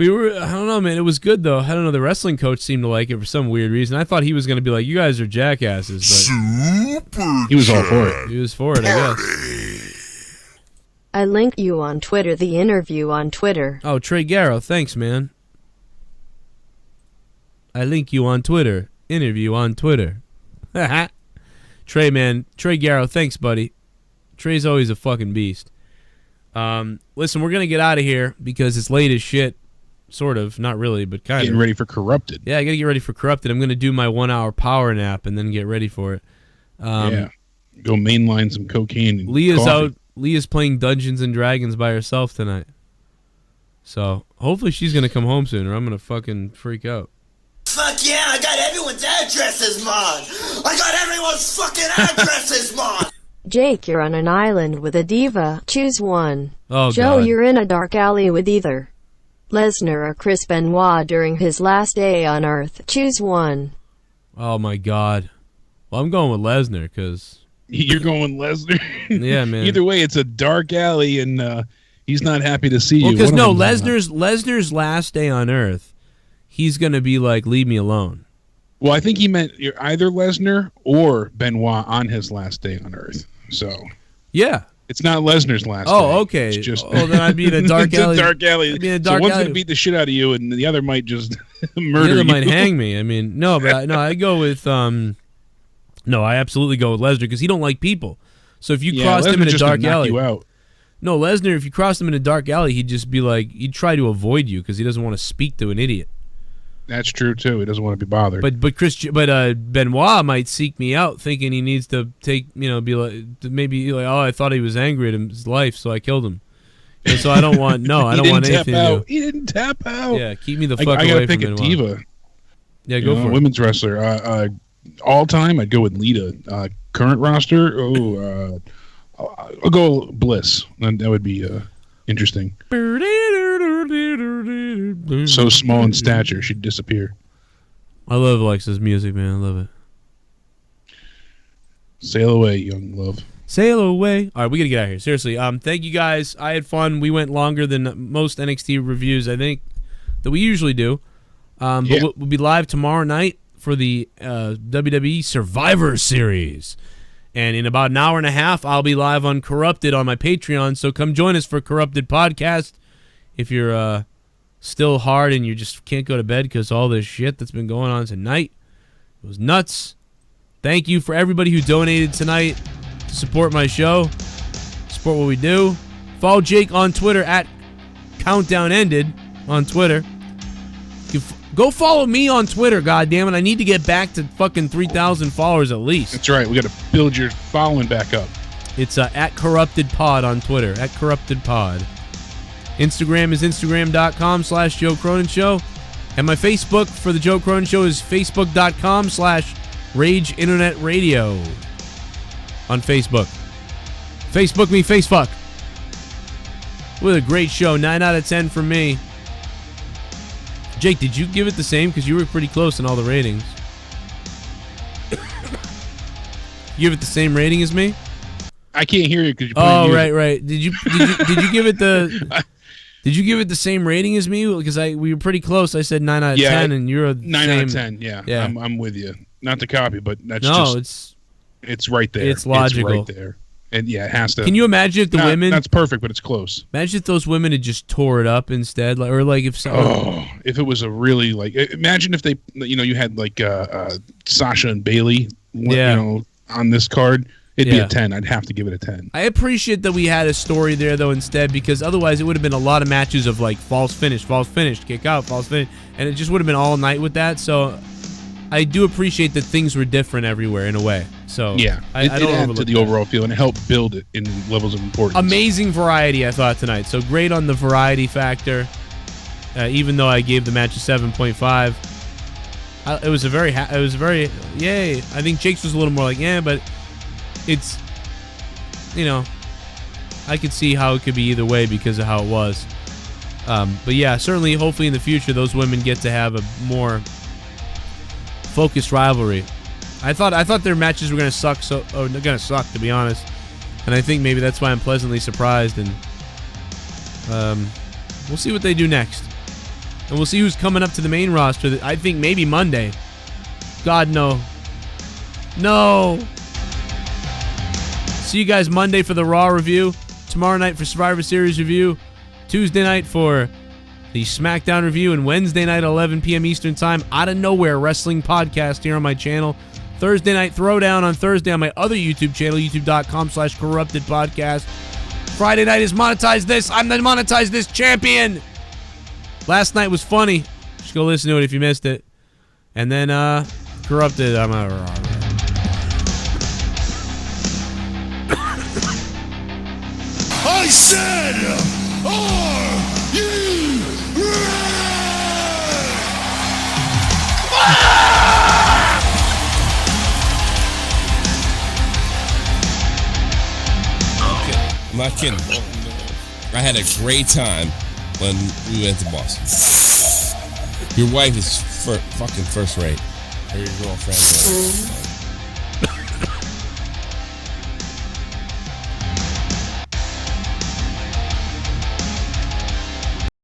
I don't know, man. It was good, though. I don't know. The wrestling coach seemed to like it for some weird reason. I thought he was going to be like, you guys are jackasses. But he was all for it. He was for it, I guess. I link you on Twitter, the interview on Twitter. Oh, Trey Garrow. Thanks, man. I link you on Twitter. Interview on Twitter. Trey, man. Trey Garrow. Thanks, buddy. Trey's always a fucking beast. Listen, we're going to get out of here because it's late as shit. Sort of, not really, but kind of. Getting ready for Corrupted. Yeah, I got to get ready for Corrupted. I'm going to do my 1 hour power nap and then get ready for it. Go mainline some cocaine. And Leah's coffee. out. Leah's playing Dungeons and Dragons by herself tonight. So hopefully she's going to come home soon or I'm going to fucking freak out. Fuck yeah, I got everyone's addresses, man. I got everyone's fucking addresses, man. Jake, you're on an island with a diva. Choose one. Oh, Joe, God. you're in a dark alley with either Lesnar or Chris Benoit during his last day on Earth. Choose one. Oh, my God. Well, I'm going with Lesnar because... You're going Lesnar? Yeah, man. Either way, it's a dark alley, and he's not happy to see Well, you. because Lesnar's last day on Earth, he's going to be like, leave me alone. Well, I think he meant you're either Lesnar or Benoit on his last day on Earth. So... Yeah. It's not Lesnar's last day. Oh, okay. It's just then I'd be in a dark alley. It's a dark alley. I'd be in a dark so one's alley. going to beat the shit out of you, and the other might just murder The other you. might hang me. I mean, no, but I go with no, I absolutely go with Lesnar because he don't like people. So if you crossed him in a Lesnar's dark just gonna knock alley, you out. no, Lesnar, if you crossed him in a dark alley, he'd just be like, he'd try to avoid you because he doesn't want to speak to an idiot. That's true too. He doesn't want to be bothered. But Benoit might seek me out, thinking he needs to take, be like, maybe like, oh, I thought he was angry at his life, so I killed him. And so I don't want I don't want anything to do. He didn't tap out. Yeah, keep me the fuck I away gotta from pick a Benoit. diva. Yeah, go for it. Women's wrestler. All time, I'd go with Lita. Current roster, I'll go Bliss. That would be interesting. So small in stature, she'd disappear. I love Alexa's music, man. I love it. Sail away, young love. Sail away. All right, we got to get out of here. Seriously, thank you guys. I had fun. We went longer than most NXT reviews, I think, that we usually do. But we'll be live tomorrow night for the WWE Survivor Series. And in about an hour and a half, I'll be live on Corrupted on my Patreon. So come join us for Corrupted Podcast. If you're still hard and you just can't go to bed because all this shit that's been going on tonight, it was nuts. Thank you for everybody who donated tonight to support my show, support what we do. Follow Jake on Twitter at CountdownEnded on Twitter. Go follow me on Twitter, goddammit. I need to get back to fucking 3,000 followers at least. That's right. We got to build your following back up. It's at CorruptedPod on Twitter, at CorruptedPod. Instagram is Instagram.com/Joe Cronin Show. And my Facebook for the Joe Cronin Show is Facebook.com/Rage Internet Radio on Facebook. Facebook me, facefuck. What a great show. 9 out of 10 from me. Jake, did you give it the same? Because you were pretty close in all the ratings. You give it the same rating as me? I can't hear you because you're playing music. Right. Did you give it the? Did you give it the same rating as me? Because we were pretty close. I said 9 out of 10, and you're 9 out of 10. Yeah. I'm with you. Not to copy, but that's it's right there. It's logical. It's right there. And yeah, it has to. Can you imagine if the women? That's perfect, but it's close. Imagine if those women had just tore it up instead, or like if if it was a really imagine if they, you had like Sasha and Bailey, on this card. It'd be a 10. I'd have to give it a 10. I appreciate that we had a story there, though, instead, because otherwise it would have been a lot of matches of, like, false finish, kick out, false finish, and it just would have been all night with that, so I do appreciate that things were different everywhere, in a way. So yeah, I don't added to the overall feel, and it helped build it in levels of importance. Amazing variety, I thought, tonight. So great on the variety factor, even though I gave the match a 7.5. it was a very yay. I think Jake's was a little more like but it's, you know, I could see how it could be either way because of how it was. But yeah, certainly, hopefully in the future, those women get to have a more focused rivalry. I thought their matches were gonna suck, to be honest. And I think maybe that's why I'm pleasantly surprised. And we'll see what they do next. And we'll see who's coming up to the main roster. I think maybe Monday. God, no. No. See you guys Monday for the Raw review. Tomorrow night for Survivor Series review. Tuesday night for the SmackDown review. And Wednesday night, 11 p.m. Eastern Time. Out of Nowhere Wrestling Podcast here on my channel. Thursday night Throwdown on Thursday on my other YouTube channel, youtube.com/corruptedpodcast. Friday night is Monetize This. I'm the Monetize This champion. Last night was funny. Just go listen to it if you missed it. And then, Corrupted. I said, are you I'm not kidding. I had a great time when we went to Boston. Your wife is fucking first rate. Or your girlfriend.